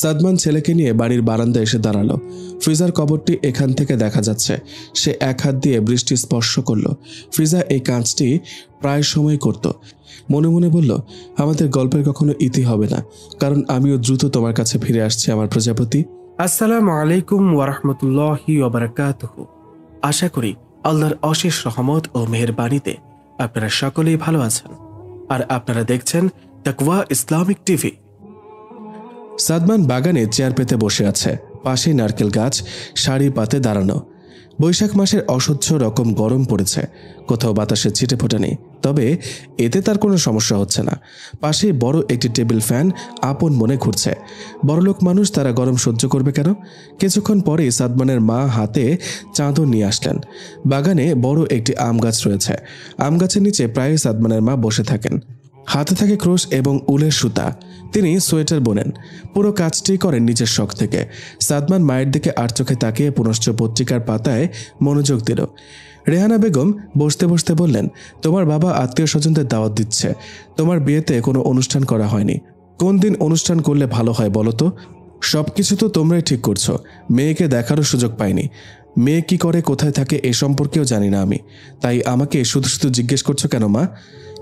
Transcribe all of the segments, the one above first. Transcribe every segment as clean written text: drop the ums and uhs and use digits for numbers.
সাদমান ছেলেকে নিয়ে বাড়ির বারান্দায় এসে দাঁড়ালো। ফ্রিজার কবরটি এখান থেকে দেখা যাচ্ছে। সে এক হাত দিয়ে বৃষ্টি স্পর্শ করলো। ফ্রিজা এই কাজটি প্রায় সময় করত। মনে মনে বলল, আমাদের গল্পের কখনো ইতি হবে না, কারণ আমিও দ্রুত তোমার কাছে ফিরে আসছি আমার প্রজাপতি। আসসালামু আলাইকুম ওয়ারাহমাতুল্লাহি ওয়া বারাকাতুহু। আশা করি আল্লাহর অশেষ রহমত ও মেহেরবানিতে আপনারা সকলেই ভালো আছেন, আর আপনারা দেখছেন তাকওয়া ইসলামিক টিভি। সাদমান বাগানে চেয়ার পেতে বসে আছে। পাশেই নারকেল গাছ সারি পাতে দাঁড়ানো। বৈশাখ মাসের অসহ্য রকম গরম পড়েছে। কোথাও বাতাসে ছিটে ফোটা নেই, তবে এতে তার কোনো সমস্যা হচ্ছে না। পাশেই বড় একটি টেবিল ফ্যান আপন মনে ঘুরছে। বড়লোক মানুষ, তারা গরম সহ্য করবে কেন? কিছুক্ষণ পরেই সাদমানের মা হাতে চাদর নিয়ে আসলেন। বাগানে বড় একটি আম গাছ রয়েছে। আম গাছের নিচে প্রায়ই সাদমানের মা বসে থাকেন। হাতে থাকে ক্রোশ এবং উলের সুতা। তিনি সোয়েটার বোনেন। পুরো কাজটি করেন নিজের শখ থেকে। সাদমান মায়ের দিকে আর চোখে তাকিয়ে পুনশ্চ পত্রিকার পাতায় মনোযোগ দিল। রেহানা বেগম বসতে বসতে বললেন, তোমার বাবা আত্মীয় স্বজনদের দাওয়াত দিচ্ছে। তোমার বিয়েতে কোনো অনুষ্ঠান করা হয়নি। কোন দিন অনুষ্ঠান করলে ভালো হয় বলো তো? সবকিছু তো তোমরাই ঠিক করছো। মেয়েকে দেখারও সুযোগ পাইনি। মেয়ে কি করে, কোথায় থাকে এ সম্পর্কেও জানি না আমি। তাই আমাকে শুধু শুধু জিজ্ঞেস করছো কেন মা?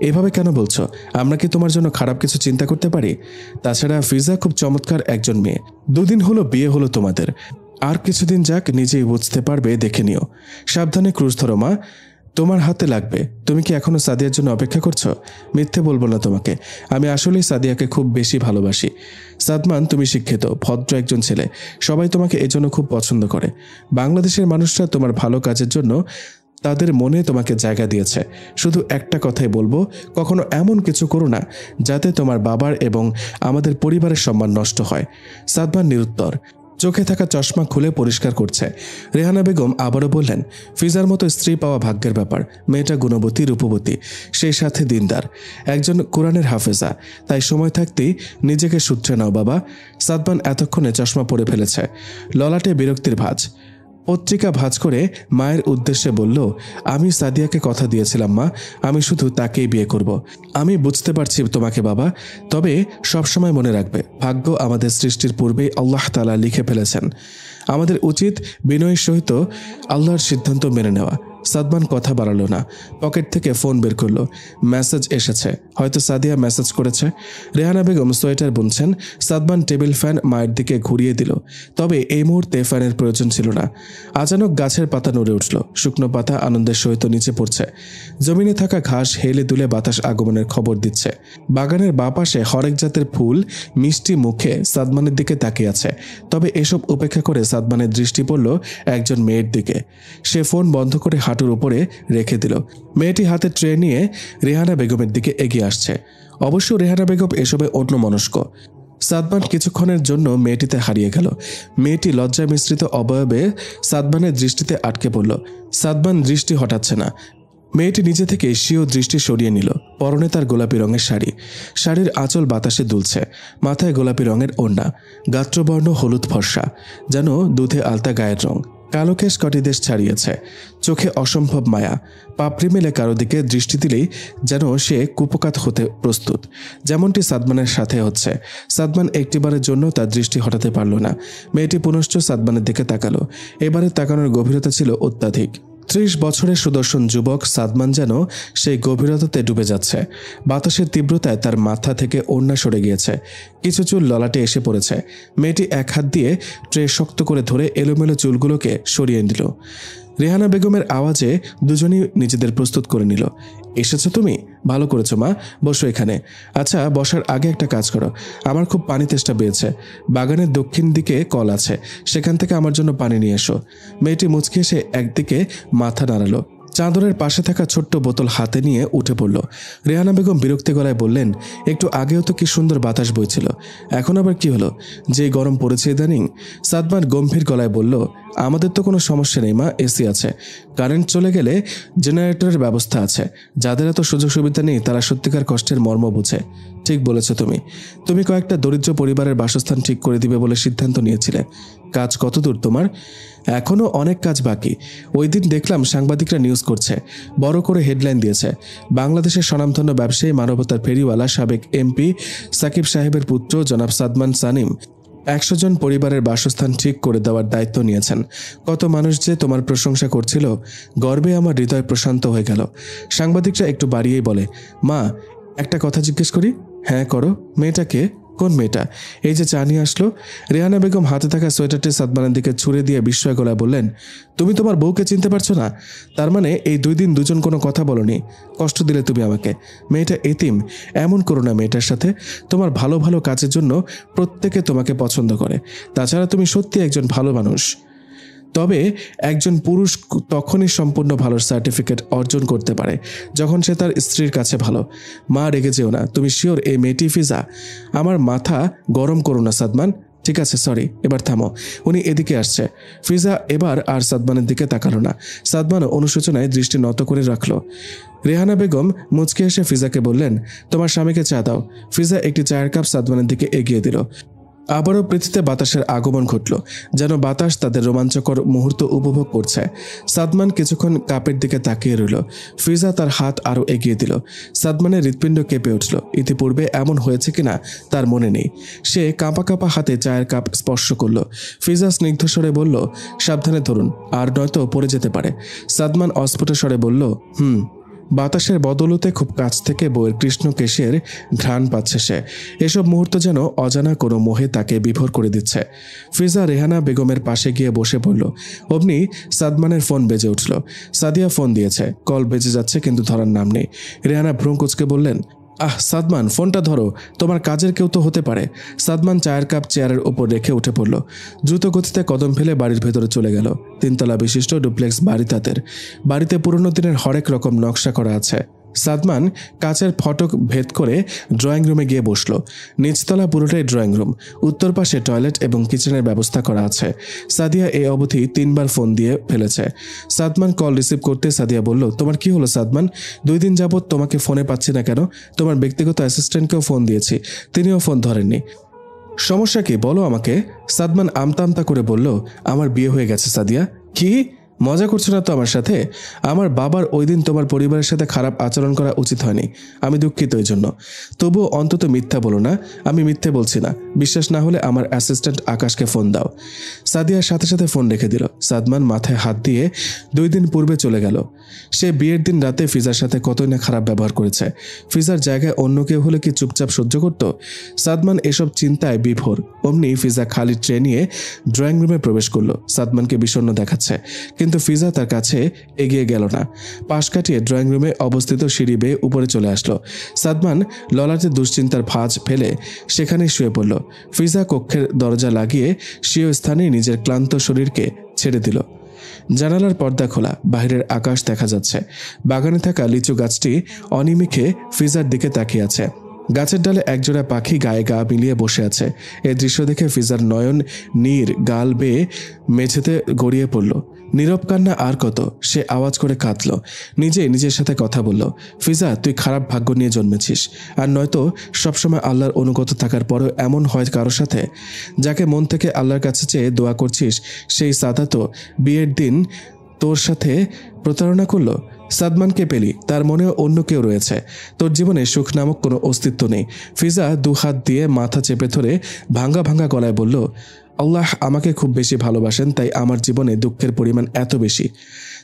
এভাবে কেন বলছো? আমরা কি তোমার জন্য খারাপ কিছু চিন্তা করতে পারি? তাছাড়া ফিজা খুব চমৎকার একজন মেয়ে। 2 দিন হলো বিয়ে হলো তোমাদের। আর কিছুদিন যাক, নিজেই বুঝতে পারবে, দেখে নিও। সাবধানে ক্রুশ ধরো মা, তোমার হাতে লাগবে। তুমি কি এখনো সাদিয়ার জন্য অপেক্ষা করছো? মিথ্যে বলবো না তোমাকে, আমি আসলেই সাদিয়াকে খুব বেশি ভালোবাসি। সাদমান, তুমি শিক্ষিত, ভদ্র একজন ছেলে। সবাই তোমাকে এজন্য খুব পছন্দ করে। বাংলাদেশের মানুষরা তোমার ভালো কাজের জন্য তাদের মনে তোমাকে জায়গা দিয়েছে। শুধু একটা কথাই বলবো, কখনো এমন কিছু করো না যাতে তোমার বাবার এবং আমাদের পরিবারের সম্মান নষ্ট হয়। সাদমান নিরুত্তর, চোখে থাকা চশমা খুলে পরিষ্কার করছে। রেহানা বেগম আবারও বললেন, ফিজার মতো স্ত্রী পাওয়া ভাগ্যের ব্যাপার। মেয়েটা গুণবতী, রূপবতী, সেই সাথে দিনদার, একজন কোরআনের হাফেজা। তাই সময় থাকতেই নিজেকে সূত্রে নাও বাবা। সাদমান এতক্ষণে চশমা পরে ফেলেছে। ললাটে বিরক্তির ভাঁজ। পত্রিকা ভাঁজ করে মায়ের উদ্দেশ্যে বলল, আমি সাদিয়াকে কথা দিয়েছিলাম মা, আমি শুধু তাকেই বিয়ে করব। আমি বুঝতে পারছি তোমাকে বাবা, তবে সবসময় মনে রাখবে, ভাগ্য আমাদের সৃষ্টির পূর্বেই আল্লাহ তাআলা লিখে ফেলেছেন। আমাদের উচিত বিনয়ের সহিত আল্লাহর সিদ্ধান্ত মেনে নেওয়া। সাদমান কথা বাড়ালো না। পকেট থেকে ফোন বের করলো। মেসেজ এসেছে, হয়তো সাদিয়া মেসেজ করেছে। রেহানা বেগম সোয়েটার বুনছেন। সাদমান টেবিল ফ্যান মায়ের দিকে ঘুরিয়ে দিল। তবে এই মুহূর্তে ফ্যানের প্রয়োজন ছিল না। আচানক গাছের পাতা নড়ে উঠল। শুকনো পাতা আনন্দের সহিত নিচে পড়ছে। জমিনে থাকা ঘাস হেলে দুলে বাতাস আগমনের খবর দিচ্ছে। বাগানের বাঁ পাশে হরেক জাতের ফুল মিষ্টি মুখে সাদমানের দিকে তাকিয়ে আছে। তবে এসব উপেক্ষা করে সাদমানের দৃষ্টি পড়ল একজন মেয়ের দিকে। সে ফোন বন্ধ করে হাঁটুর উপরে রেখে দিল। মেয়েটি হাতে ট্রে নিয়ে রেহানা বেগমের দিকে এগিয়ে আসছে। অবশ্য রেহানা বেগম এসবে অন্যমনস্ক। সাদমান কিছুক্ষণের জন্য মেয়েটিতে হারিয়ে গেল। মেয়েটি লজ্জা মিশ্রিত অবয়বে সাদমানের দৃষ্টিতে আটকে পড়ল। সাদমান দৃষ্টি হটাচ্ছে না। মেয়েটি নিজে থেকে স্বীয় দৃষ্টি সরিয়ে নিল। পরনে তার গোলাপি রঙের শাড়ি। শাড়ির আঁচল বাতাসে দুলছে। মাথায় গোলাপি রঙের ওড়না। গাত্রবর্ণ হলুদ ফর্সা, যেন দুধে আলতা গায়ের রং। কালো কেশ কটিদেশ ছাড়িয়েছে। চোখে অসম্ভব মায়া। পাপড়ি মেলে কারো দিকে দৃষ্টি দিলেই যেন সে কুপকাত হতে প্রস্তুত, যেমনটি সাদমানের সাথে হচ্ছে। সাদমান একটিবারের জন্য তার দৃষ্টি হটাতে পারল না। মেয়েটি পুনশ্চ সাদমানের দিকে তাকালো। এবারে তাকানোর গভীরতা ছিল অত্যাধিক। 30 বছরের সুদর্শন যুবক সাদমান যেন সেই গভীরতাতে ডুবে যাচ্ছে। বাতাসের তীব্রতায় তার মাথা থেকে ওড়না সরে গিয়েছে। কিছু চুল ললাটে এসে পড়েছে। মেয়েটি এক হাত দিয়ে ট্রে শক্ত করে ধরে এলোমেলো চুলগুলোকে সরিয়ে নিল। রেহানা বেগমের আওয়াজে দুজনই নিজেদের প্রস্তুত করে নিল। এসেছো তুমি? ভালো করেছো মা, বসো এখানে। আচ্ছা, বসার আগে একটা কাজ করো। আমার খুব পানি তেষ্টা পেয়েছে। বাগানের দক্ষিণ দিকে কল আছে, সেখান থেকে আমার জন্য পানি নিয়ে এসো। মেয়েটি মুচকি এসে একদিকে মাথা নাড়ালো। চাদরের পাশে থাকা ছোট্ট বোতল হাতে নিয়ে উঠে পড়ল। রেহানা বেগম বিরক্তি গলায় বললেন, একটু আগেও তো কি সুন্দর বাতাস বইছিল, এখন আবার কি হলো? যে গরম পড়েছে ইদানিং। সাদমান গম্ভীর গলায় বলল, আমাদের তো কোনো সমস্যা নেই মা, এসি আছে। কারেন্ট চলে গেলে জেনারেটরের ব্যবস্থা আছে। যাদের এত সুযোগ সুবিধা নেই তারা সত্যিকার কষ্টের মর্ম বুঝে। ঠিক বলেছ তুমি। তুমি কয়েকটা দরিদ্র পরিবারের বাসস্থান ঠিক করে দিবে বলে সিদ্ধান্ত নিয়েছিলে। কাজ কত দূর তোমার? এখনো অনেক কাজ বাকি। ওই দিন দেখলাম সাংবাদিকরা নিউজ করছে, বড় করে হেডলাইন দিয়েছে, বাংলাদেশের স্বনামধন্য ব্যবসায়ী, মানবতার ফেরিওয়ালা, সাবেক এমপি সাকিব সাহেবের পুত্র জনাব সাদমান সানিম 100 জন পরিবারের বাসস্থান ঠিক করে দেওয়ার দায়িত্ব নিয়েছেন। কত মানুষ যে তোমার প্রশংসা করছিল, গর্বে আমার হৃদয় প্রশান্ত হয়ে গেল। সাংবাদিকরা একটু বাড়িয়েই বলে, মা, একটা কথা জিজ্ঞেস করি? হ্যাঁ করো। মেয়েটাকে? কোন মেয়েটা? এই যে চা নিয়ে আসলো। রেহানা বেগম হাতে থাকা সোয়েটারটি সাদমানের দিকে ছুঁড়ে দিয়ে বিস্ময় গলায় বললেন, তুমি তোমার বউকে চিনতে পারছো না? তার মানে এই 2 দিন দুজন কোনো কথা বলনি। কষ্ট দিলে তুমি আমাকে। মেয়েটা এতিম, এমন করো না মেয়েটার সাথে। তোমার ভালো ভালো কাজের জন্য প্রত্যেকে তোমাকে পছন্দ করে। তাছাড়া তুমি সত্যি একজন ভালো মানুষ। তবে একজন পুরুষ তখনই সম্পূর্ণ ভালোর সার্টিফিকেট অর্জন করতে পারে যখন সে তার স্ত্রীর কাছে ভালো। মা, রেগে যেও না। তুমি শিওর এই মেয়েটি ফিজা? আমার মাথা গরম করো না সাদমান। ঠিক আছে, সরি, এবার থামো। উনি এদিকে আসছে। ফিজা এবার আর সাদমানের দিকে তাকালো না। সাদমানও অনুশোচনায় দৃষ্টি নত করে রাখলো। রেহানা বেগম মুচকে এসে ফিজাকে বললেন, তোমার স্বামীকে চা দাও। ফিজা একটি চায়ের কাপ সাদমানের দিকে এগিয়ে দিল। আবারও পৃথিবীতে বাতাসের আগমন ঘটল, যেন বাতাস তাদের রোমাঞ্চকর মুহূর্ত উপভোগ করছে। সাদমান কিছুক্ষণ কাপের দিকে তাকিয়ে রইল। ফিজা তার হাত আরও এগিয়ে দিল। সাদমানের হৃৎপিণ্ড কেঁপে উঠল। ইতিপূর্বে এমন হয়েছে কিনা তার মনে নেই। সে কাঁপা কাঁপা হাতে চায়ের কাপ স্পর্শ করল। ফিজা স্নিগ্ধ স্বরে বলল, সাবধানে ধরুন, আর নয়তো পড়ে যেতে পারে। সাদমান অস্ফুট স্বরে বলল, বাতাসের বদলতে খুব কাছ থেকে বউয়ের কৃষ্ণ কেশের ঘ্রাণ পাচ্ছে সে। এসব মুহূর্ত যেন অজানা কোনো মোহে তাকে বিভোর করে দিচ্ছে। ফিজা রেহানা বেগমের পাশে গিয়ে বসে পড়ল। অমনি সাদমানের ফোন বেজে উঠল। সাদিয়া ফোন দিয়েছে। কল বেজে যাচ্ছে কিন্তু ধরার নাম নেই। রেহানা ভ্রুম কুঁচকে বললেন, সাদমান, ফোনটা ধরো, তোমার কাজের কেউ তো হতে পারে। সাদমান চায়ের কাপ চেয়ারের উপর রেখে উঠে পড়ল। দ্রুত গতিতে কদম ফেলে বাড়ির ভেতরে চলে গেল। 3 তলা বিশিষ্ট ডুপ্লেক্স বাড়ি তাদের। বাড়িতে পুরনো দিনের হরেক রকম নকশা করা আছে। সাদমান কাচের ফটক ভেদ করে ড্রয়িং রুমে গিয়ে বসল। নিচতলা পুরোটাই ড্রয়িং রুম। উত্তর পাশে টয়লেট এবং কিচেনের ব্যবস্থা করা আছে। সাদিয়া এই অবধি 3 বার ফোন দিয়ে ফেলেছে। সাদমান কল রিসিভ করতে সাদিয়া বলল, তোমার কি হলো সাদমান? 2 দিন যাবৎ তোমাকে ফোনে পাচ্ছি না কেন? তোমার ব্যক্তিগত অ্যাসিস্ট্যান্টকেও ফোন দিয়েছি, তিনিও ফোন ধরেননি। সমস্যা কি বলো আমাকে? সাদমান আমতা আমতা করে বলল, আমার বিয়ে হয়ে গেছে সাদিয়া। কি? মজা করছো না তো আমার সাথে? আমার বাবার ওই দিন তোমার পরিবারের সাথে খারাপ আচরণ করা উচিত হয়নি। আমি দুঃখিত এই জন্য। তবুও অন্তত মিথ্যা বলো না। আমি মিথ্যে বলছি না। বিশ্বাস না হলে আমার অ্যাসিস্ট্যান্ট আকাশকে ফোন দাও। সাদিয়ার সাথে সাথে ফোন রেখে দিল। সাদমান মাথায় হাত দিয়ে 2 দিন পূর্বে চলে গেল। সে বিয়ের দিন রাতে ফিজার সাথে কতই না খারাপ ব্যবহার করেছে। ফিজার জায়গায় অন্য কেউ হলে কি চুপচাপ সহ্য করত? সাদমান এসব চিন্তায় বিভোর। অমনি ফিজা খালি ট্রে নিয়ে ড্রয়িং রুমে প্রবেশ করলো। সাদমানকে বিষণ্ণ দেখাচ্ছে, কিন্তু ফিজা তার কাছে এগিয়ে গেল না। পাশ কাটিয়ে ড্রয়িং রুমে অবস্থিত সিঁড়ি বেয়ে উপরে চলে আসলো। সাদমান ললাটে দুশ্চিন্তার ভাঁজ ফেলে সেখানেই শুয়ে পড়ল। ফিজা কক্ষের দরজা লাগিয়ে স্বীয় স্থানে নিজের ক্লান্ত শরীরকে ছেড়ে দিল। জানালার পর্দা খোলা, বাইরের আকাশ দেখা যাচ্ছে। বাগানে থাকা লিচু গাছটি অনিমিষে ফিজার দিকে তাকিয়ে আছে। গাছের ডালে একজোড়া পাখি গায়ে গা মিলিয়ে বসে আছে। এই দৃশ্য দেখে ফিজার নয়ন নীর গাল বেয়ে মেঝেতে গড়িয়ে পড়ল। নীরব কান্না আর কত। সে আওয়াজ করে কাঁদল। নিজের সাথে কথা বলল, ফিজা, তুই খারাপ ভাগ্য নিয়ে জন্মেছিস। আর নয়তো সবসময় আল্লাহর অনুগত থাকার পরেও এমন হয় কারোর সাথে। যাকে মন থেকে আল্লাহর কাছে চেয়ে দোয়া করছিস, সেই সাদা তো বিয়ের দিন তোর সাথে প্রতারণা করলো। সাদমানকে পেলি, তার মনেও অন্য কেউ রয়েছে। তোর জীবনে সুখ নামক কোনো অস্তিত্ব নেই। ফিজা 2 হাত দিয়ে মাথা চেপে ধরে ভাঙ্গা ভাঙ্গা গলায় বলল, আল্লাহ আমাকে খুব বেশি ভালোবাসেন, তাই আমার জীবনে দুঃখের পরিমাণ এত বেশি।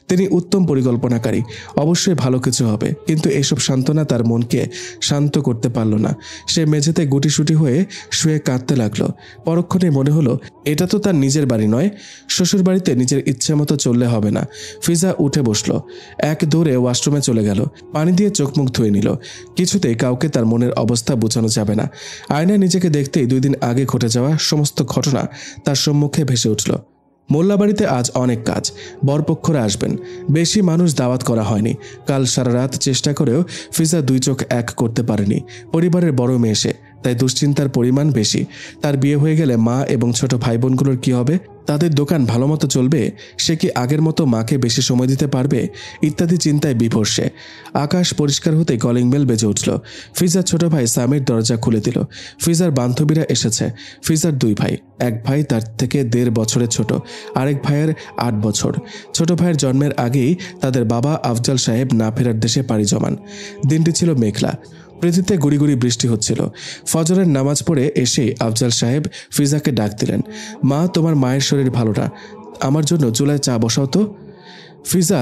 তিনি উত্তম পরিকল্পনাকারী, অবশ্যই ভালো কিছু হবে। কিন্তু এসব সান্ত্বনা তার মনকে শান্ত করতে পারল না। সে মেঝেতে গুটিসুটি হয়ে শুয়ে কাঁদতে লাগলো। পরক্ষণে মনে হলো এটা তো তার নিজের বাড়ি নয়। শ্বশুর বাড়িতে নিজের ইচ্ছে মতো চললে হবে না। ফিজা উঠে বসলো। এক দৌড়ে ওয়াশরুমে চলে গেল। পানি দিয়ে চোখ মুখ ধুয়ে নিল। কিছুতেই কাউকে তার মনের অবস্থা বোঝানো যাবে না। আয়নায় নিজেকে দেখতেই 2 দিন আগে ঘটে যাওয়া সমস্ত ঘটনা তার সম্মুখে ভেসে উঠল। মোল্লাবাড়িতে আজ অনেক কাজ। বরপক্ষরা আসবেন। বেশি মানুষ দাওয়াত করা হয়নি। কাল সারা রাত চেষ্টা করেও ফিজা 2 চোখ এক করতে পারেনি। পরিবারের বড় মেয়ে সে, তাই দুশ্চিন্তার পরিমাণ বেশি। তার বিয়ে হয়ে গেলে মা এবং ছোট ভাই বোনগুলোর কি হবে? তাদের দোকান ভালো মতো চলবে? সে কি আগের মতো মাকে বেশি সময় দিতে পারবে? ইত্যাদি চিন্তায় বিভোর সে। আকাশ পরিষ্কার হতে কলিং বেল বেজে উঠল। ফিজার ছোট ভাই সামির দরজা খুলে দিল। ফিজার বান্ধবীরা এসেছে। ফিজার 2 ভাই। এক ভাই তার থেকে 1.5 বছরের ছোট, আরেক ভাইয়ের 8 বছর। ছোট ভাইয়ের জন্মের আগেই তাদের বাবা আফজাল সাহেব না ফেরার দেশে পাড়ি জমান। দিনটি ছিল মেঘলা। পৃথিবীতে গুড়ি গুড়ি বৃষ্টি হচ্ছিল। ফজরের নামাজ পড়ে এসেই আফজাল সাহেব ফিজাকে ডাক দিলেন। মা, তোমার মায়ের শরীর ভালো না, আমার জন্য চুলায় চা বসাও তো। ফিজা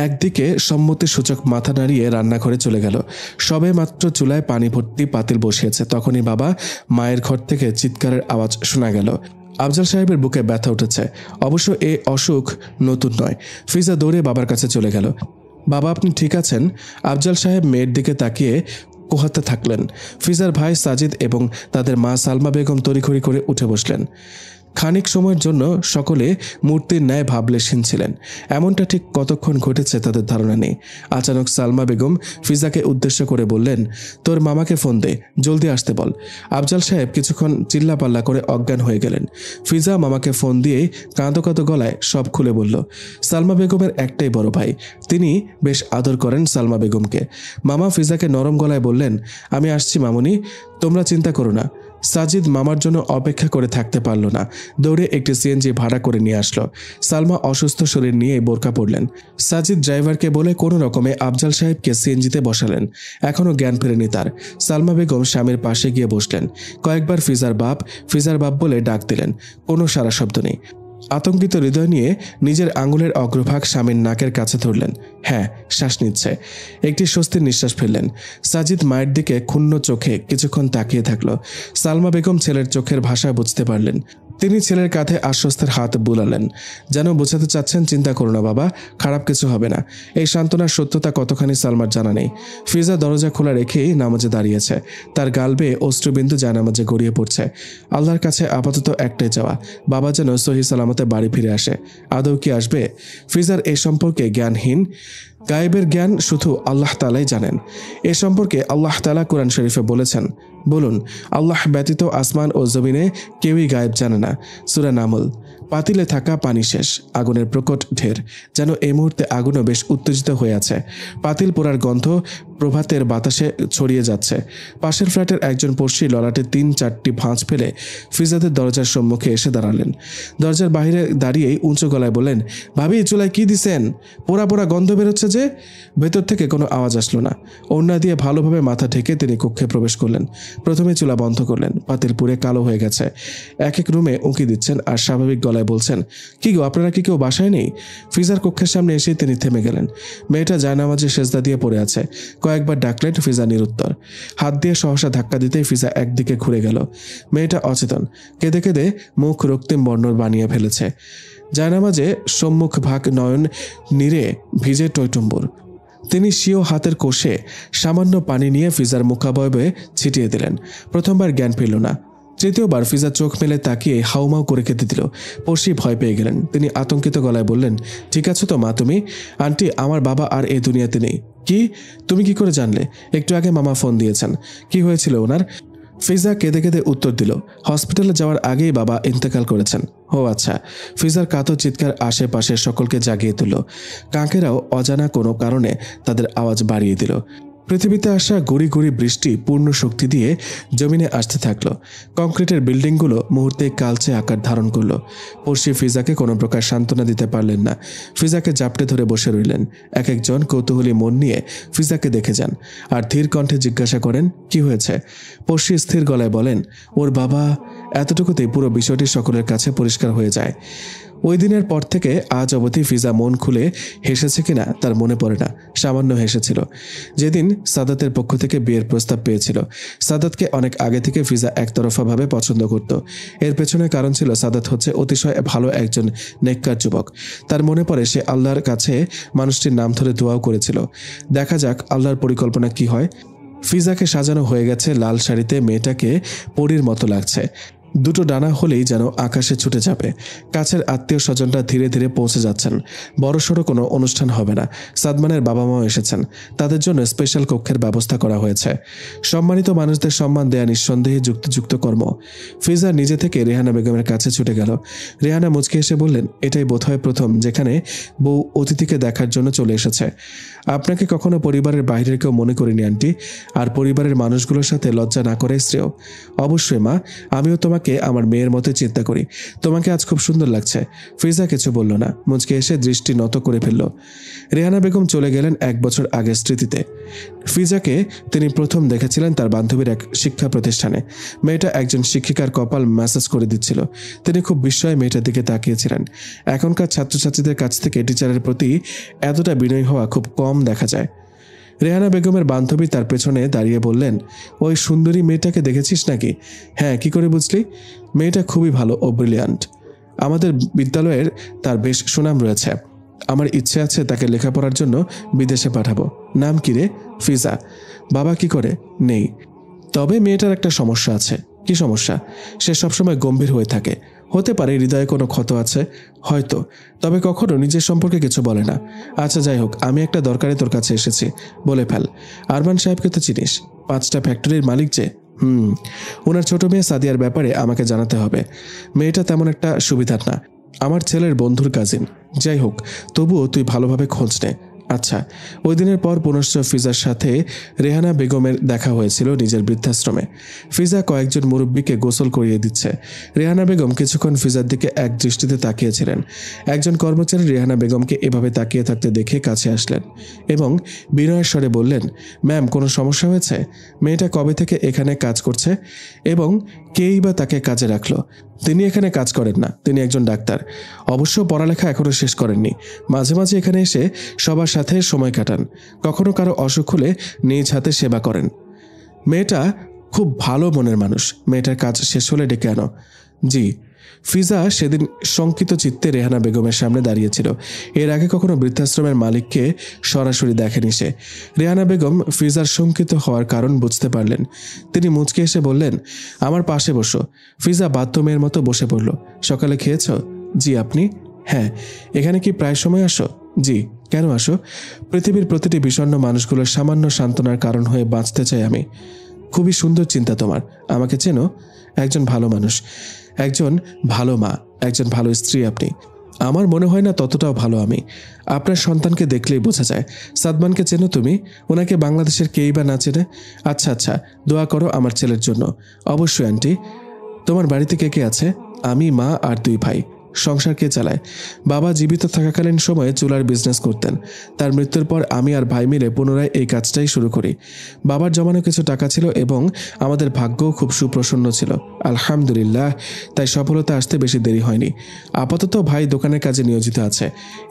একদিকে সম্মতিসূচক মাথা নাড়িয়ে রান্নাঘরে চলে গেল। সবে মাত্র চুলায় পানি ভর্তি পাতিল বসিয়েছে, তখনই বাবা মায়ের ঘর থেকে চিৎকারের আওয়াজ শোনা গেল। আফজাল সাহেবের বুকে ব্যথা উঠেছে। অবশ্য এ অসুখ নতুন নয়। ফিজা দৌড়ে বাবার কাছে চলে গেল। বাবা, আপনি ঠিক আছেন? আফজাল সাহেব মেয়ের দিকে তাকিয়ে কোহাতে থাকলেন। ফিজার ভাই সাজিদ এবং তাদের মা সালমা বেগম তড়িঘড়ি করে উঠে বসলেন। খানিক সময়ের জন্য সকলে মূর্তির ন্যায় ভাবলেশহীন ছিলেন। এমনটা ঠিক কতক্ষণ ঘটেছে তাদের ধারণা নেই। আচানক সালমা বেগম ফিজাকে উদ্দেশ্য করে বললেন, তোর মামাকে ফোন দে, জলদি আসতে বল। আফজাল সাহেব কিছুক্ষণ চিল্লাপাল্লা করে অজ্ঞান হয়ে গেলেন। ফিজা মামাকে ফোন দিয়েই কাঁদো কাঁদো গলায় সব খুলে বলল। সালমা বেগমের একটাই বড় ভাই, তিনি বেশ আদর করেন সালমা বেগমকে। মামা ফিজাকে নরম গলায় বললেন, আমি আসছি মামুনি, তোমরা চিন্তা করো না। সাজিদ মামার জন্য অপেক্ষা করে থাকতে পারল না, দৌড়ে একটি সিএনজি ভাড়া করে নিয়ে আসলো। সালমা অসুস্থ শরীর নিয়ে বোরকা পড়লেন। সাজিদ ড্রাইভারকে বলে কোনো রকমে আফজাল সাহেবকে সিএনজিতে বসালেন। এখনও জ্ঞান ফেরেনি তার। সালমা বেগম স্বামীর পাশে গিয়ে বসলেন। কয়েকবার ফিজার বাপ বলে ডাক দিলেন, কোনো সারা শব্দ নেই। আতঙ্কিত হৃদয় নিয়ে নিজের আঙুলের অগ্রভাগ স্বামীর নাকের কাছে ধরলেন। হ্যাঁ, শ্বাস নিচ্ছে। একটি স্বস্তির নিঃশ্বাস ফেললেন। সাজিদ মায়ের দিকে ক্ষুণ্ণ চোখে কিছুক্ষণ তাকিয়ে থাকল। সালমা বেগম ছেলের চোখের ভাষা বুঝতে পারলেন। তিনি ছেলের কাঁধে আশ্বস্তের হাত বুলালেন, যেন বোঝাতে চাচ্ছেন, চিন্তা করো না বাবা, খারাপ কিছু হবে না। এই সান্ত্বনার সত্যতা কতখানি সালমার জানা নেই। ফিজা দরজা খোলা রেখেই নামাজে দাঁড়িয়েছে। তার গাল বেয়ে অশ্রুবিন্দু জায়নামাজে গড়িয়ে পড়ছে। আল্লাহর কাছে আপাতত একটাই চাওয়া, বাবা যেন সহি সালামতে বাড়ি ফিরে আসে। আদৌ কি আসবে? ফিজার এ সম্পর্কে জ্ঞানহীন। গায়েবের জ্ঞান শুধু আল্লাহ তাআলাই জানেন। এ সম্পর্কে আল্লাহ তাআলা কুরআন শরীফে বলেছেন, বলুন, আল্লাহ ব্যতীত আসমান ও জমিনে কেউই গায়েব জানে না। সূরা নামল। পাতিলে থাকা পানি শেষ, আগুনের প্রকট ঢের। যেন এই মুহূর্তে আগুনও বেশ উত্তেজিত হয়ে আছে। পাতিল পোড়ার গন্ধ প্রভাতের বাতাসে ছড়িয়ে যাচ্ছে। পাশের ফ্ল্যাটের একজন পড়শি ললাটে 3-4টি ভাঁজ ফেলে ফিজাদের দরজার সম্মুখে এসে দাঁড়ালেন। দরজার বাইরে দাঁড়িয়েই উঁচু গলায় বললেন, ভাবি, চুলায় কি দিছেন? পোড়া পোড়া গন্ধ বেরোচ্ছে যে। ভেতর থেকে কোনো আওয়াজ আসলো না। ওড়না দিয়ে ভালোভাবে মাথা ঢেকে তিনি কক্ষে প্রবেশ করলেন। প্রথমে চুলা বন্ধ করলেন। পাতিল পুড়ে কালো হয়ে গেছে। এক এক রুমে উঁকি দিচ্ছেন আর স্বাভাবিক গলায় বলছেন, কি গো, আপনারা কি কেউ বাসায় নেই? ফিজার কক্ষের সামনে এসে তিনি থেমে গেলেন। মেয়েটা জায়নামাজে সেজদা দিয়ে পড়ে আছে। কয়েকবার ডাকলেন, ফিজা নিরুত্তর। হাত দিয়ে সহসা ধাক্কা দিতেই ফিজা একদিকে ঘুরে গেল। মেয়েটা অচেতন, কেঁদে কেঁদে মুখ রক্তিম বর্ণর বানিয়ে ফেলেছে। জায়নামাজে সম্মুখ ভাগ নয়ন নীরে ভিজে টইটুম্বুর। তিনি স্বীয় হাতের কোষে সামান্য পানি নিয়ে ফিজার মুখাবয়বে ছিটিয়ে দিলেন। প্রথমবার জ্ঞান ফিরল না। তৃতীয়বার ফিজা চোখ মেলে তাকিয়ে হাউমাউ করে কেঁদে দিল। পড়শি ভয় পেয়ে গেলেন। তিনি আতঙ্কিত গলায় বললেন, ঠিক আছো তো মা তুমি? আন্টি, আমার বাবা আর এই দুনিয়াতে নেই। কি? তুমি কি করে জানলে? একটু আগে মামা ফোন দিয়েছেন। কি হয়েছিল ওনার? ফিজা কেঁদে কেঁদে উত্তর দিল, হসপিটালে যাওয়ার আগেই বাবা ইন্তেকাল করেছেন। ও আচ্ছা। ফিজার কাতর চিৎকার আশেপাশে সকলকে জাগিয়ে তুলল। কাকেরাও অজানা কোনো কারণে তাদের আওয়াজ বাড়িয়ে দিল। পৃথিবীতে আসা গুড়ি গুড়ি বৃষ্টি পূর্ণ শক্তি দিয়ে জমিনে আসতে থাকলো। কংক্রিটের বিল্ডিংগুলো মুহূর্তে কালচে আকার ধারণ করলো। পড়শি ফিজাকে কোনো প্রকার সান্ত্বনা দিতে পারলেন না। ফিজাকে জাপটে ধরে বসে রইলেন। এক একজন কৌতূহলী মন নিয়ে ফিজাকে দেখে যান আর ধীর কণ্ঠে জিজ্ঞাসা করেন, কি হয়েছে? পড়শি স্থির গলায় বলেন, ওর বাবা। এতটুকুতেই পুরো বিষয়টি সকলের কাছে পরিষ্কার হয়ে যায়। ওই দিনের পর থেকে আজ অবধি ফিজা মন খুলে হেসেছে কিনা তার মনে পড়ে না। সামান্য হেসেছিল যেদিন সাদাতের পক্ষ থেকে বিয়ের প্রস্তাব পেয়েছিল। সাদাতকে অনেক আগে থেকে ফিজা একতরফাভাবে পছন্দ করত। এর পেছনে কারণ ছিল, সাদাত হচ্ছে অতিশয় ভালো একজন নেককার যুবক। তার মনে পড়ে সে আল্লাহর কাছে মানুষটির নাম ধরে দোয়াও করেছিল। দেখা যাক আল্লাহর পরিকল্পনা কি হয়। ফিজাকে সাজানো হয়ে গেছে লাল শাড়িতে। মেয়েটাকে পরীর মতো লাগছে। দুটো ডানা হলেই যেন আকাশে ছুটে যাবে। কাছের আত্মীয় স্বজনরা ধীরে ধীরে পৌঁছে যাচ্ছেন। বড়সড় কোনো অনুষ্ঠান হবে না। সাদমানের বাবা মাও এসেছেন। তাদের জন্য স্পেশাল কক্ষের ব্যবস্থা করা হয়েছে। সম্মানিত মানুষদের সম্মান দেয়া নিঃসন্দেহে যুক্তিযুক্ত কর্ম। ফিজা নিজে থেকে রেহানা বেগমের কাছে ছুটে গেল। রেহানা মুচকে এসে বললেন, এটাই বোধহয় প্রথম যেখানে বউ অতিথিকে দেখার জন্য চলে এসেছে। আপনাকে কখনো পরিবারের বাইরের কেউ মনে করিনি আন্টি। আর পরিবারের মানুষগুলোর সাথে লজ্জা না করে শ্রেয়। অবশ্যই মা, আমিও তোমাকে তোমাকে আমার মেয়ের মতো চিন্তা করি। তোমাকে আজ খুব সুন্দর লাগছে। ফিজা কিছু বলল না, মুচকে এসে দৃষ্টি নত করে ফেলল। রেহানা বেগম চলে গেলেন 1 বছর আগের স্মৃতিতে। ফিজাকে তিনি প্রথম দেখেছিলেন তার বান্ধবীর এক শিক্ষা প্রতিষ্ঠানে। মেয়েটা একজন শিক্ষিকার কপাল ম্যাসাজ করে দিচ্ছিল। তিনি খুব বিস্ময়ে মেয়েটার দিকে তাকিয়েছিলেন। এখনকার ছাত্রছাত্রীদের কাছ থেকে টিচারের প্রতি এতটা বিনয়ী হওয়া খুব কম দেখা যায়। রেহানা বেগমের বান্ধবী তার পেছনে দাঁড়িয়ে বললেন, ওই সুন্দরী মেয়েটাকে দেখেছিস নাকি? হ্যাঁ, কি করে বুঝলি? মেয়েটা খুবই ভালো ও ব্রিলিয়ান্ট। আমাদের বিদ্যালয়ের তার বেশ সুনাম রয়েছে। আমার ইচ্ছে আছে তাকে লেখাপড়ার জন্য বিদেশে পাঠাবো। নাম কি রে? ফিজা। বাবা কি করে? নেই। তবে মেয়েটার একটা সমস্যা আছে। কি সমস্যা? সে সবসময় গম্ভীর হয়ে থাকে। হতে পারে হৃদয়ে কোনো ক্ষত আছে, হয়তো। তবে কখনো নিজের সম্পর্কে কিছু বলে না। আচ্ছা, যাই হোক, আমি একটা দরকারে তোর কাছে এসেছি, বলে ফেল। আরমান সাহেবকে তো চিনিস? 5টা ফ্যাক্টরির মালিক যে। ওনার ছোট মেয়ে সাদিয়ার ব্যাপারে আমাকে জানাতে হবে। মেয়েটা তেমন একটা সুবিধার না, আমার ছেলের বন্ধুর কাজিন। যাই হোক, তবুও তুই ভালোভাবে খোঁজ নে। আচ্ছা। ওই দিনের পর পুনশ্চ ফিজার সাথে রেহানা বেগমের দেখা হয়েছিল নিজের বৃদ্ধাশ্রমে। ফিজা কয়েকজন মুরব্বীকে গোসল করিয়ে দিচ্ছে। রেহানা বেগম কিছুক্ষণ ফিজার দিকে এক দৃষ্টিতে তাকিয়েছিলেন। একজন কর্মচারী রেহানা বেগমকে এভাবে তাকিয়ে থাকতে দেখে কাছে আসলেন এবং বিনয়ের স্বরে বললেন, ম্যাম, কোনো সমস্যা হয়েছে? মেয়েটা কবে থেকে এখানে কাজ করছে এবং কেই বা তাকে কাজে রাখলো? তিনি এখানে কাজ করেন না, তিনি একজন ডাক্তার। অবশ্য পড়ালেখা এখনও শেষ করেননি। মাঝে মাঝে এখানে এসে সবার সাথে সময় কাটান। কখনো কারো অসুখ হলে নিজ হাতে সেবা করেন। মেয়েটা খুব ভালো মনের মানুষ। মেয়েটার কাজ শেষ হলে ডেকে আনো। জি। ফিজা সেদিন শঙ্কিত চিত্তে রেহানা বেগমের সামনে দাঁড়িয়েছিল। এর আগে কখনো বৃদ্ধাশ্রমের মালিককে সরাসরি দেখেনি সে। রেহানা বেগম ফিজার শঙ্কিত হওয়ার কারণ বুঝতে পারলেন। তিনি মুচকে এসে বললেন, আমার পাশে বসো। ফিজা বাধ্য মেয়ের মতো বসে পড়ল। সকালে খেয়েছ? জি। আপনি? হ্যাঁ। এখানে কি প্রায় সময় আসো? জি। কেন আসো? পৃথিবীর প্রতিটি বিষণ্ণ মানুষগুলোর সামান্য সান্ত্বনার কারণ হয়ে বাঁচতে চাই আমি। খুবই সুন্দর চিন্তা তোমার। আমাকে চেনো? একজন ভালো মানুষ, একজন ভালো মা, একজন ভালো স্ত্রী আপনি। আমার মনে হয় না ততটাও ভালো আমি। আপনার সন্তানকে দেখলেই বোঝা যায়। সাদমানকে চেনো তুমি? ওনাকে বাংলাদেশের কেই বা না চেনে? আচ্ছা আচ্ছা, দোয়া করো আমার ছেলের জন্য। অবশ্যই আন্টি। তোমার বাড়িতে কে কে আছে? আমি, মা আর 2 ভাই। সংসার কে চালায়? বাবা জীবিত থাকাকালীন সময়ে চুলার বিজনেস করতেন। তার মৃত্যুর পর আমি আর ভাই মিলে পুনরায় এই কাজটাই শুরু করি। বাবার জমানো কিছু টাকা ছিল এবং আমাদের ভাগ্যও খুব সুপ্রসন্ন ছিল, আলহামদুলিল্লাহ। তাই সফলতা আসতে বেশি দেরি হয়নি। আপাতত ভাই দোকানের কাজে নিয়োজিত আছে।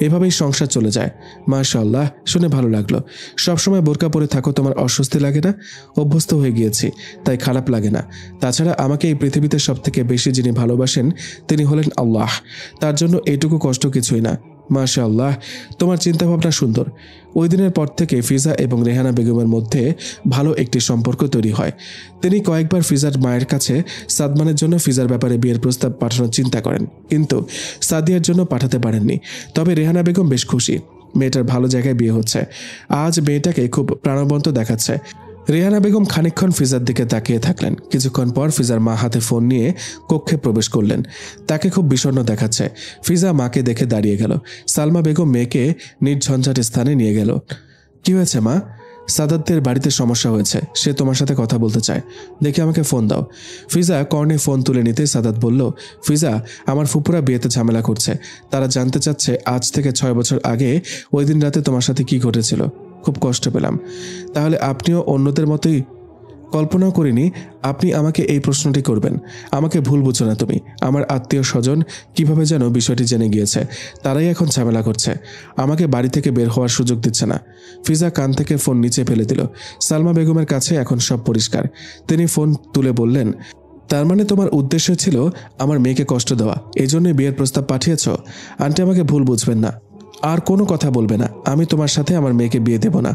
এভাবেই সংসার চলে যায়। মাশাআল্লাহ, শুনে ভালো লাগলো। সবসময় বোরকা পরে থাকো, তোমার অস্বস্তি লাগে না? অভ্যস্ত হয়ে গিয়েছি, তাই খারাপ লাগে না। তাছাড়া আমাকে এই পৃথিবীতে সবথেকে বেশি যিনি ভালোবাসেন তিনি হলেন আল্লাহ। তার জন্য এইটুকু কষ্ট কিছুই না। মাশাআল্লাহ, তোমার চিন্তাভাবনা সুন্দর। ওই দিনের পর থেকে ফিজা এবং রেহানা বেগমের মধ্যে ভালো একটি সম্পর্ক তৈরি হয়। তিনি কয়েকবার ফিজার মায়ের কাছে সাদমানের জন্য ফিজার ব্যাপারে বিয়ের প্রস্তাব পাঠানোর চিন্তা করেন, কিন্তু সাদিয়ার জন্য পাঠাতে পারেননি। তবে রেহানা বেগম বেশ খুশি, মেয়েটার ভালো জায়গায় বিয়ে হচ্ছে। আজ মেয়েটাকে খুব প্রাণবন্ত দেখাচ্ছে। রেহানা বেগম খানিকক্ষণ ফিজার দিকে তাকিয়ে থাকলেন। কিছুক্ষণ পর ফিজার মা হাতে ফোন নিয়ে কক্ষে প্রবেশ করলেন। তাকে খুব বিষণ্ণ দেখাচ্ছে। ফিজা মাকে দেখে দাঁড়িয়ে গেল। সালমা বেগম মেয়েকে নির্ঝঞ্ঝাট স্থানে নিয়ে গেল। কি হয়েছে মা? সাদাতদের বাড়িতে সমস্যা হয়েছে, সে তোমার সাথে কথা বলতে চায়। দেখি আমাকে ফোন দাও। ফিজা কর্নে ফোন তুলে নিতে সাদাত বলল, ফিজা, আমার ফুপুরা বিয়েতে ঝামেলা করছে। তারা জানতে চাচ্ছে আজ থেকে 6 বছর আগে ওই দিন রাতে তোমার সাথে কি ঘটেছিল। খুব কষ্ট পেলাম। তাহলে আপনিও অন্যদের মতোই? কল্পনাও করিনি আপনি আমাকে এই প্রশ্নটি করবেন। আমাকে ভুল বুঝো না তুমি। আমার আত্মীয় স্বজন কিভাবে যেন বিষয়টি জেনে গিয়েছে, তারাই এখন ঝামেলা করছে। আমাকে বাড়ি থেকে বের হওয়ার সুযোগ দিচ্ছে না। ফিজা কান থেকে ফোন নিচে ফেলে দিল। সালমা বেগমের কাছে এখন সব পরিষ্কার। তিনি ফোন তুলে বললেন, তার মানে তোমার উদ্দেশ্য ছিল আমার মেয়েকে কষ্ট দেওয়া, এই জন্যই বিয়ের প্রস্তাব পাঠিয়েছ? আন্টি, আমাকে ভুল বুঝবেন না। আর কোনো কথা বলবে না। আমি তোমার সাথে আমার মেয়েকে বিয়ে দেব না।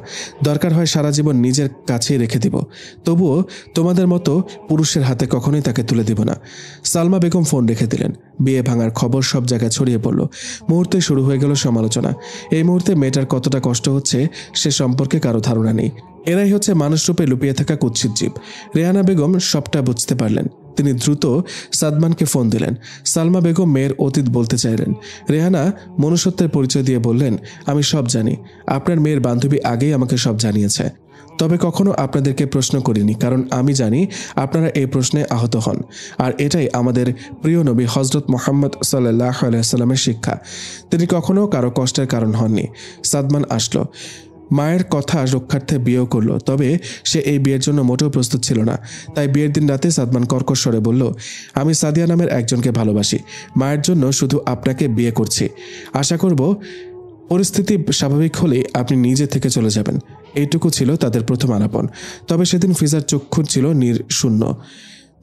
দরকার হয় সারা জীবন নিজের কাছেই রেখে দিব। তবুও তোমাদের মতো পুরুষের হাতে কখনোই তাকে তুলে দিব না। সালমা বেগম ফোন রেখে দিলেন। বিয়ে ভাঙার খবর সব জায়গায় ছড়িয়ে পড়ল। মুহূর্তে শুরু হয়ে গেল সমালোচনা। এই মুহূর্তে মেয়েটার কতটা কষ্ট হচ্ছে সে সম্পর্কে কারো ধারণা নেই। এরাই হচ্ছে মানুষরূপে লুকিয়ে থাকা কুৎসিত জীব। রেহানা বেগম সবটা বুঝতে পারলেন। তিনি দ্রুত সাদমানকে ফোন দিলেন। সালমা বেগম মেয়ের অতীত বলতে চাইলেন। রেহানা মনুষ্যত্বের পরিচয় দিয়ে বললেন, আমি সব জানি। আপনার মেয়ের বান্ধবী আগেই আমাকে সব জানিয়েছে। তবে কখনো আপনাদেরকে প্রশ্ন করিনি, কারণ আমি জানি আপনারা এই প্রশ্নে আহত হন। আর এটাই আমাদের প্রিয় নবী হজরত মুহাম্মদ সাল্লাল্লাহু আলাইহি ওয়াসাল্লামের শিক্ষা। তিনি কখনো কারো কষ্টের কারণ হননি। সাদমান আসলো, মায়ের কথা রক্ষার্থে বিয়েও করলো, তবে সে এই বিয়ের জন্য মোটেও প্রস্তুত ছিল না। তাই বিয়ের দিন রাতে সাদমান কর্কশ স্বরে বলল, আমি সাদিয়া নামের একজনকে ভালোবাসি, মায়ের জন্য শুধু আপনাকে বিয়ে করছি। আশা করব পরিস্থিতি স্বাভাবিক হলেই আপনি নিজে থেকে চলে যাবেন। এইটুকু ছিল তাদের প্রথম আলাপন। তবে সেদিন ফিজার চক্ষু ছিল নির্শূন্য।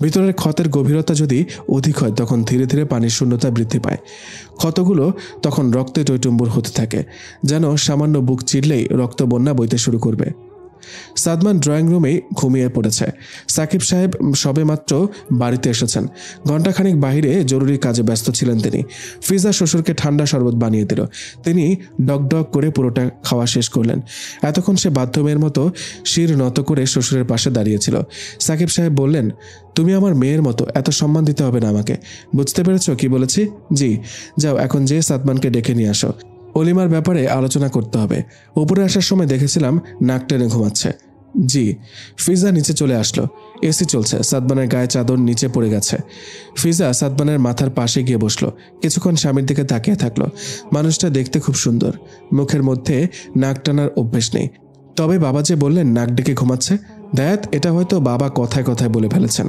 ভিতরের ক্ষতের গভীরতা যদি অধিক হয় তখন ধীরে ধীরে পানির শূন্যতা বৃদ্ধি পায়। ক্ষতগুলো তখন রক্তে টইটুম্বুর হতে থাকে, যেন সামান্য বুক চিরলেই রক্তবন্যা বইতে শুরু করবে। সাদমান ড্রয়িং রুমেই ঘুমিয়ে পড়েছে। সাকিব সাহেব সবেমাত্র বাড়িতে এসেছেন। ঘণ্টাখানিক বাহিরে জরুরি কাজে ব্যস্ত ছিলেন তিনি। ফিজা শ্বশুরকে ঠান্ডা শরবত বানিয়ে দিল। তিনি ডক করে পুরোটা খাওয়া শেষ করলেন। এতক্ষণ সে বাধ্যমের মতো শির নত করে শ্বশুরের পাশে দাঁড়িয়েছিল। সাকিব সাহেব বললেন, তুমি আমার মেয়ের মতো, এত সম্মান দিতে হবে না আমাকে। বুঝতে পেরেছ কি বলেছি? জি। যাও এখন যে সাদমানকে ডেকে নিয়ে আসো, অলিমার ব্যাপারে আলোচনা করতে হবে। উপরে আসার সময় দেখেছিলাম নাক টেনে ঘুমাচ্ছে। জি। ফিজা নিচে চলে আসলো। এসি চলছে, সাদমানের গায়ে চাদর নিচে পড়ে গেছে। ফিজা সাদমানের মাথার পাশে গিয়ে বসলো। কিছুক্ষণ স্বামীর দিকে তাকিয়ে থাকলো। মানুষটা দেখতে খুব সুন্দর, মুখের মধ্যে নাক টানার অভ্যেস নেই। তবে বাবা যে বললেন নাক ডেকে ঘুমাচ্ছে, দেখ এটা হয়তো বাবা কথায় কথায় বলে ফেলেছেন।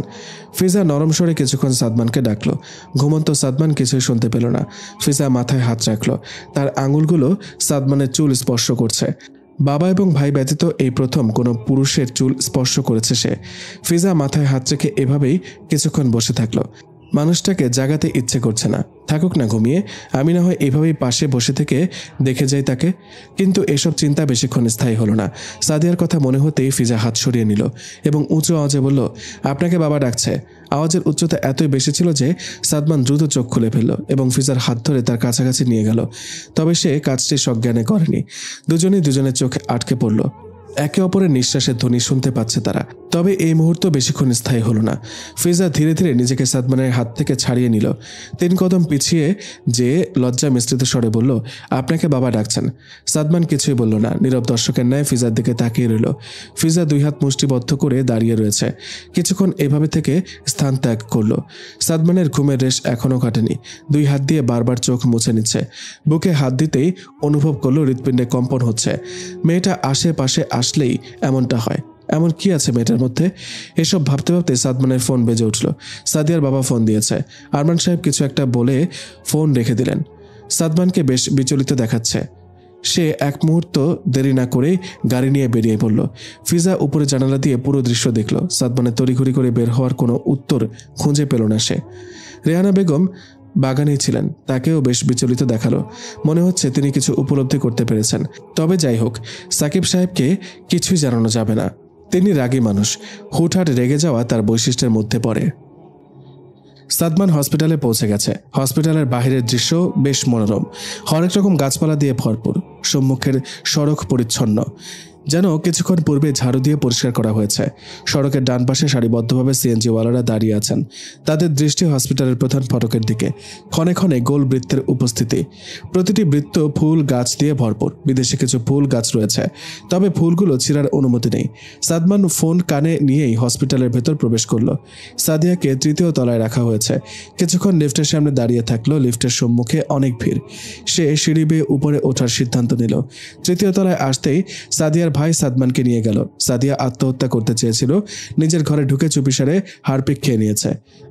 ফিজা নরম স্বরে কিছুক্ষণ সাদমানকে ডাকলো। ঘুমন্ত সাদমান কিছুই শুনতে পেল না। ফিজা মাথায় হাত রাখলো। তার আঙুলগুলো সাদমানের চুল স্পর্শ করছে। বাবা এবং ভাই ব্যতীত এই প্রথম কোনো পুরুষের চুল স্পর্শ করেছে সে। ফিজা মাথায় হাত রেখে এভাবেই কিছুক্ষণ বসে থাকলো। মানুষটাকে জাগাতে ইচ্ছে করছে না, থাকুক না ঘুমিয়ে, আমি না হয় এভাবেই পাশে বসে থেকে দেখে যাই তাকে। কিন্তু এসব চিন্তা বেশিক্ষণ স্থায়ী হলো না। সাদিয়ার কথা মনে হতেই ফিজা হাত সরিয়ে নিল এবং উঁচু আওয়াজে বলল, আপনাকে বাবা ডাকছে। আওয়াজের উচ্চতা এতই বেশি ছিল যে সাদমান দ্রুত চোখ খুলে ফেলল এবং ফিজার হাত ধরে তার কাছাকাছি নিয়ে গেল। তবে সে কাজটি সজ্ঞানে করেনি। দুজনেই দুজনের চোখে আটকে পড়ল। একে অপরের নিঃশ্বাসের ধ্বনি শুনতে পাচ্ছে তারা। তবে এই মুহূর্ত বেশিক্ষণ স্থায়ী হলো না। ফিজা ধীরে ধীরে নিজেকে সাদমানের হাত থেকে ছাড়িয়ে নিল। 3 কদম পিছিয়ে যে লজ্জা মিশ্রিত স্বরে বলল, আপনাকে বাবা ডাকছেন। সাদমান কিছুই বলল না, নীরব দর্শকের ন্যায় ফিজার দিকে তাকিয়ে রইল। ফিজা 2 হাত মুষ্টিবদ্ধ করে দাঁড়িয়ে রয়েছে। কিছুক্ষণ এভাবে থেকে স্থান ত্যাগ করলো। সাদমানের ঘুমের রেশ এখনও কাটেনি। 2 হাত দিয়ে বারবার চোখ মুছে নিচ্ছে। বুকে হাত দিতেই অনুভব করলো হৃৎপিণ্ডে কম্পন হচ্ছে। মেয়েটা আশেপাশে আসলেই এমনটা হয়। এমন কি আছে মেয়েটার মধ্যে? এসব ভাবতে ভাবতে সাদমানের ফোন বেজে উঠল। সাদিয়ার বাবা ফোন দিয়েছে। আরমান সাহেব কিছু একটা বলে ফোন রেখে দিলেন। সাদমানকে বেশ বিচলিত দেখাচ্ছে। সে এক মুহূর্ত দেরি না করেই গাড়ি নিয়ে বেরিয়ে পড়ল। ফিজা উপরে জানালা দিয়ে পুরো দৃশ্য দেখল। সাদমানের তড়িঘড়ি করে বের হওয়ার কোনো উত্তর খুঁজে পেল না সে। রেহানা বেগম বাগানেই ছিলেন, তাকেও বেশ বিচলিত দেখালো। মনে হচ্ছে তিনি কিছু উপলব্ধি করতে পেরেছেন। তবে যাই হোক, সাকিব সাহেবকে কিছুই জানানো যাবে না। তিনি রাগী মানুষ, হুটহাট রেগে যাওয়া তার বৈশিষ্ট্যের মধ্যে পড়ে। সাদমান হসপিটালে পৌঁছে গেছে। হসপিটালের বাহিরের দৃশ্য বেশ মনোরম। হরেক রকম গাছপালা দিয়ে ভরপুর। সম্মুখের সড়ক পরিচ্ছন্ন, যেন কিছুক্ষণ পূর্বে ঝাড়ু দিয়ে পরিষ্কার করা হয়েছে। সড়কের ডান পাশে সারিবদ্ধভাবে সিএনজিওয়ালারা দাঁড়িয়ে আছেন। তাদের দৃষ্টি হসপিটালের প্রধান ফটকের দিকে। ক্ষণে ক্ষণে গোল বৃত্তের উপস্থিতি। প্রতিটি বৃত্ত ফুল গাছ দিয়ে ভরপুর। বিদেশি কিছু ফুল গাছ রয়েছে, তবে ফুলগুলো ছিঁড়ার অনুমতি নেই। সাদমান ফোন কানে নিয়েই হসপিটালের ভেতর প্রবেশ করল। সাদিয়াকে 3য় তলায় রাখা হয়েছে। কিছুক্ষণ লিফটের সামনে দাঁড়িয়ে থাকলো। লিফটের সম্মুখে অনেক ভিড়। সে সিঁড়ি বেয়ে উপরে ওঠার সিদ্ধান্ত নিল। 3য় তলায় আসতেই সাদিয়ার ভাই সাদমানকে নিয়ে গেল। সাদিয়া আত্মহত্যা করতে চেয়েছিল। নিজের ঘরে ঢুকে চুপিসারে হারপিক খেয়ে নিয়েছে।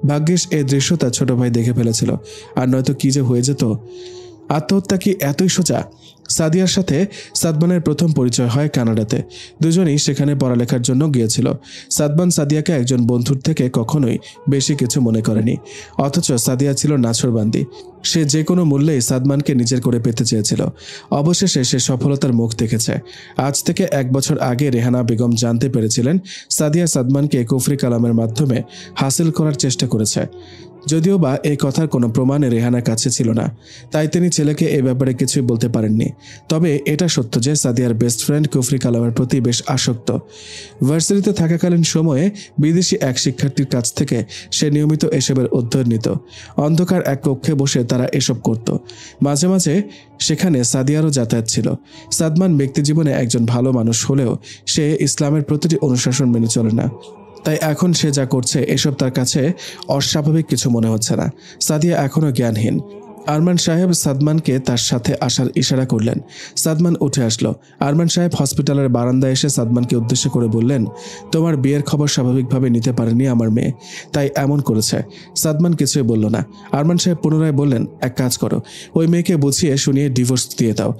ভাগ্যিস এই দৃশ্য তার ছোট ভাই দেখে ফেলেছিল, আর নয়তো কি যে হয়ে যেত। আত্মহত্যা কি এতই সোজা? সাদিয়ার সাথে সাদমানের প্রথম পরিচয় হয় কানাডাতে। দুজনেই সেখানে পড়ালেখার জন্য গিয়েছিল। সাদমান সাদিয়াকে একজন বন্ধুর থেকে কখনোই বেশি কিছু মনে করেনি। অথচ সাদিয়া ছিল নাছোড়বান্দি। সে যে কোনো মূল্যেই সাদমানকে নিজের করে পেতে চেয়েছিল। অবশেষে সে সফলতার মুখ দেখেছে। আজ থেকে 1 বছর আগে রেহানা বেগম জানতে পেরেছিলেন সাদিয়া সাদমানকে কুফরি কালামের মাধ্যমে হাসিল করার চেষ্টা করেছে। যদিও বা এই কথার কোনো প্রমাণ রেহানার কাছে ছিল না, তাই তিনি ছেলেকে এ ব্যাপারে কিছুই বলতে পারেননি। তবে এটা সত্য যে সাদিয়ার বেস্ট ফ্রেন্ড কুফরি কালামের প্রতি বেশ আসক্ত। ভার্সিটিতে থাকাকালীন সময়ে বিদেশি এক শিক্ষার্থীর কাছ থেকে সে নিয়মিত এসবের অধ্যয়ন নিত। অন্ধকার এক কক্ষে বসে তারা এসব করত। মাঝে মাঝে সেখানে সাদিয়ারও যাতায়াত ছিল। সাদমান ব্যক্তিজীবনে একজন ভালো মানুষ হলেও সে ইসলামের প্রতিটি অনুশাসন মেনে চলে না। তাই এখন সে যা করছে এসব তার কাছে অস্বাভাবিক কিছু মনে হচ্ছে না। সাদিয়া এখনও জ্ঞানহীন। আরমান সাহেব সাদমানকে তার সাথে আসার ইশারা করলেন। সাদমান উঠে আসলো। আরমান সাহেব হসপিটালের বারান্দায় এসে সাদমানকে উদ্দেশ্য করে বললেন, তোমার বিয়ের খবর স্বাভাবিকভাবে নিতে পারেনি আমার মেয়ে, তাই এমন করেছে। সাদমান কিছুই বলল না। আরমান সাহেব পুনরায় বললেন, এক কাজ করো, ওই মেয়েকে বুঝিয়ে শুনিয়ে ডিভোর্স দিয়ে দাও।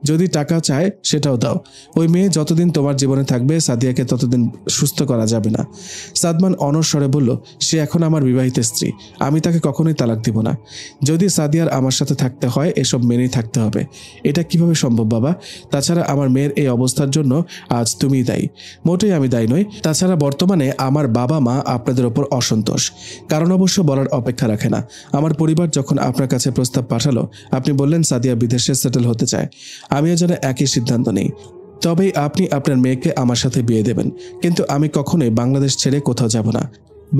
যদি টাকা চায় সেটাও দাও। ওই মেয়ে যতদিন তোমার জীবনে থাকবে সাদিয়াকে ততদিন সুস্থ করা যাবে না। সাদমান অনস্বরে বলল, সে এখন আমার বিবাহিত স্ত্রী, আমি তাকে কখনোই তালাক দিব না। যদি সাদিয়ার আমার সাথে থাকতে হয় এসব মেনেই থাকতে হবে। এটা কিভাবে সম্ভব বাবা? তাছাড়া আমার মেয়ের এই অবস্থার জন্য আজ তুমিই দায়ী, মোটেই আমি দায়ী নই। তাছাড়া বর্তমানে আমার বাবা মা আপনাদের ওপর অসন্তোষ, কারণ অবশ্য বলার অপেক্ষা রাখে না। আমার পরিবার যখন আপনার কাছে প্রস্তাব পাঠালো, আপনি বললেন সাদিয়া বিদেশে সেটেল হতে চায়। আমিও যেন একই সিদ্ধান্ত নেই। তবেই আপনি আপনার মেয়েকে আমার সাথে বিয়ে দেবেন। কিন্তু আমি কখনোই বাংলাদেশ ছেড়ে কোথাও যাব না।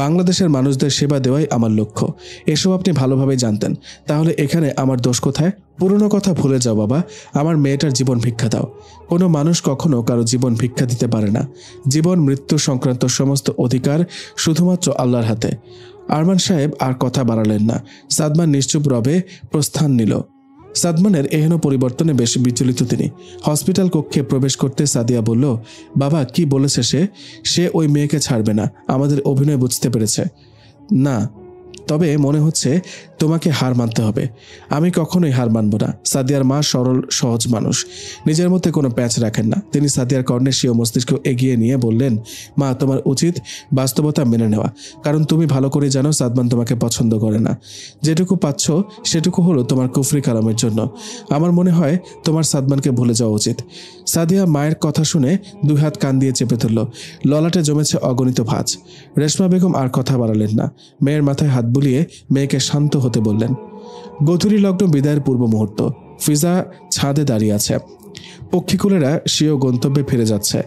বাংলাদেশের মানুষদের সেবা দেওয়াই আমার লক্ষ্য। এসব আপনি ভালোভাবেই জানতেন। তাহলে এখানে আমার দোষ কোথায়? পুরনো কথা ভুলে যাও বাবা, আমার মেয়েটার জীবন ভিক্ষা দাও। কোনো মানুষ কখনো কারো জীবন ভিক্ষা দিতে পারে না। জীবন মৃত্যু সংক্রান্ত সমস্ত অধিকার শুধুমাত্র আল্লাহর হাতে। আরমান সাহেব আর কথা বাড়ালেন না। সাদমান নিশ্চুপ রবে প্রস্থান নিল। সাদমানের এহেন পরিবর্তনে বেশ বিচলিত তিনি। হসপিটাল কক্ষে প্রবেশ করতে সাদিয়া বলল, বাবা কি বলেছে সে ওই মেয়েকে ছাড়বে না। আমাদের অভিনয় বুঝতে পেরেছে না, তবে মনে হচ্ছে তোমাকে হার মানতে হবে। আমি কখনোই হার মানব না। সাদিয়ার মা সরল সহজ মানুষ, নিজের মধ্যে কোনো প্যাচ রাখেন না। তিনি সাদিয়ার কর্ণে স্বীয় মস্তিষ্ক এগিয়ে নিয়ে বললেন, মা তোমার উচিত বাস্তবতা মেনে নেওয়া, কারণ তুমি ভালো করে জানো সাদমান তোমাকে পছন্দ করে না। যেটুকু পাচ্ছ সেটুকু হলো তোমার কুফরি কালামের জন্য। আমার মনে হয় তোমার সাদমানকে ভুলে যাওয়া উচিত। সাদিয়া মায়ের কথা শুনে দুই হাত কান দিয়ে চেপে ধরল। ললাটে জমেছে অগণিত ভাঁজ। রেশমা বেগম আর কথা বাড়ালেন না। মেয়ের মাথায় হাত বুলিয়ে মেয়েকে শান্ত হতে বললেন। গধূলি লগ্ন বিদায়ের পূর্ব মুহূর্ত। ফিজা ছাদে দাঁড়িয়ে আছে। পক্ষীকুলেরা স্বীয় গন্তব্যে ফিরে যাচ্ছে।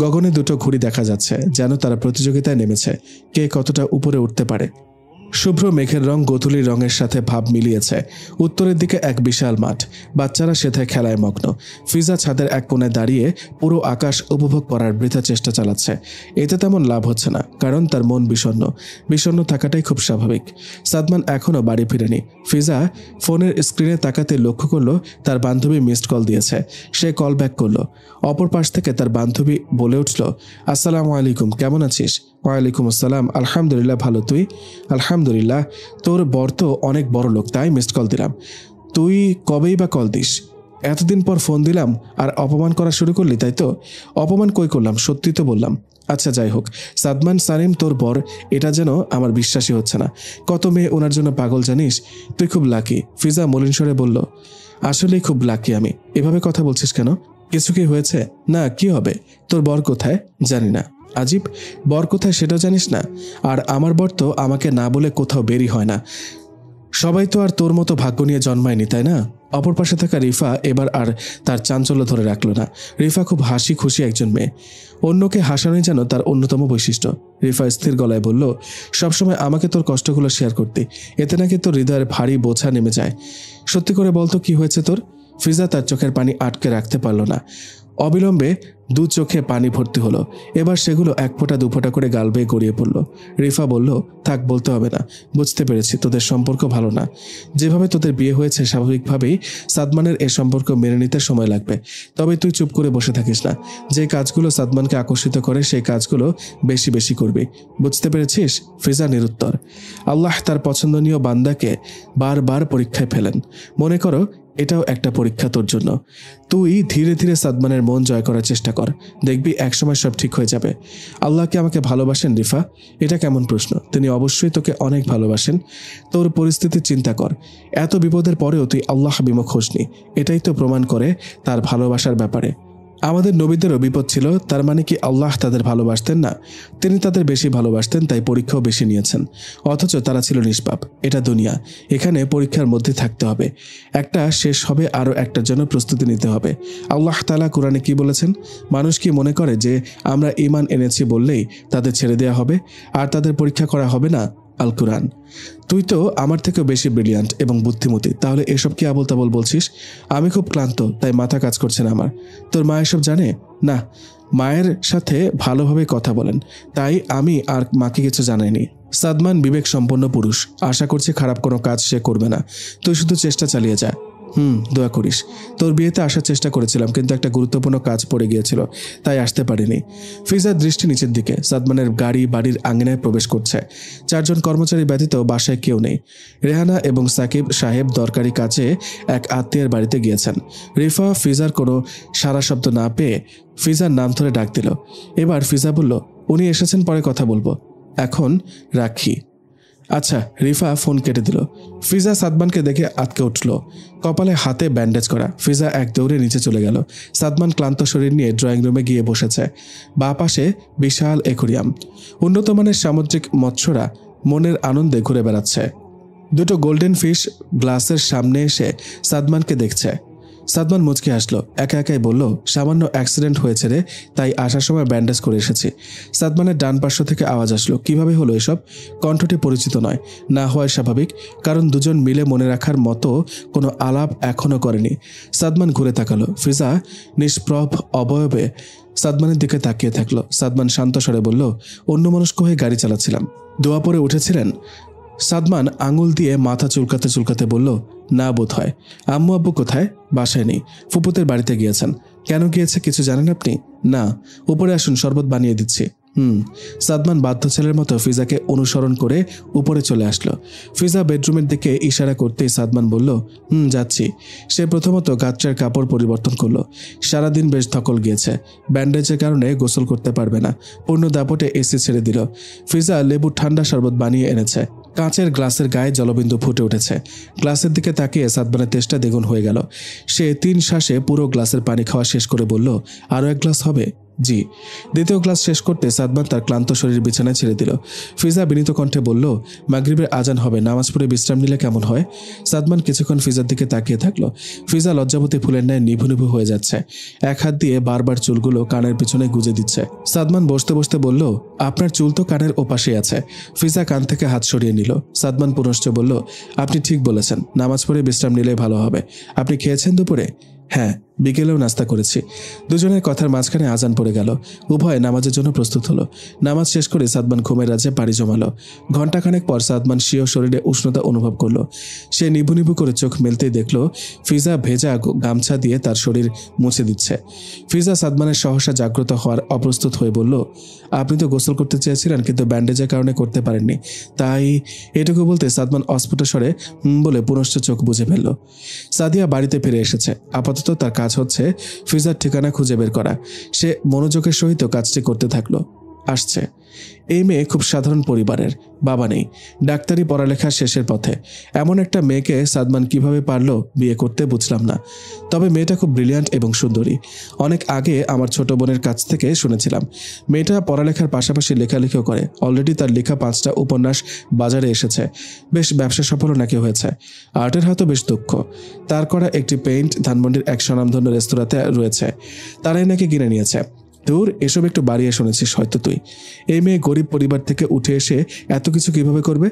গগনে দুটো ঘুড়ি দেখা যাচ্ছে, যেন তারা প্রতিযোগিতায় নেমেছে কে কতটা উপরে উঠতে পারে। শুভ্র মেঘের রং গোধূলির রঙের সাথে ভাব মিলিয়েছে। উত্তরের দিকে এক বিশাল মাঠ, বাচ্চারা সেথায় খেলায় মগ্ন। ফিজা ছাদের এক কোণে দাঁড়িয়ে পুরো আকাশ উপভোগ করার বৃথা চেষ্টা চালাচ্ছে। এতে তেমন লাভ হচ্ছে না, কারণ তার মন বিষণ্ণ থাকাটাই খুব স্বাভাবিক। সাদমান এখনও বাড়ি ফিরেনি। ফিজা ফোনের স্ক্রিনে তাকাতে লক্ষ্য করলো তার বান্ধবী মিসড কল দিয়েছে। সে কল ব্যাক করলো। অপর পাশ থেকে তার বান্ধবী বলে উঠল, আসসালামু আলাইকুম, কেমন আছিস? ওয়ালাইকুম আসসালাম, আলহামদুলিল্লাহ ভালো, তুই? আলহামদুলিল্লাহ, তোর বর তো অনেক বড় লোক, তাই মিসড কল দিলাম। তুই কবেই বা কল দিস? এতদিন পর ফোন দিলাম আর অপমান করা শুরু করলি, তাই তো? অপমান কই করলাম, সত্যি তো বললাম। আচ্ছা যাই হোক, সাদমান সানিম তোর বর, এটা যেন আমার বিশ্বাসই হচ্ছে না। কত মেয়ে ওনার জন্য পাগল জানিস? তুই খুব লাকি। ফিজা মলিন স্বরে বলল, আসলেই খুব লাকি আমি। এভাবে কথা বলছিস কেন? কিছু কি হয়েছে? না, কি হবে? তোর বর কোথায়? জানি না। আজীব, বর কোথায় সেটাও জানিস না? আর আমার বর তো আমাকে না বলে কোথাও বেরই হয় না। সবাই তো আর তোর মতো ভাগ্য নিয়ে জন্মায়নি, তাই না? অপর পাশে থাকা রিফা এবার আর তার চাঞ্চল্য ধরে রাখলো না। রিফা খুব হাসি খুশি একজন মেয়ে। অন্যকে হাসানোই যেন তার অন্যতম বৈশিষ্ট্য। রিফা স্থির গলায় বলল, সবসময় আমাকে তোর কষ্টগুলো শেয়ার করতে, এতে নাকি তোর হৃদয়ের ভারী বোঝা নেমে যায়। সত্যি করে বলতো কি হয়েছে তোর? ফিজা তার চোখের পানি আটকে রাখতে পারল না। অবিলম্বে দু চোখে পানি ভর্তি হলো। এবার সেগুলো এক ফোঁটা দু ফোঁটা করে গাল বেয়ে গড়িয়ে পড়ল। রিফা বলল, থাক, বলতে হবে না। বুঝতে পেরেছি তোদের সম্পর্ক ভালো না। যেভাবে তোদের বিয়ে হয়েছে স্বাভাবিকভাবেই সাদমানের এ সম্পর্ক মেনে নিতে সময় লাগবে। তবে তুই চুপ করে বসে থাকিস না। যে কাজগুলো সাদমানকে আকর্ষিত করে সেই কাজগুলো বেশি বেশি করবি। বুঝতে পেরেছিস? ফিজা নিরুত্তর। আল্লাহ তার পছন্দনীয় বান্দাকে বারবার পরীক্ষায় ফেলেন। মনে করো এটাও একটা পরীক্ষা তোর জন্য। তুই ধীরে ধীরে সাদমানের মন জয় করার চেষ্টা কর, দেখবি একসময় সব ঠিক হয়ে যাবে। আল্লাহ কি আমাকে ভালোবাসেন রিফা? এটা কেমন প্রশ্ন? তিনি অবশ্যই তোকে অনেক ভালোবাসেন। তোর পরিস্থিতি চিন্তা কর। এত বিপদের পরেও তুই আল্লাহ বিমুখ হোসনি, এটাই তো প্রমাণ করে তার ভালোবাসার ব্যাপারে। আমাদের নবীদেরও বিপদ ছিল, তার মানে কি আল্লাহ তাদের ভালোবাসতেন না? তিনি তাদের বেশি ভালোবাসতেন, তাই পরীক্ষাও বেশি নিয়েছেন। অথচ তারা ছিল নিষ্পাপ। এটা দুনিয়া, এখানে পরীক্ষার মধ্যে থাকতে হবে। একটা শেষ হবে, আরও একটার জন্য প্রস্তুতি নিতে হবে। আল্লাহ তাআলা কোরআনে কি বলেছেন? মানুষ কি মনে করে যে আমরা ঈমান এনেছি বললেই তাদের ছেড়ে দেওয়া হবে আর তাদের পরীক্ষা করা হবে না? আল কুরআন। তুই তো আমার থেকেও বেশি ব্রিলিয়ান্ট এবং বুদ্ধিমতী, তাহলে এসব কি আবল তাবল বলছিস? আমি খুব ক্লান্ত, তাই মাথা কাজ করছে না আমার। তোর মা এসব জানে না? মায়ের সাথে ভালোভাবে কথা বলেন, তাই আমি আর মাকে কিছু জানাইনি। সাদমান বিবেক সম্পন্ন পুরুষ, আশা করছি খারাপ কোনো কাজ সে করবে না। তুই শুধু চেষ্টা চালিয়ে যা। দোয়া করিস। তোর বিয়েতে আসার চেষ্টা করেছিলাম, কিন্তু একটা গুরুত্বপূর্ণ কাজ পড়ে গিয়েছিল, তাই আসতে পারিনি। ফিজার দৃষ্টি নিচের দিকে। সাদমানের গাড়ি বাড়ির আঙিনায় প্রবেশ করছে। 4 জন কর্মচারী ব্যতীত বাসায় কেউ নেই। রেহানা এবং সাকিব সাহেব দরকারি কাজে এক আত্মীয়ের বাড়িতে গিয়েছেন। রিফা ফিজার কোনো সারা শব্দ না পেয়ে ফিজার নাম ধরে ডাক দিল। এবার ফিজা বলল, উনি এসেছেন, পরে কথা বলবো, এখন রাখি। আচ্ছা। রিফা ফোন কেটে দিল। ফিজা সাদমানকে দেখে আটকে উঠল, কপালে হাতে ব্যান্ডেজ করা। ফিজা এক দৌড়ে নিচে চলে গেল। সাদমান ক্লান্ত শরীর নিয়ে ড্রয়িং রুমে গিয়ে বসেছে। বাঁ পাশে বিশাল অ্যাকোয়ারিয়াম। উন্নত মানের সামুদ্রিক মৎস্যরা মনের আনন্দে ঘুরে বেড়াচ্ছে। 2টো গোল্ডেন ফিশ গ্লাসের সামনে এসে সাদমানকে দেখছে। সাদমান মুচকে আসলো, একা একাই বলল, সামান্য অ্যাক্সিডেন্ট হয়েছে রে, তাই আসার সময় ব্যান্ডেজ করে এসেছি। সাদমানের ডান পার্শ্ব থেকে আওয়াজ আসলো। কিভাবে হলো এসব? কণ্ঠটি পরিচিত নয়, না হওয়ার স্বাভাবিক, কারণ দুজন মিলে মনে রাখার মতো কোনো আলাপ এখনও করেনি। সাদমান ঘুরে তাকালো। ফিজা নিষ্প্রভ অবয়বে সাদমানের দিকে তাকিয়ে থাকলো। সাদমান শান্ত স্বরে বলল, অন্যমনস্ক হয়ে গাড়ি চালাচ্ছিলাম। দোয়া পরে উঠেছিলেন? সাদমান আঙুল দিয়ে মাথা চুলকাতে চুলকাতে বলল, না বোধ হয়। আম্মু আব্বু কোথায়? বাসায় নেই, ফুপুতের বাড়িতে গিয়েছেন। কেন গিয়েছে কিছু জানেন আপনি? না। উপরে আসুন, শরবত বানিয়ে দিচ্ছি। সাদমান বাধ্য ছেলের মতো ফিজাকে অনুসরণ করে উপরে চলে আসলো। ফিজা বেডরুমের দিকে ইশারা করতেই সাদমান বলল, যাচ্ছি। সে প্রথমত গাছটার কাপড় পরিবর্তন করলো। সারাদিন বেশ ধকল গিয়েছে, ব্যান্ডেজের কারণে গোসল করতে পারবে না। পূর্ণ দাপটে এসি ছেড়ে দিল। ফিজা লেবুর ঠান্ডা শরবত বানিয়ে এনেছে। কাঁচের গ্লাসের গায়ে জলবিন্দু ফুটে উঠেছে। গ্লাসের দিকে তাকিয়ে সাদমানের তেষ্টা দ্বিগুণ হয়ে গেল। সে 3 শ্বাসে পুরো গ্লাসের পানি খাওয়া শেষ করে বলল, আরও 1 গ্লাস হবে? জি। দ্বিতীয় গ্লাস শেষ করতে সাদমান তার ক্লান্ত শরীর বিছানায় ছেড়ে দিল। ফিজা বিনীত কণ্ঠে বলল, মাগরিবের আজান হবে, নামাজ পড়ে বিশ্রাম নিলে কেমন হয়? সাদমান কিছুক্ষণ ফিজার দিকে তাকিয়ে থাকলো। ফিজা লজ্জাবতী ফুলের ন্যায় নিভু নিভু হয়ে যাচ্ছে। এক হাত দিয়ে বারবার চুলগুলো কানের পিছনে গুজে দিচ্ছে। সাদমান বসতে বসতে বলল, আপনার চুল তো কানের ওপাশে আছে। ফিজা কান থেকে হাত সরিয়ে নিল। সাদমান পুনশ্চ বলল, আপনি ঠিক বলেছেন, নামাজ পড়ে বিশ্রাম নিলে ভালো হবে। আপনি খেয়েছেন দুপুরে? হ্যাঁ, বিকেলেও নাস্তা করেছি। দুজনের কথার মাঝখানে আজান পড়ে গেল। উভয় নামাজের জন্য প্রস্তুত হলো। নামাজ শেষ করে সাদমান ঘুমের রাজ্যে পাড়ি জমালো। ঘণ্টাখানেক পর সাদমান স্বীয় শরীরে উষ্ণতা অনুভব করলো। সে নিভু নিভু করে চোখ মেলতেই দেখল ফিজা ভেজা গামছা দিয়ে তার শরীর মুছে দিচ্ছে। ফিজা সাদমানের সহসা জাগ্রত হওয়ার অপ্রস্তুত হয়ে বলল, আপনি তো গোসল করতে চেয়েছিলেন, কিন্তু ব্যান্ডেজের কারণে করতে পারেননি, তাই। এটুকু বলতে সাদমান অস্ফুট স্বরে বলে পুনশ্চ চোখ বুঝে ফেলল। সাদিয়া বাড়িতে ফিরে এসেছে। আপাতত তার কাজ হচ্ছে ফিজার ঠিকানা খুঁজে বের করা। সে মনোযোগের সহিত কাজটি করতে থাকলো। আসছে। এই মেয়ে খুব সাধারণ পরিবারের, বাবা নেই, ডাক্তারি পড়ালেখা শেষের পথে। এমন একটা মেয়েকে সাদমান কিভাবে পারলো বিয়ে করতে বুঝলাম না। তবে মেয়েটা খুব ব্রিলিয়ান্ট এবং সুন্দরী। অনেক আগে আমার ছোট বোনের কাছ থেকে শুনেছিলাম। মেয়েটা পড়ালেখার পাশাপাশি লেখালেখিও করে। অলরেডি তার লেখা 5টা উপন্যাস বাজারে এসেছে। বেশ ব্যবসা সফলও নাকি হয়েছে। আর্টের হাতও বেশ দক্ষ। তার করা একটি পেইন্ট ধানমন্ডির এক স্বনামধন্য রেস্তোরাঁতে রয়েছে, তারাই নাকি কিনে নিয়েছে। তোর এসব একটু বাড়িয়ে শুনেছিস হয়তো তুই। এই মেয়ে গরিব পরিবার থেকে উঠে এসে এত কিছু কিভাবে করবে?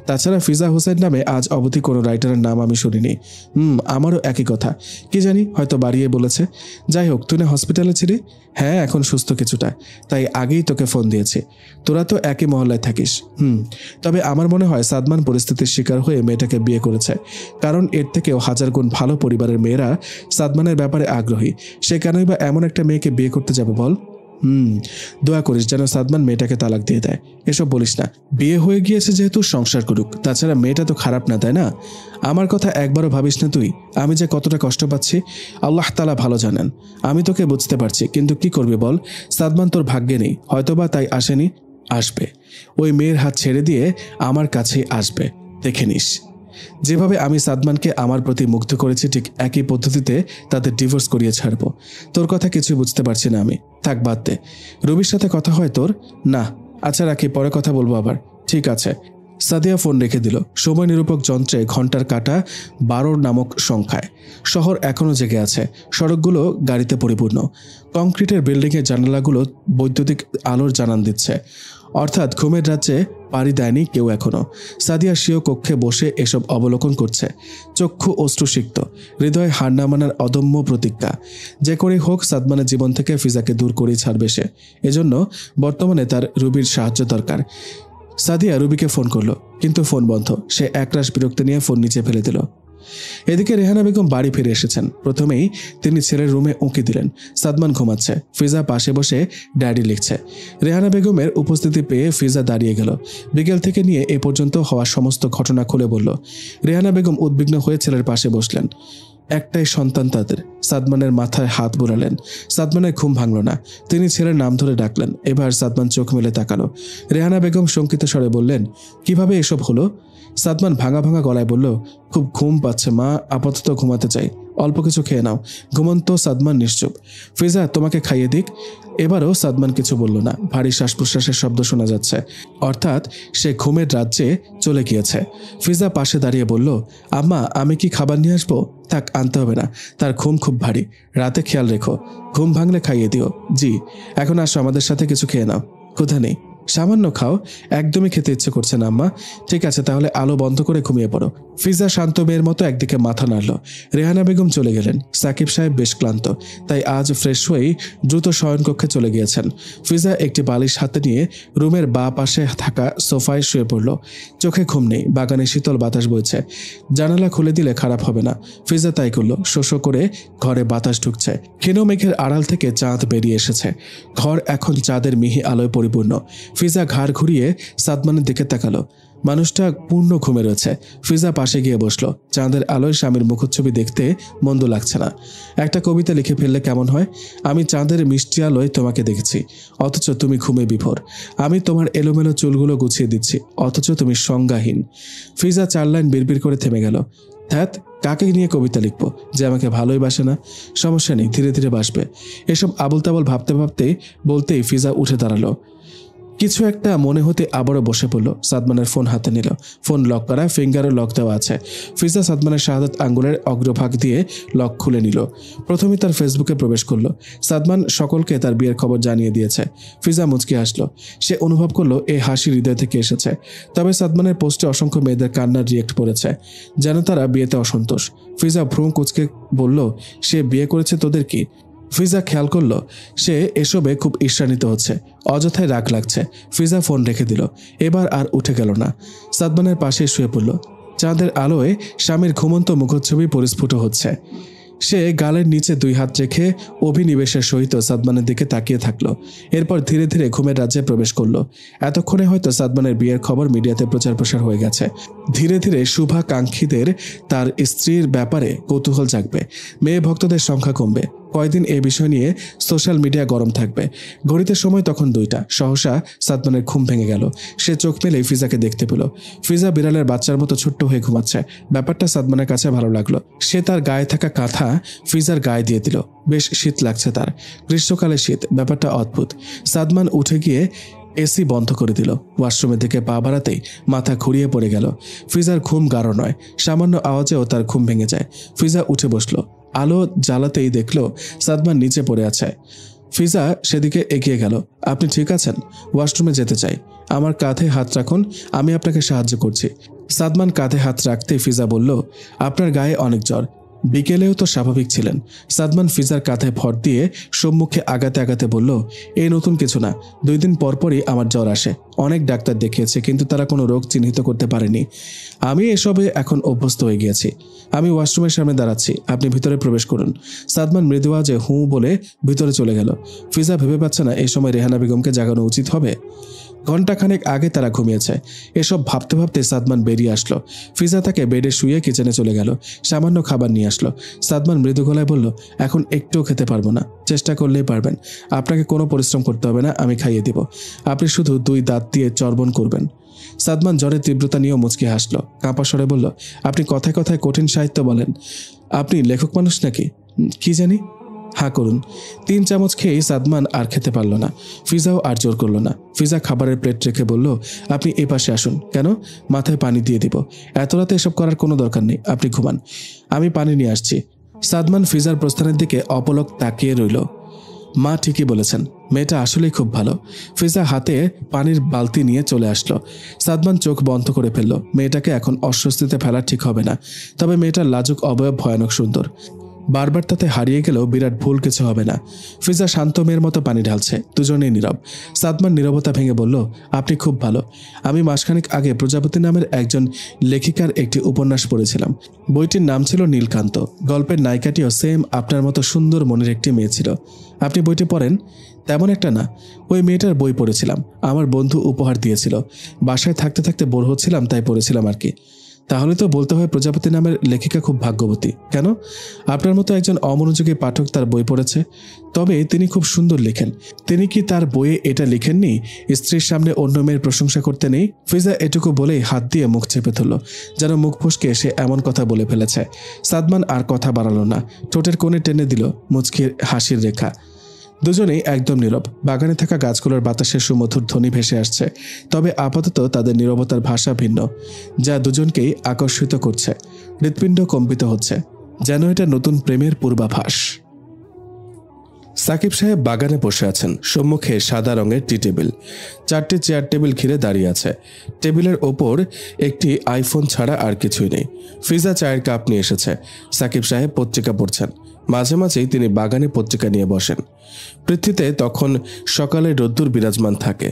তাছাড়া ফিজা হোসেন নামে আজ অবধি কোনো রাইটারের নাম আমি শুনিনি। আমারও একই কথা, কি জানি হয়তো বাড়িয়ে বলেছে। যাই হোক, তুই না হসপিটালে ছিলি? হ্যাঁ, এখন সুস্থ কিছুটা, তাই আগেই তোকে ফোন দিয়েছি। তোরা তো একই মহল্লায় থাকিস। তবে আমার মনে হয় সাদমান পরিস্থিতির শিকার হয়ে মেয়েটাকে বিয়ে করেছে, কারণ এর থেকেও 1000 গুণ ভালো পরিবারের মেয়েরা সাদমানের ব্যাপারে আগ্রহী। সে কেনই বা এমন একটা মেয়েকে বিয়ে করতে যাবে বল? দোয়া করিস যেন সাদমান মেয়েটাকে তালাক দিয়ে দেয়। এসব বলিস না, বিয়ে হয়ে গিয়েছে যেহেতু সংসার করুক। তাছাড়া মেয়েটা তো খারাপ না, তাই না? আমার কথা একবারও ভাবিস না তুই? আমি যে কতটা কষ্ট পাচ্ছি আল্লাহ তাআলা ভালো জানেন। আমি তোকে বুঝতে পারছি, কিন্তু কি করবি বল? সাদমান তোর ভাগ্যে নেই, হয়তোবা তাই আসেনি। আসবে, ওই মেয়ের হাত ছেড়ে দিয়ে আমার কাছেই আসবে, দেখে নিস। যেভাবে আমি সাদমানকে আমার প্রতি মুগ্ধ করেছি ঠিক একই পদ্ধতিতে তাদের ডিভোর্স করিয়ে ছাড়বো। তোর কথা কিছুই বুঝতে পারছি না আমি। থাক, বাদ দে। রবির সাথে কথা হয় তোর? না। আচ্ছা রাখি, পরে কথা বলবো আবার। ঠিক আছে। সাদিয়া ফোন রেখে দিল। সময় নিরূপক যন্ত্রে ঘন্টার কাঁটা 12 নামক সংখ্যায়। শহর এখনও জেগে আছে। সড়কগুলো গাড়িতে পরিপূর্ণ। কংক্রিটের বিল্ডিংয়ের জানালাগুলো বৈদ্যুতিক আলোর জানান দিচ্ছে। অর্থাৎ ঘুমের রাজ্যে পাড়ি দেয়নি কেউ এখনো। সাদিয়া স্বীয় কক্ষে বসে এসব অবলোকন করছে। চক্ষু অশ্রুসিক্ত, হৃদয়ে হার না মানার অদম্য প্রতিজ্ঞা। যে করে হোক সাদমানের জীবন থেকে ফিজাকে দূর করেই ছাড়বে সে। এজন্য বর্তমানে তার রুবির সাহায্য দরকার। সাদিয়া রুবিকে ফোন করলো, কিন্তু ফোন বন্ধ। সে একরাশ বিরক্তি নিয়ে ফোন নিচে ফেলে দিল। এদিকে রেহানা বেগম বাড়ি ফিরে এসেছেন। প্রথমেই তিনি ছেলের রুমে উঁকি দিলেন। সাদমান ঘুমাচ্ছে। ফিজা পাশে বসে ডায়েরি লিখছে। রেহানা বেগমের উপস্থিতি পেয়ে ফিজা দাঁড়িয়ে গেল। বিকেল থেকে নিয়ে এ পর্যন্ত হওয়া সমস্ত ঘটনা খুলে বলল। রেহানা বেগম উদ্বিগ্ন হয়ে ছেলের পাশে বসলেন। একটাই সন্তান তাদের। সাদমানের মাথায় হাত বুলালেন। সাদমানের ঘুম ভাঙল না। তিনি ছেলের নাম ধরে ডাকলেন। এবার সাদমান চোখ মেলে তাকালো। রেহানা বেগম শঙ্কিত স্বরে বললেন, কিভাবে এসব হলো? সাদমান ভাঙা ভাঙা গলায় বলল, খুব ঘুম পাচ্ছে মা, আপাতত ঘুমাতে চাই। অল্প কিছু খেয়ে নাও। ঘুমন্ত সাদমান নিশ্চুপ। ফিজা তোমাকে খাইয়ে দিক? এবারও সাদমান কিছু বলল না। ভারী শ্বাস প্রশ্বাসের শব্দ শোনা যাচ্ছে। অর্থাৎ সে ঘুমের রাজ্যে চলে গিয়েছে। ফিজা পাশে দাঁড়িয়ে বলল, আম্মা আমি কি খাবার নিয়ে আসবো? থাক, আনতে হবে না। তার ঘুম খুব ভারী। রাতে খেয়াল রেখো। ঘুম ভাঙলে খাইয়ে দিও। জি। এখন আসো, আমাদের সাথে কিছু খেয়ে নাও। ক্ষুধা নেই? সামান্য খাও। একদমই খেতে ইচ্ছে করছে না আম্মা। ঠিক আছে, তাহলে আলো বন্ধ করে ঘুমিয়ে পড়ো। ফিজা শান্ত মেয়ের মতো একদিকে মাথা নাড়ল। রেহানা বেগম চলে গেলেন। সাকিব সাহেব বেশ ক্লান্ত, তাই আজ ফ্রেশ হয়েই দ্রুত শয়নকক্ষে চলে গিয়েছেন। ফিজা একটি বালিশ হাতে নিয়ে রুমের বাঁ পাশে থাকা সোফায় শুয়ে পড়ল। চোখে ঘুম নেই। বাগানে শীতল বাতাস বইছে। জানালা খুলে দিলে খারাপ হবে না। ফিজা তাই করল। শো শো করে ঘরে বাতাস ঢুকছে। ক্ষীণ মেঘের আড়াল থেকে চাঁদ বেরিয়ে এসেছে। ঘর এখন চাঁদের মিহি আলোয় পরিপূর্ণ। ফিজা ঘাড় ঘুরিয়ে সাদমানের দিকে তাকালো। মানুষটা পূর্ণ ঘুমে রয়েছে। ফিজা পাশে গিয়ে বসলো। চাঁদের আলোয় স্বামীর মুখচ্ছবি দেখতে মন্দ লাগছে না। একটা কবিতা লিখে ফেললে কেমন হয়? আমি চাঁদের মিষ্টি আলোয় তোমাকে দেখেছি, অথচ তুমি ঘুমে বিভোর। আমি তোমার এলোমেলো চুলগুলো গুছিয়ে দিচ্ছি, অথচ তুমি সংজ্ঞাহীন। ফিজা 4 লাইন বিড়বিড় করে থেমে গেল। ধ্যাত, কাকে নিয়ে কবিতা লিখবো? যে আমাকে ভালোই বাসে না? সমস্যা নেই, ধীরে ধীরে বাসবে। এসব আবল তাবল ভাবতে ভাবতে বলতেই ফিজা উঠে দাঁড়ালো। কিছু একটা মনে হতে আবারও বসে পড়ল। সাদমানের ফোন হাতে নিল। ফোন লক করা, ফিঙ্গারও লক দেওয়া আছে। ফিজা সাদমানের শাহাদাত আঙ্গুলের অগ্রভাগ দিয়ে লক খুলে নিল। প্রথমে তার ফেসবুকে প্রবেশ করলো। সাদমান সকলকে তার বিয়ের খবর জানিয়ে দিয়েছে। ফিজা মুচকি হাসলো। সে অনুভব করলো এই হাসি হৃদয় থেকে এসেছে। তবে সাদমানের পোস্টে অসংখ্য মেয়েদের কান্নার রিয়েক্ট পড়েছে, যেন তারা বিয়েতে অসন্তোষ। ফিজা ভ্রু কুচকে বলল, সে বিয়ে করেছে, তোদের কি? ফিজা খেয়াল করলো সে এসবে খুব ঈর্ষান্বিত হচ্ছে। অযথায় রাগ লাগছে। ফিজা ফোন রেখে দিল। এবার আর উঠে গেল না। সাদমানের পাশে শুয়ে পড়ল। চাঁদের আলোয় স্বামীর ঘুমন্ত মুখচ্ছবি পরিস্ফুট হচ্ছে। সে গালের নিচে 2 হাত রেখে অভিনিবেশের সহিত সাদমানের দিকে তাকিয়ে থাকলো। এরপর ধীরে ধীরে ঘুমের রাজ্যে প্রবেশ করলো। এতক্ষণে হয়তো সাদমানের বিয়ের খবর মিডিয়াতে প্রচার প্রসার হয়ে গেছে। ধীরে ধীরে শুভাকাঙ্ক্ষীদের তার স্ত্রীর ব্যাপারে কৌতূহল জাগবে। মেয়ে ভক্তদের সংখ্যা কমবে। কয়েকদিন এ বিষয় নিয়ে সোশ্যাল মিডিয়া গরম থাকবে। ঘড়িতে সময় তখন 2টা। সহসা সাদমানের ঘুম ভেঙে গেল। সে চোখ মেলে ফিজাকে দেখতে পেল। ফিজা বিড়ালের বাচ্চার মতো ছোট্ট হয়ে ঘুমাচ্ছে। ব্যাপারটা সাদমানের কাছে ভালো লাগলো। সে তার গায়ে থাকা কাঁথা ফিজার গায়ে দিয়ে দিল। বেশ শীত লাগছে তার। গ্রীষ্মকালে শীত, ব্যাপারটা অদ্ভুত। সাদমান উঠে গিয়ে এসি বন্ধ করে দিল। ওয়াশরুমের দিকে পা বাড়াতেই মাথা ঘুরিয়ে পড়ে গেল। ফিজার ঘুম গাঢ় নয়। সামান্য আওয়াজেও তার ঘুম ভেঙে যায়। ফিজা উঠে বসলো। আলো জ্বালাতেই দেখলো সাদমান নিচে পড়ে আছে। ফিজা সেদিকে এগিয়ে গেল। আপনি ঠিক আছেন? ওয়াশরুমে যেতে চাই। আমার কাঁধে হাত রাখুন, আমি আপনাকে সাহায্য করছি। সাদমান কাঁধে হাত রাখতে ফিজা বলল, আপনার গায়ে অনেক জ্বর। বিকেলেও তো স্বাভাবিক ছিলেন। সাদমান ফিজার কাঁধে ভর দিয়ে সম্মুখে আগাতে আগাতে বলল, এই নতুন কিছু না। 2 দিন পরপরই আমার জ্বর আসে। অনেক ডাক্তার দেখিয়েছে, কিন্তু তারা কোনো রোগ চিহ্নিত করতে পারেনি। আমি এসবে এখন অভ্যস্ত হয়ে গিয়েছি। আমি ওয়াশরুমের সামনে দাঁড়াচ্ছি, আপনি ভিতরে প্রবেশ করুন। সাদমান মৃদু আওয়াজে হুঁ বলে ভিতরে চলে গেল। ফিজা ভেবে পাচ্ছে না এই সময় রেহানা বেগমকে জাগানো উচিত হবে। ঘণ্টাখানেক আগে তারা ঘুমিয়েছে। এসব ভাবতে ভাবতে সাদমান বেরিয়ে আসলো। ফিজা তাকে বেডে শুয়ে কিচেনে চলে গেল। সামান্য খাবার নিয়ে আসলো। সাদমান মৃদু গলায় বলল, এখন একটুও খেতে পারবো না। চেষ্টা করলেই পারবেন। আপনাকে কোনো পরিশ্রম করতে হবে না, আমি খাইয়ে দিব। আপনি শুধু 2 দাঁত দিয়ে চর্বণ করবেন। সাদমান জ্বরের তীব্রতা নিয়েও মুচকি হাসল, কাঁপা স্বরে বলল, আপনি কথায় কথায় কঠিন সাহিত্য বলেন। আপনি লেখক মানুষ নাকি? কি জানি। হাঁ করুন। 3 চামচ খেয়েই সাদমান আর খেতে পারল না। ফিজাও আর জোর করল না। ফিজা খাবারের প্লেট রেখে বলল, আপনি এ পাশে আসুন। কেন? মাথায় পানি দিয়ে দিব। এত রাতে এসব করার কোনো দরকার নেই, আপনি ঘুমান, আমি পানি নিয়ে আসছি। সাদমান ফিজার প্রস্থানের দিকে অপলক তাকিয়ে রইল। মা ঠিকই বলেছেন, মেয়েটা আসলেই খুব ভালো। ফিজা হাতে পানির বালতি নিয়ে চলে আসলো। সাদমান চোখ বন্ধ করে ফেলল। মেয়েটাকে এখন অস্বস্তিতে ফেলা ঠিক হবে না। তবে মেয়েটার লাজুক অবয়ব ভয়ানক সুন্দর। বারবার তাতে হারিয়ে গেলেও বিরাট ভুল কিছু হবে না। ফিজা শান্ত মেয়ের মতো পানি ঢালছে। দুজনেই নীরব। সাদমান নীরবতা ভেঙে বলল, আপনি খুব ভালো। আমি মাসখানেক আগে প্রজাপতি নামের একজন লেখিকার একটি উপন্যাস পড়েছিলাম। বইটির নাম ছিল নীলকান্ত। গল্পের নায়িকাটিও সেম আপনার মতো সুন্দর মনের একটি মেয়ে ছিল। আপনি বইটি পড়েন? তেমন একটা না। ওই মেয়েটার বই পড়েছিলাম, আমার বন্ধু উপহার দিয়েছিল। বাসায় থাকতে থাকতে বোর হচ্ছিলাম, তাই পড়েছিলাম আর কি। তাহলে তো বলতে হয় প্রজাপতি নামের লেখিকা খুব ভাগ্যবতী। কেন? আপনার মতো একজন অমনোযোগী পাঠক তার বই পড়েছে। তবে তিনি খুব সুন্দর লেখেন। তিনি কি তার বইয়ে এটা লিখেননি, স্ত্রীর সামনে অন্য মেয়ের প্রশংসা করতে নেই? ফিজা এটুকু বলেই হাত দিয়ে মুখ চেপে ধরল, যেন মুখ ফসকে এসে এমন কথা বলে ফেলেছে। সাদমান আর কথা বাড়ালো না, ঠোঁটের কোণে টেনে দিল মুচকির হাসির রেখা। দুজনেই একদম নীরব। বাগানে থাকা গাছগুলোর বাতাসে সুমধুর ধ্বনি ভেসে আসছে। তবে আপাতত তাদের নীরবতার ভাষা ভিন্ন, যা দুজনকেই আকর্ষিত করছে। হৃৎপিণ্ড কম্পিত হচ্ছে, যেন এটা নতুন প্রেমের পূর্বাভাস। সাকিব সাহেব বাগানে বসে আছেন। সম্মুখে সাদা রঙের টি টেবিল, 4টি চেয়ার টেবিল ঘিরে দাঁড়িয়ে আছে। টেবিলের ওপর একটি আইফোন ছাড়া আর কিছুই নেই। ফিজা চায়ের কাপ নিয়ে এসেছে। সাকিব সাহেব পত্রিকা পড়ছেন। মাঝে মাঝেই তিনি বাগানে পত্রিকা নিয়ে বসেন। পৃথ্বীতে তখন সকালে রোদ্দুর বিরাজমান থাকে।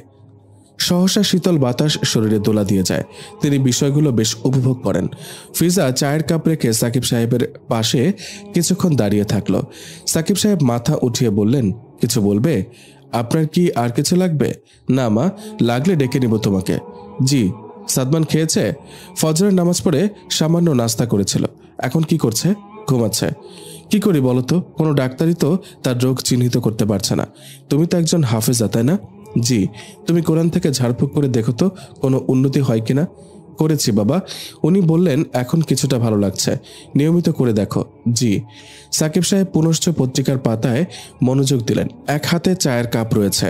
সহসা শীতল বাতাস শরীরে দোলা দিয়ে যায়। তিনি বিষয়গুলো বেশ উপভোগ করেন। ফিজা চায়ের কাপ রেখে সাকিব সাহেবের পাশে কিছুক্ষণ দাঁড়িয়ে থাকলো। সাকিব সাহেব মাথা উঠিয়ে বললেন, কিছু বলবে? আপনার কি আর কিছু লাগবে? না মা, লাগলে ডেকে নিব তোমাকে। জি। সাদমান খেয়েছে? ফজরের নামাজ পড়ে সামান্য নাস্তা করেছিল। এখন কি করছে? ঘুমাচ্ছে। কি করি বলো তো? কোনো ডাক্তারই তো তার রোগ চিহ্নিত করতে পারছে না। তুমি তো একজন হাফেজা, তাই না? জি। তুমি কোরআন থেকে ঝাড়ফুঁক করে দেখো তো কোনো উন্নতি হয় কিনা। করেছি বাবা, উনি বললেন এখন কিছুটা ভালো লাগছে। নিয়মিত করে দেখো। জি। সাকিব সাহেব পুনশ্চ পত্রিকার পাতায় মনোযোগ দিলেন। এক হাতে চায়ের কাপ রয়েছে,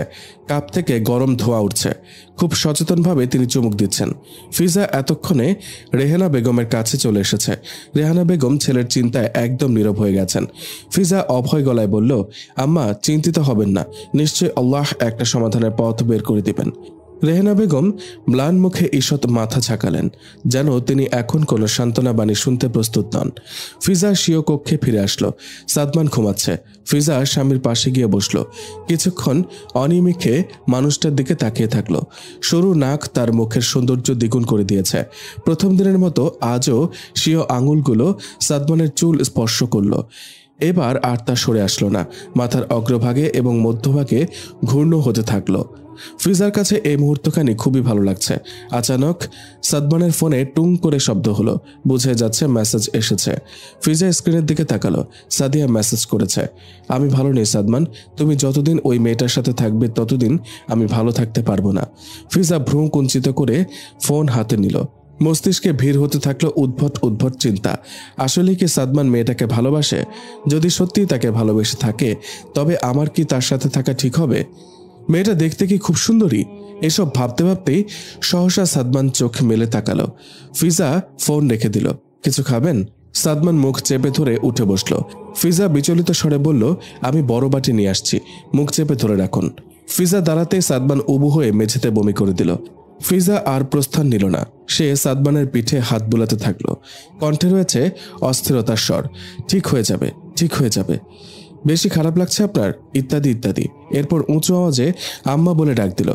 কাপ থেকে গরম ধোঁয়া উঠছে। খুব সচেতনভাবে তিনি চুমুক দিচ্ছেন। ফিজা এতক্ষণে রেহানা বেগমের কাছে চলে এসেছে। রেহানা বেগম ছেলের চিন্তায় একদম নীরব হয়ে গেছেন। ফিজা অভয় গলায় বলল, আম্মা চিন্তিত হবেন না, নিশ্চয়ই আল্লাহ একটা সমাধানের পথ বের করে দিবেন। রেহানা বেগম ম্লান মুখে ঈষৎ মাথা ঝাঁকালেন, যেন তিনি এখন কোনো সান্ত্বনা বাণী শুনতে প্রস্তুত নন। ফিজা স্বীয় কক্ষে ফিরে আসলো। সাদমান ঘুমাচ্ছে। ফিজা স্বামীর পাশে গিয়ে বসলো। কিছুক্ষণ অনিমিষে মানুষটার দিকে তাকিয়ে থাকলো। সরু নাক তার মুখের সৌন্দর্য দ্বিগুণ করে দিয়েছে। প্রথম দিনের মতো আজও স্বীয় আঙুলগুলো সাদমানের চুল স্পর্শ করলো। এবার আর তা সরে আসলো না। মাথার অগ্রভাগে এবং মধ্যভাগে ঘূর্ণ হতে থাকলো। ফিজার কাছে এই মুহূর্তখানি খুবই ভালো লাগছে। আচানক সাদমানের ফোনে টুং করে শব্দ হলো। বুঝে যাচ্ছে মেসেজ এসেছে। ফিজা স্ক্রিনের দিকে তাকালো। সাদিয়া মেসেজ করেছে, আমি ভালো নেই সাদমান, তুমি যতদিন ওই মেয়েটার সাথে থাকবে ততদিন আমি ভালো থাকতে পারবো না। ফিজা ভ্রূ কুঞ্চিত করে ফোন হাতে নিল। মস্তিষ্কে ভিড় হতে থাকলো উদ্ভট উদ্ভট চিন্তা। আসলে কি সাদমান মেয়েটাকে ভালোবাসে? যদি সত্যিই তাকে ভালোবেসে থাকে, তবে আমার কি তার সাথে থাকা ঠিক হবে? মেয়েটা দেখতে কি খুব সুন্দরী? এসব ভাবতে ভাবতেই সহসা সাদমান চোখ মেলে তাকালো। ফিজা ফোন রেখে দিল। কিছু খাবেন? সাদমান মুখ চেপে ধরে উঠে বসলো। ফিজা বিচলিত স্বরে বলল, আমি বড় বাটি নিয়ে আসছি, মুখ চেপে ধরে রাখুন। ফিজা দাঁড়াতেই সাদমান উবু হয়ে মেঝেতে বমি করে দিল। ফিজা আর প্রস্থান নিল না। সে সাদমানের পিঠে হাত বুলাতে থাকলো। কণ্ঠে রয়েছে অস্থিরতার স্বর। ঠিক হয়ে যাবে, ঠিক হয়ে যাবে। বেশি খারাপ লাগছে আপনার? ইত্যাদি ইত্যাদি। এরপর উঁচু আওয়াজে আম্মা বলে ডাক দিল।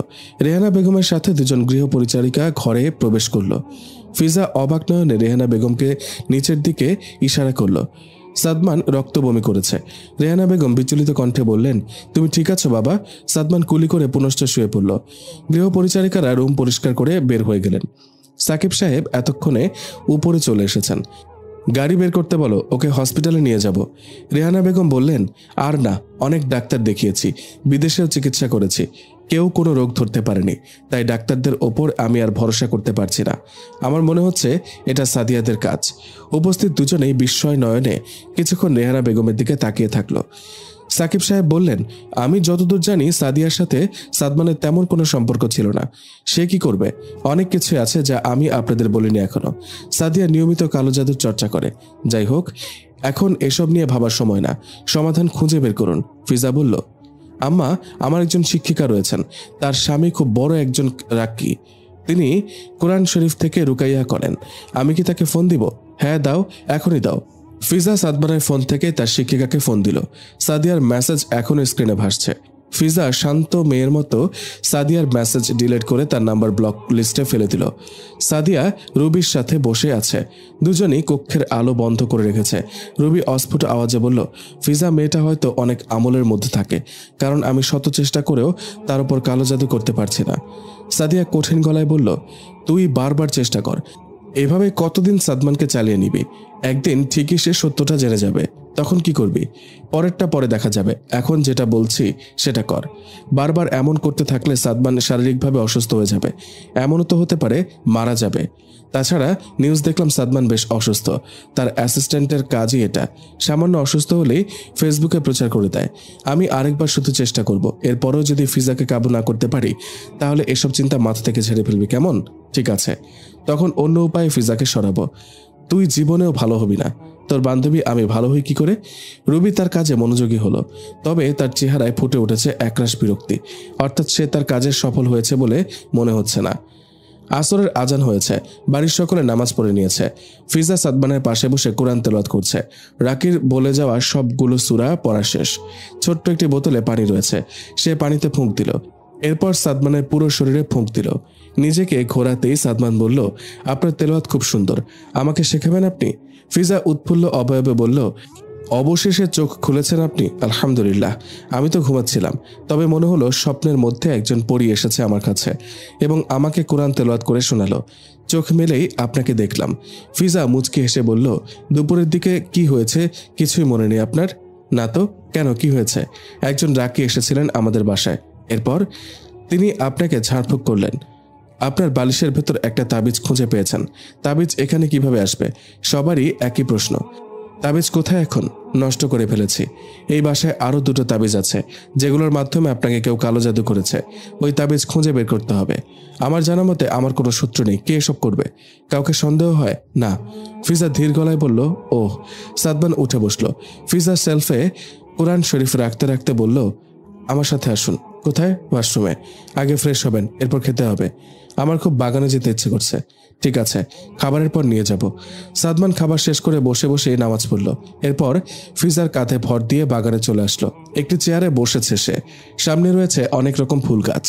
রেহানা বেগমের সাথে দুজন গৃহপরিচারিকা ঘরে প্রবেশ করলো। ফিজা অবাক নয়নে রেহানা বেগমকে নিচের দিকে ইশারা করলো। সাদমান রক্ত বমি করেছে। রেহানা বেগম বিচলিত কণ্ঠে বললেন, তুমি ঠিক আছো বাবা? সাদমান কুলি করে পুনশ্চ শুয়ে পড়ল। গৃহপরিচারিকারা রুম পরিষ্কার করে বের হয়ে গেলেন। সাকিব সাহেব এতক্ষণে উপরে চলে এসেছেন। গাড়ি বের করতে বলো, ওকে হসপিটালে নিয়ে যাব। রেহানা বেগম বললেন, আর না, অনেক ডাক্তার দেখিয়েছি, বিদেশেও চিকিৎসা করেছি, কেউ কোনো রোগ ধরতে পারেনি, তাই ডাক্তারদের ওপর আমি আর ভরসা করতে পারছি না। আমার মনে হচ্ছে এটা সাদিয়াদের কাজ। উপস্থিত দুজনেই বিস্ময় নয়নে কিছুক্ষণ রেহানা বেগমের দিকে তাকিয়ে থাকলো। সাকিব সাহেব বললেন, আমি যতদূর জানি সাদিয়ার সাথে সাদমানের তেমন কোনো সম্পর্ক ছিল না। সে কি করবে? অনেক কিছু আছে যা আমি আপনাদের বলিনি এখনো। সাদিয়া নিয়মিত কালো জাদুর চর্চা করে। যাই হোক, এখন এসব নিয়ে ভাবার সময় না, সমাধান খুঁজে বের করুন। ফিজা বলল, আম্মা, আমার একজন শিক্ষিকা রয়েছেন, তার স্বামী খুব বড় একজন রাক্কি, তিনি কোরআন শরীফ থেকে রুকাইয়া করেন। আমি কি তাকে ফোন দিব? হ্যাঁ দাও, এখনই দাও। ফিজা সাদমানের ফোন থেকে তার শিক্ষিকাকে ফোন দিল। সাদিয়ার মেসেজ এখনো স্ক্রিনে ভাসছে। ফিজা শান্ত মেয়ের মতো সাদিয়ার মেসেজ ডিলিট করে তার নাম্বার ব্লক লিস্টে ফেলে দিল। সাদিয়া রুবির সাথে বসে আছে। দুজনেই কক্ষের আলো বন্ধ করে রেখেছে। রুবি অস্ফুট আওয়াজে বলল, ফিজা মেয়েটা হয়তো অনেক আমলের মধ্যে থাকে, কারণ আমি শত চেষ্টা করেও তার উপর কালো জাদু করতে পারছি না। সাদিয়া কঠিন গলায় বলল, তুই বারবার চেষ্টা কর, এভাবে কতদিন সাদমানকে চালিয়ে নিবি? একদিন ঠিকই সে সত্যটা জেনে যাবে, তখন কি করবি? পরেরটা পরে দেখা যাবে, এখন যেটা বলছি সেটা কর। বারবার এমন করতে থাকলে সাদমান শারীরিকভাবে অসুস্থ হয়ে যাবে, এমনও তো হতে পারে মারা যাবে। তাছাড়া নিউজ দেখলাম সাদমান বেশ অসুস্থ, তার অ্যাসিস্ট্যান্টের কাজই এটা, সামান্য অসুস্থ হলেই ফেসবুকে প্রচার করে দেয়। আমি আরেকবার শুধু চেষ্টা করব, এরপরেও যদি ফিজাকে কাবু না করতে পারি তাহলে এসব চিন্তা মাথা থেকে ঝেড়ে ফেলবি, কেমন? ঠিক আছে, তখন অন্য উপায়ে ফিজাকে সরাবো। তুই জীবনেও ভালো হবি না, তোর বান্ধবী আমি ভালো হই কি করে? রুবি তার কাজে মনোযোগী হলো, তবে তার চেহারায় ফুটে উঠেছে একরাশ বিরক্তি, অর্থাৎ সে তার কাজে সফল হয়েছে বলে মনে হচ্ছে না। আসরের আজান হয়েছে, বাড়ির সকলে নামাজ পড়ে নিয়েছে। ফিজা সাদমানের পাশে বসে কোরআন তেলাওয়াত করছে। রাকির বলে যাওয়া সবগুলো সূরা পড়া শেষ। ছোট্ট একটি বোতলে পানি রয়েছে, সে পানিতে ফুঁক দিল, এরপর সাদমানের পুরো শরীরে ফুঁক দিল। নিজেকে ঘোরাতেই সাদমান বলল, আপনার তেলাওয়াত খুব সুন্দর, আমাকে শেখাবেন আপনি? ফিজা উৎফুল্ল অবয়বে বলল, অবশেষে চোখ খুলেছেন আপনি, আলহামদুলিল্লাহ। আমি তো ঘুমাচ্ছিলাম, তবে মনে হলো স্বপ্নের মধ্যে একজন পরী এসেছে আমার কাছে এবং আমাকে কোরআন তেলাওয়াত করে শোনালো। চোখ মেলেই আপনাকে দেখলাম। ফিজা মুচকি হেসে বলল, দুপুরের দিকে কি হয়েছে কিছুই মনে নেই আপনার? না তো, কেন, কি হয়েছে? একজন রাকি এসেছিলেন আমাদের বাসায়, এরপর তিনি আপনাকে ঝাড়ফুঁক করলেন। আপনার বালিশের ভেতর একটা তাবিজ খুঁজে পেয়েছেন। তাবিজ এখানে কিভাবে আসবে? সবারই একই প্রশ্ন। তাবিজ কোথায় এখন? নষ্ট করে ফেলেছি। এই বাসায় আরও দুটো তাবিজ আছে, যেগুলোর মাধ্যমে আপনাকে কেউ কালো জাদু করেছে। ওই তাবিজ খুঁজে বের করতে হবে। আমার জানা মতে আমার কোনো শত্রু নেই, কে এসব করবে? কাউকে সন্দেহ হয় না? ফিজা ধীর গলায় বলল, ওহ। সাদমান উঠে বসলো। ফিজা সেলফে কোরআন শরীফ রাখতে রাখতে বলল, আমার সাথে আসুন। কোথায়? ওয়াশরুমে। আগে ফ্রেশ হবেন, এরপর খেতে হবে। আমার খুব বাগানে যেতে ইচ্ছে করছে। ঠিক আছে, খাবারের পর নিয়ে যাব। সাদমান খাবার শেষ করে বসে বসে নামাজ পড়ল। এরপর ফিজার কাঁধে ভর দিয়ে বাগানে চলে আসলো। একটি চেয়ারে বসেছে সে, সামনে রয়েছে অনেক রকম ফুল গাছ।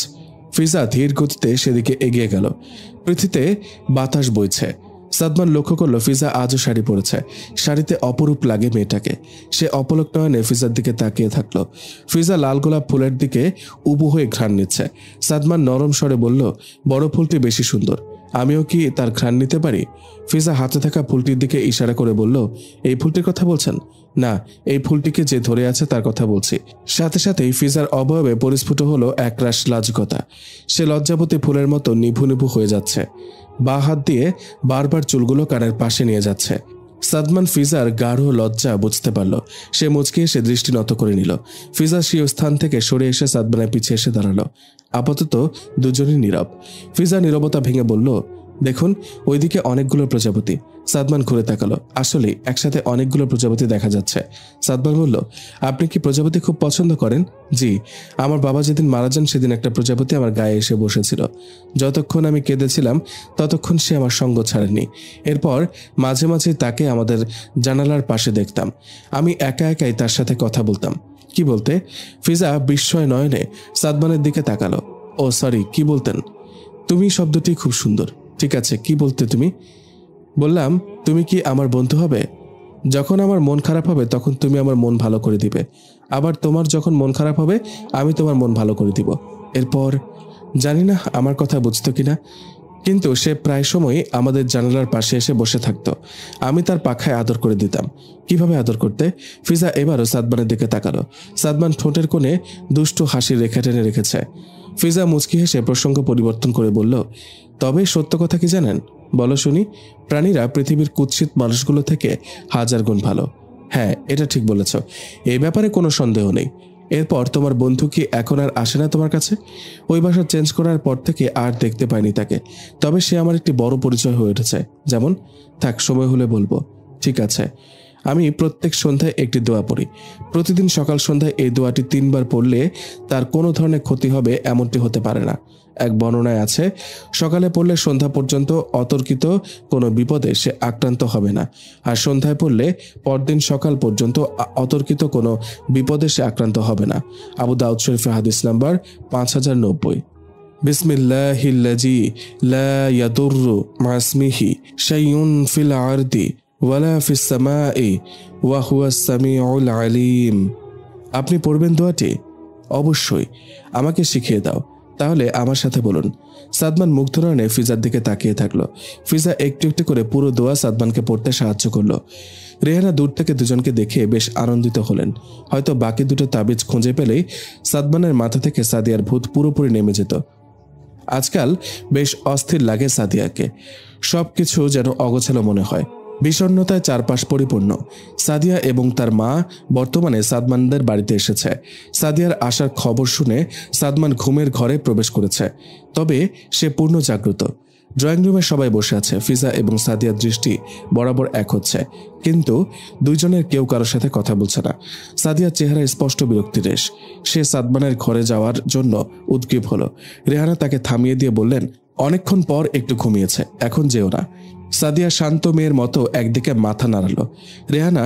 ফিজা ধীর গতিতে সেদিকে এগিয়ে গেল। পৃথিবীতে বাতাস বইছে। সাদমান লক্ষ্য করলো ফিজা আজও শাড়ি পরেছে। শাড়িতে অপরূপ লাগে মেয়েটাকে। সে অপলক নয়নে ফিজার দিকে তাকিয়ে থাকলো। ফিজা লাল গোলাপ ফুলের দিকে উবু হয়ে ঘ্রাণ নিচ্ছে। সাদমান নরম স্বরে বলল, বড় ফুলটি বেশি সুন্দর, আমিও কি তার ঘ্রাণ নিতে পারি? ফিজা হাতে থাকা ফুলটির দিকে ইশারা করে বলল, এই ফুলটির কথা বলছেন? না, এই ফুলটিকে যে ধরে আছে তার কথা বলছি। সাথে সাথেই ফিজার অবয়বে পরিস্ফুট হলো একরাশ লাজকতা। সে লজ্জাবতী ফুলের মতো নিভু নিভু হয়ে যাচ্ছে। বা হাত দিয়ে বারবার চুলগুলো কানের পাশে নিয়ে যাচ্ছে। সাদমান ফিজার গাঢ় লজ্জা বুঝতে পারল। সে মুচকি এসে দৃষ্টি নত করে নিল। ফিজা সেই স্থান থেকে সরে এসে সাদমানের পিছিয়ে এসে দাঁড়ালো। আপাতত দুজনই নীরব। ফিজা নীরবতা ভেঙে বলল, দেখুন, ওইদিকে অনেকগুলো প্রজাপতি। সাদমান ঘুরে তাকালো। আসলে একসাথে অনেকগুলো প্রজাপতি দেখা যাচ্ছে। সাদমান বলল, আপনি কি প্রজাপতি খুব পছন্দ করেন? জি, আমার বাবা যেদিন মারা যান সেদিন একটা প্রজাপতি আমার গায়ে এসে বসেছিল। যতক্ষণ আমি কেঁদেছিলাম ততক্ষণ সে আমার সঙ্গ ছাড়েনি। এরপর মাঝে মাঝে তাকে আমাদের জানালার পাশে দেখতাম। আমি একা একাই তার সাথে কথা বলতাম। কি বলতে? ফিজা বিস্ময় নয়নে সাদমানের দিকে তাকালো। ও সরি, কি বলতেন? তুমি শব্দটি খুব সুন্দর। ঠিক আছে, কি বলতে তুমি? বললাম, তুমি কি আমার বন্ধু হবে? যখন আমার মন খারাপ হবে তখন তুমি আমার মন ভালো করে দিবে, আবার তোমার যখন মন খারাপ হবে আমি তোমার মন ভালো করে দিব। এরপর জানি না আমার কথা বুঝতো কিনা, কিন্তু সে প্রায় সময়ই আমাদের জানালার পাশে এসে বসে থাকতো। আমি তার পাখায় আদর করে দিতাম। কিভাবে আদর করতে? ফিজা এবারও সাদমানের দিকে তাকালো। সাদমান ঠোঁটের কোণে দুষ্টু হাসির রেখা টেনে রেখেছে। ফিজা মুচকি হেসে প্রসঙ্গ পরিবর্তন করে বলল, তবে সত্য কথা কি জানেন? বলো শুনি। প্রাণীরা পৃথিবীর কুৎসিত মানুষগুলো থেকে হাজার গুণ ভালো। হ্যাঁ, এটা ঠিক বলেছ, এই ব্যাপারে কোনো সন্দেহ নেই। এরপর তোমার বন্ধু কি এখন আর আসে না তোমার কাছে? ওই বাসা চেঞ্জ করার পর থেকে আর দেখতে পাইনি তাকে। তবে সে আমার একটি বড় পরিচয় হয়ে উঠেছে। যেমন? থাক, সময় হলে বলবো। ঠিক আছে। আমি প্রত্যেক সন্ধ্যায় একটি দোয়া পড়ি। প্রতিদিন সকাল সন্ধ্যায় এই দোয়াটি 3 বার পড়লে তার কোনো ধরনের ক্ষতি হবে এমনটি হতে পারে না। এক বর্ণনায় আছে, সকালে পড়লে সন্ধ্যা পর্যন্ত অতর্কিত কোনো বিপদে সে আক্রান্ত হবে না, আর সন্ধ্যায় পড়লে পরদিন সকাল পর্যন্ত অতর্কিত কোনো বিপদে সে আক্রান্ত হবে না। আবু দাউদ শরীফের হাদিস নাম্বার 5090। বিসমিল্লাহিল্লাযী লা ইয়াদুররু মা ইসমিহি শাইউন ফিল আরদি ওয়ালা ফিস সামাই ওয়া হুয়াস সামিউল আলিম। আপনি পড়বেন দোয়াটি? অবশ্যই, আমাকে শিখিয়ে দাও। তাহলে আমার সাথে বলুন। সাদমান মুগ্ধ নয়নে ফিজার দিকে তাকিয়ে থাকলো। ফিজা একটু একটু করে পুরো দোয়া সাদমানকে পড়তে সাহায্য করলো। রেহানা দূর থেকে দুজনকে দেখে বেশ আনন্দিত হলেন। হয়তো বাকি দুটো তাবিজ খুঁজে পেলেই সাদমানের মাথা থেকে সাদিয়ার ভূত পুরোপুরি নেমে যেত। আজকাল বেশ অস্থির লাগে সাদিয়াকে। সবকিছু যেন অগোছালো মনে হয়। বিষণ্ণতায় চারপাশ পরিপূর্ণ। সাদিয়া এবং তার মা বর্তমানে সাদমানদের বাড়িতে এসেছে। সাদিয়ার আসার খবর শুনে সাদমান ঘুমের ঘরে প্রবেশ করেছে। তবে সে পূর্ণ জাগ্রত। ড্রয়িং রুমে সবাই বসে আছে। ফিজা এবং সাদিয়ার দৃষ্টি বরাবর এক হচ্ছে, কিন্তু দুইজনের কেউ কারোর সাথে কথা বলছে না। সাদিয়ার চেহারায় স্পষ্ট বিরক্তি রেশ। সে সাদমানের ঘরে যাওয়ার জন্য উদ্গ্রীব হলো। রেহানা তাকে থামিয়ে দিয়ে বললেন, অনেকক্ষণ পর একটু ঘুমিয়েছে, এখন যেও না। সাদিয়া শান্ত মেয়ের মতো একদিকে মাথা নাড়ালো। রেহানা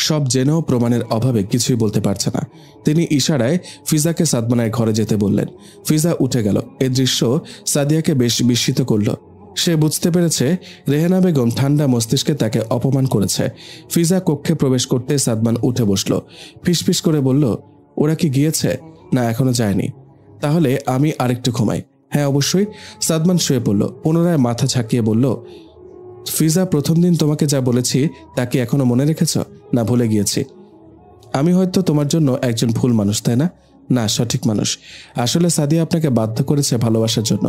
সব জেনেও প্রমাণের অভাবে কিছুই বলতে পারছে না। তিনি ইশারায় ফিজাকে সাদমানের ঘরে যেতে বললেন। ফিজা উঠে গেল। এ দৃশ্য সাদিয়াকে বেশ বিস্মিত করল। সে বুঝতে পেরেছে রেহানা বেগম ঠান্ডা মস্তিষ্কে তাকে অপমান করেছে। ফিজা কক্ষে প্রবেশ করতে সাদমান উঠে বসল। ফিসফিস করে বলল, ওরা কি গিয়েছে? না, এখনো যায়নি। তাহলে আমি আরেকটু ঘুমাই। হ্যাঁ, অবশ্যই। সাদমান শুয়ে পড়ল। পুনরায় মাথা ঝাঁকিয়ে বলল, ফিজা, প্রথম দিন তোমাকে যা বলেছি তা কি এখনো মনে রেখেছ? না, ভুলে গিয়েছি। আমি হয়তো তোমার জন্য একজন ভুল মানুষ, তাই না? না, সঠিক মানুষ। আসলে সাদিয়া আপনাকে বাধ্য করেছে ভালোবাসার জন্য,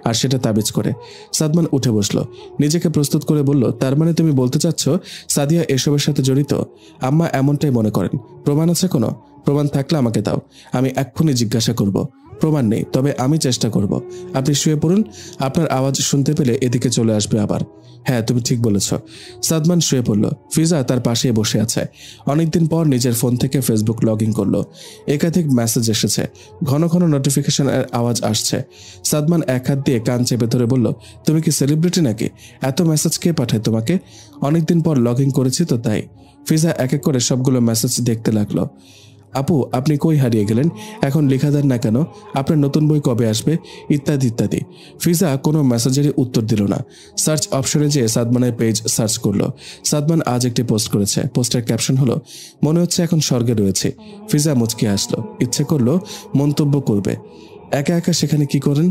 আর সেটা তাবিজ করে। সাদমান উঠে বসলো। নিজেকে প্রস্তুত করে বলল, তার মানে তুমি বলতে চাচ্ছ সাদিয়া এসবের সাথে জড়িত? আম্মা এমনটাই মনে করেন। প্রমাণ আছে কোনো? প্রমাণ থাকলে আমাকে দাও, আমি এক্ষুনি জিজ্ঞাসা করব। প্রমাণ নেই, তবে আমি চেষ্টা করব। আপনি শুয়ে পড়ুন, আপনার আওয়াজ শুনতে পেলে এদিকে চলে আসবে আবার। হ্যাঁ, তুমি ঠিক বলেছ। সাদমান শুয়ে পড়ল। ফিজা তার পাশে বসে আছে। অনেকদিন পর নিজের ফোন থেকে ফেসবুক লগ ইন করলো। একাধিক মেসেজ এসেছে, ঘন ঘন নোটিফিকেশনের আওয়াজ আসছে। সাদমান এক হাত দিয়ে কান চেপে ধরে বলল, তুমি কি সেলিব্রিটি নাকি? এত মেসেজ কে পাঠায় তোমাকে? অনেকদিন পর লগ ইন করেছি তো তাই। ফিজা এক এক করে সবগুলো মেসেজ দেখতে লাগলো। আপু, আপনি কই হারিয়ে গেলেন? এখন লেখা দেন না কেন? আপনার নতুন বই কবে আসবে? ইত্যাদি ইত্যাদি। ফিজা কোনো মেসেজেরই উত্তর দিল না। সার্চ অপশনে যেয়ে সাদমানের পেজ সার্চ করলো। সাদমান আজ একটি পোস্ট করেছে। পোস্টের ক্যাপশন হলো, মনে হচ্ছে এখন স্বর্গে রয়েছে। ফিজা মুচকি আসলো। ইচ্ছে করলো মন্তব্য করবে, একা একা সেখানে কি করেন,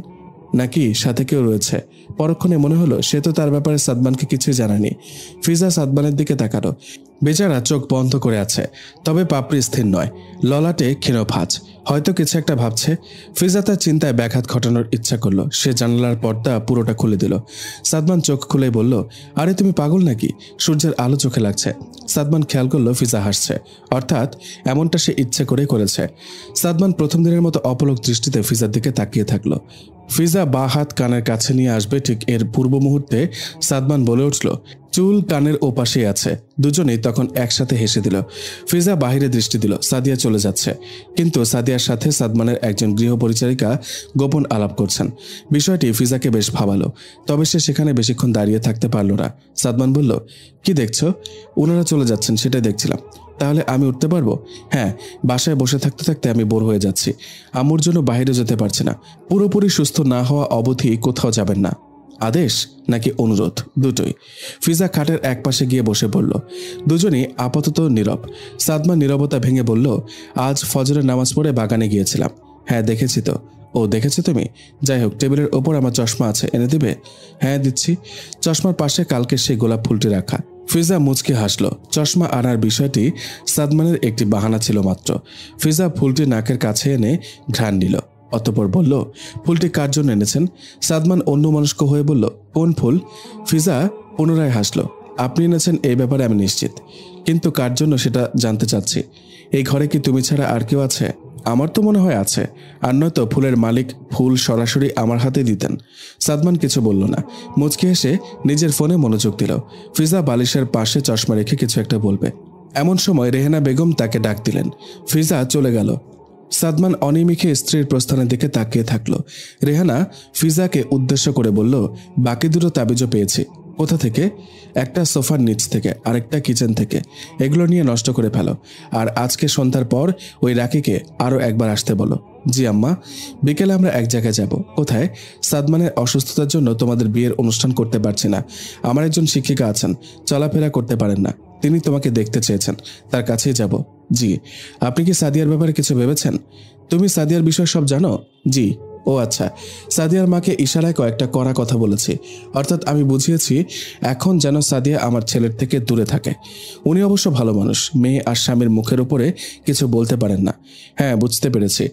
নাকি সাথে কেউ রয়েছে। পরক্ষণে মনে হলো সে তো তার ব্যাপারে সাদমানকে কিছুই জানায়নি। ফিজা সাদমানের দিকে তাকালো। বেচারা চোখ বন্ধ করে আছে, তবে পাপড়ি স্থির নয়, ললাটে ক্ষীণ ভাঁজ। হয়তো কিছু একটা ভাবছে। ফিজা তার চিন্তায় ব্যাঘাত ঘটানোর ইচ্ছা করলো। সে জানালার পর্দা পুরোটা খুলে দিল। সাদমান চোখ খুলে বলল, আরে তুমি পাগল নাকি? সূর্যের আলো চোখে লাগছে। সাদমান খেয়াল করলো ফিজা হাসছে, অর্থাৎ এমনটা সে ইচ্ছে করেই করেছে। সাদমান প্রথম দিনের মতো অপলক দৃষ্টিতে ফিজার দিকে তাকিয়ে থাকলো। ফিজা বা হাত কানের কাছে নিয়ে আসবে ঠিক এর পূর্ব মুহূর্তে সাদমান বলে উঠল, চুল কানের ওপাশেই আছে। দুজনেই তখন একসাথে হেসে দিল। ফিজা বাহিরে দৃষ্টি দিল। সাদিয়া চলে যাচ্ছে, কিন্তু সাদিয়ার সাথে সাদমানের একজন গৃহপরিচারিকা গোপন আলাপ করছেন। বিষয়টি ফিজাকে বেশ ভাবালো, তবে সে সেখানে বেশিক্ষণ দাঁড়িয়ে থাকতে পারল না। সাদমান বলল, কি দেখছো? ওনারা চলে যাচ্ছেন, সেটাই দেখছিলাম। তাহলে আমি উঠতে পারবো? হ্যাঁ, বাসায় বসে থাকতে থাকতে আমি বোর হয়ে যাচ্ছি। আম্মুর জন্য বাইরে যেতে পারছি না। পুরোপুরি সুস্থ না হওয়া অবধি কোথাও যাবেন না। আদেশ নাকি অনুরোধ? দুটোই। ফিজা খাটের এক পাশে গিয়ে বসে পড়ল। দুজনেই আপাতত নীরব। সাদমান নীরবতা ভেঙে বলল, আজ ফজরের নামাজ পড়ে বাগানে গিয়েছিলাম। হ্যাঁ, দেখেছি তো। ও দেখেছো তুমি? যাই হোক, টেবিলের ওপর আমার চশমা আছে, এনে দিবে? হ্যাঁ দিচ্ছি। চশমার পাশে কালকে সেই গোলাপ ফুলটি রাখা। ফিজা মুচকি হাসল। চশমা আনার বিষয়টি সাদমানের একটি বাহানা ছিল মাত্র। ফিজা ফুলটি নাকের কাছে এনে ঘ্রাণ নিল, অতঃপর বলল, ফুলটি কার জন্য এনেছেন? সাদমান অন্যমনস্ক হয়ে বলল, কোন ফুল? ফিজা পুনরায় হাসল। আপনি এনেছেন এই ব্যাপারে আমি নিশ্চিত, কিন্তু কার জন্য সেটা জানতে চাচ্ছি। এই ঘরে কি তুমি ছাড়া আর কেউ আছে? আমার তো মনে হয় আছে, আর নয়তো ফুলের মালিক ফুল সরাসরি আমার হাতে দিতেন। সাদমান কিছু বলল না, মুচকি হেসে নিজের ফোনে মনোযোগ দিল। ফিজা বালিশের পাশে চশমা রেখে কিছু একটা বলবে, এমন সময় রেহানা বেগম তাকে ডাক দিলেন। ফিজা চলে গেল। সাদমান অনিমিষে স্ত্রীর প্রস্থানের দিকে তাকিয়ে থাকলো। রেহানা ফিজাকে উদ্দেশ্য করে বলল, বাকি দুটো তাবিজও পেয়েছি। কোথা থেকে? একটা সোফার নিচ থেকে, আরেকটা কিচেন থেকে। এগুলো নিয়ে নষ্ট করে ফেলো, আর আজকে সন্ধ্যার পর ওই রাকিকে আরও একবার আসতে বলো। জি আম্মা। বিকেলে আমরা এক জায়গায় যাব। কোথায়? সাদমানের অসুস্থতার জন্য তোমাদের বিয়ের অনুষ্ঠান করতে পারছি না। আমার একজন শিক্ষিকা আছেন, চলাফেরা করতে পারেন না, তিনি তোমাকে দেখতে চেয়েছেন, তার কাছেই যাব। জি। আপনি কি সাদিয়ার ব্যাপারে কিছু ভেবেছেন? তুমি সাদিয়ার বিষয় সব জানো? জি। ও আচ্ছা। সাদিয়ার মাকে ইশারায় কয়েকটা কড়া কথা বলেছি, অর্থাৎ আমি বুঝিয়েছি এখন যেন সাদিয়া আমার ছেলের থেকে দূরে থাকে। উনি অবশ্য ভালো মানুষ, মেয়ে আর স্বামীর মুখের উপরে কিছু বলতে পারেন না। হ্যাঁ, বুঝতে পেরেছি।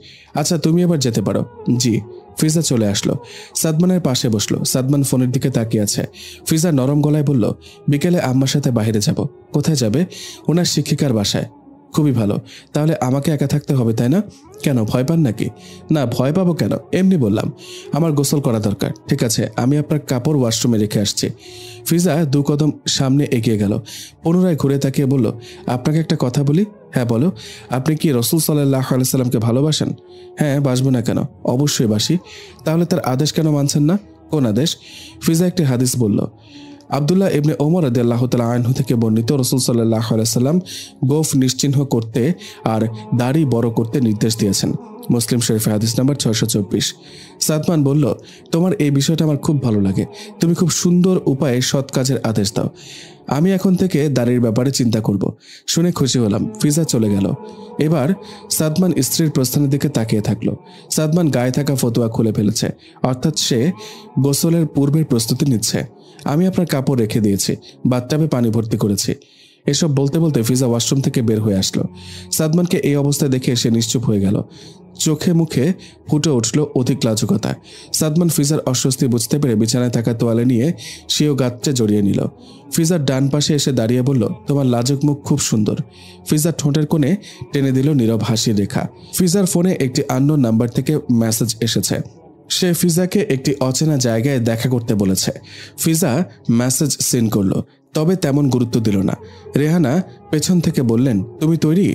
আচ্ছা, তুমি এবার যেতে পারো। জি। ফিজা চলে আসলো, সাদমানের পাশে বসলো। সাদমান ফোনের দিকে তাকিয়ে আছে। ফিজা নরম গলায় বলল, বিকেলে আম্মার সাথে বাইরে যাব। কোথায় যাবে? ওনার শিক্ষিকার বাসায়। খুবই ভালো, তাহলে আমাকে একা থাকতে হবে, তাই না? কেন, ভয় পান নাকি? না, ভয় পাবো কেন, এমনি বললাম। আমার গোসল করা দরকার। ঠিক আছে, আমি আপনার কাপড় ওয়াশরুমে রেখে আসছি। ফিজা 2 কদম সামনে এগিয়ে গেল, পুনরায় ঘুরে তাকিয়ে বলল, আপনাকে একটা কথা বলি। হ্যাঁ বলো। আপনি কি রাসূল সাল্লাল্লাহু আলাইহি সাল্লামকে ভালোবাসেন? হ্যাঁ, বাসবো না কেন, অবশ্যই বাসি। তাহলে তার আদেশ কেন মানছেন না? কোন আদেশ? ফিজা একটি হাদিস বলল। আব্দুল্লাহ ইবনে ওমর রাদিয়াল্লাহু তাআলা আনহু থেকে বর্ণিত, রাসূল সাল্লাল্লাহু আলাইহি সাল্লাম গোঁফ নিশ্চিহ্ন করতে আর দাড়ি বড় করতে নির্দেশ দিয়েছেন। মুসলিম শরীফে হাদিস নাম্বার 624। সাদমান বলল, তোমার এই বিষয়টা আমার খুব ভালো লাগে, তুমি খুব সুন্দর উপায়ে সৎ কাজের আদেশ দাও। আমি এখন থেকে দাড়ির ব্যাপারে চিন্তা করব। শুনে খুশি হলাম। ফিজা চলে গেল। এবার সাদমান স্ত্রীর প্রস্থানের দিকে তাকিয়ে থাকলো। সাদমান গায়ে থাকা ফতোয়া খুলে ফেলেছে, অর্থাৎ সে গোসলের পূর্বের প্রস্তুতি নিচ্ছে। আমি আপনার কাপড় রেখে দিয়েছি, বাথটাবে পানি ভর্তি করেছি। এসব বলতে বলতে ফিজা ওয়াশরুম থেকে বের হয়ে আসলো। সাদমানকে এই অবস্থায় দেখে সে নিশ্চুপ হয়ে গেল। চোখে মুখে ফুটে উঠল অধিক লাজুকতা। সাদমান ফিজার অস্বস্তি বুঝতে পেরে বিছানায় থাকা তোয়ালে নিয়ে সেও গাত্রে জড়িয়ে নিল। ফিজার ডান পাশে এসে দাঁড়িয়ে বলল, তোমার লাজুক মুখ খুব সুন্দর। ফিজার ঠোঁটের কোণে টেনে দিল নীরব হাসির রেখা। ফিজার ফোনে একটি আননোন নাম্বার থেকে মেসেজ এসেছে। সে ফিজাকে একটি অচেনা জায়গায় দেখা করতে বলেছে। ফিজা মেসেজ সিন করলো, তবে তেমন গুরুত্ব দিল না। রেহানা পেছন থেকে বললেন, তুমি তৈরি?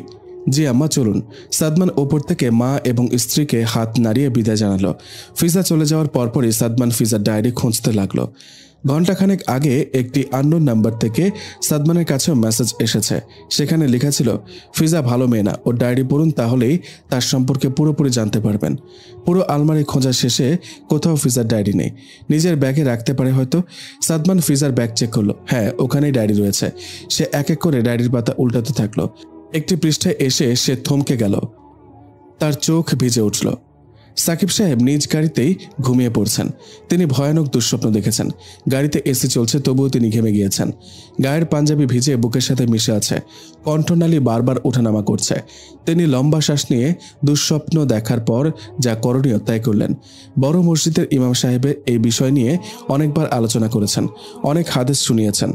জি আম্মা, চলুন। সাদমান ওপর থেকে মা এবং স্ত্রীকে হাত নাড়িয়ে বিদায় জানালো। ফিজা চলে যাওয়ার পরপরই সাদমান ফিজার ডায়েরি খুঁজতে লাগলো। ঘণ্টাখানেক আগে একটি আননোন নাম্বার থেকে সাদমানের কাছেও মেসেজ এসেছে। সেখানে লেখা ছিল, ফিজা ভালো মেয়ে না, ওর ডায়েরি পড়ুন, তাহলেই তার সম্পর্কে পুরোপুরি জানতে পারবেন। পুরো আলমারি খোঁজা শেষে কোথাও ফিজার ডায়েরি নেই। নিজের ব্যাগে রাখতে পারে হয়তো। সাদমান ফিজার ব্যাগ চেক করলো। হ্যাঁ, ওখানেই ডায়েরি রয়েছে। সে এক এক করে ডায়েরির পাতা উল্টাতে থাকলো। একটি পৃষ্ঠায় এসে সে থমকে গেল। তার চোখ ভিজে উঠল। সাকিব সাহেব নিজ গাড়িতেই ঘুমিয়ে পড়ছেন। তিনি ভয়ানক দুঃস্বপ্ন দেখেছেন। গাড়িতে এসি চলছে, তবুও তিনি ঘেমে গিয়েছেন। গায়ের পাঞ্জাবি ভিজে বুকের সাথে মিশে আছে, কণ্ঠনালী বারবার ওঠানামা করছে। তিনি লম্বা শ্বাস নিয়ে দুঃস্বপ্ন দেখার পর যা করণীয় তাই করলেন। বড় মসজিদের ইমাম সাহেবের এই বিষয় নিয়ে অনেকবার আলোচনা করেছেন, অনেক হাদিস শুনিয়েছেন।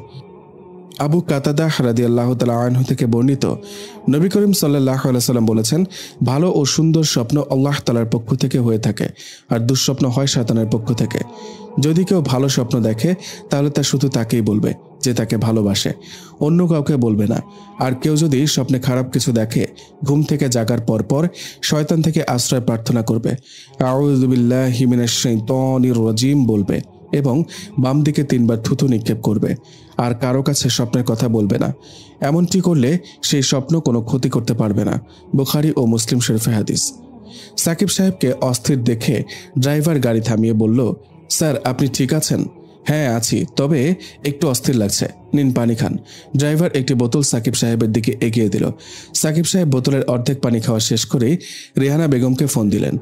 আবু কাতাদাহ রাদিয়াল্লাহু তাআলা আনহু থেকে বর্ণিত, নবী করিম সাল্লাল্লাহু আলাইহি সাল্লাম বলেছেন, ভালো ও সুন্দর স্বপ্ন আল্লাহ তাআলার পক্ষ থেকে হয়ে থাকে, আর দুঃস্বপ্ন হয় শয়তানের পক্ষ থেকে। যদি কেউ ভালো স্বপ্ন দেখে তাহলে তা শুধু তাকেই বলবে যে তাকে ভালোবাসে, অন্য কাউকে বলবে না। আর কেউ যদি স্বপ্নে খারাপ কিছু দেখে, ঘুম থেকে জাগার পরপর শয়তান থেকে আশ্রয় প্রার্থনা করবে, আউযু বিল্লাহি মিনাশ শাইতানির রাজিম বলবে এবং বাম দিকে 3 বার থুথু নিক্ষেপ করবে। আর কারো কাছে স্বপ্নের কথা বলবে না। এমনটি করলে সেই স্বপ্ন কোনো ক্ষতি করতে পারবে না। বুখারী ও মুসলিম শরীফে হাদিস। সাকিব সাহেবকে অস্থির দেখে ড্রাইভার গাড়ি থামিয়ে বলল, স্যার আপনি ঠিক আছেন? হ্যাঁ আছি, তবে একটু অস্থির লাগছে। নিন পানি খান। ড্রাইভার একটি বোতল সাকিব সাহেবের দিকে এগিয়ে দিল। সাকিব সাহেব বোতলের অর্ধেক পানি খাওয়া শেষ করেই রেহানা বেগমকে ফোন দিলেন।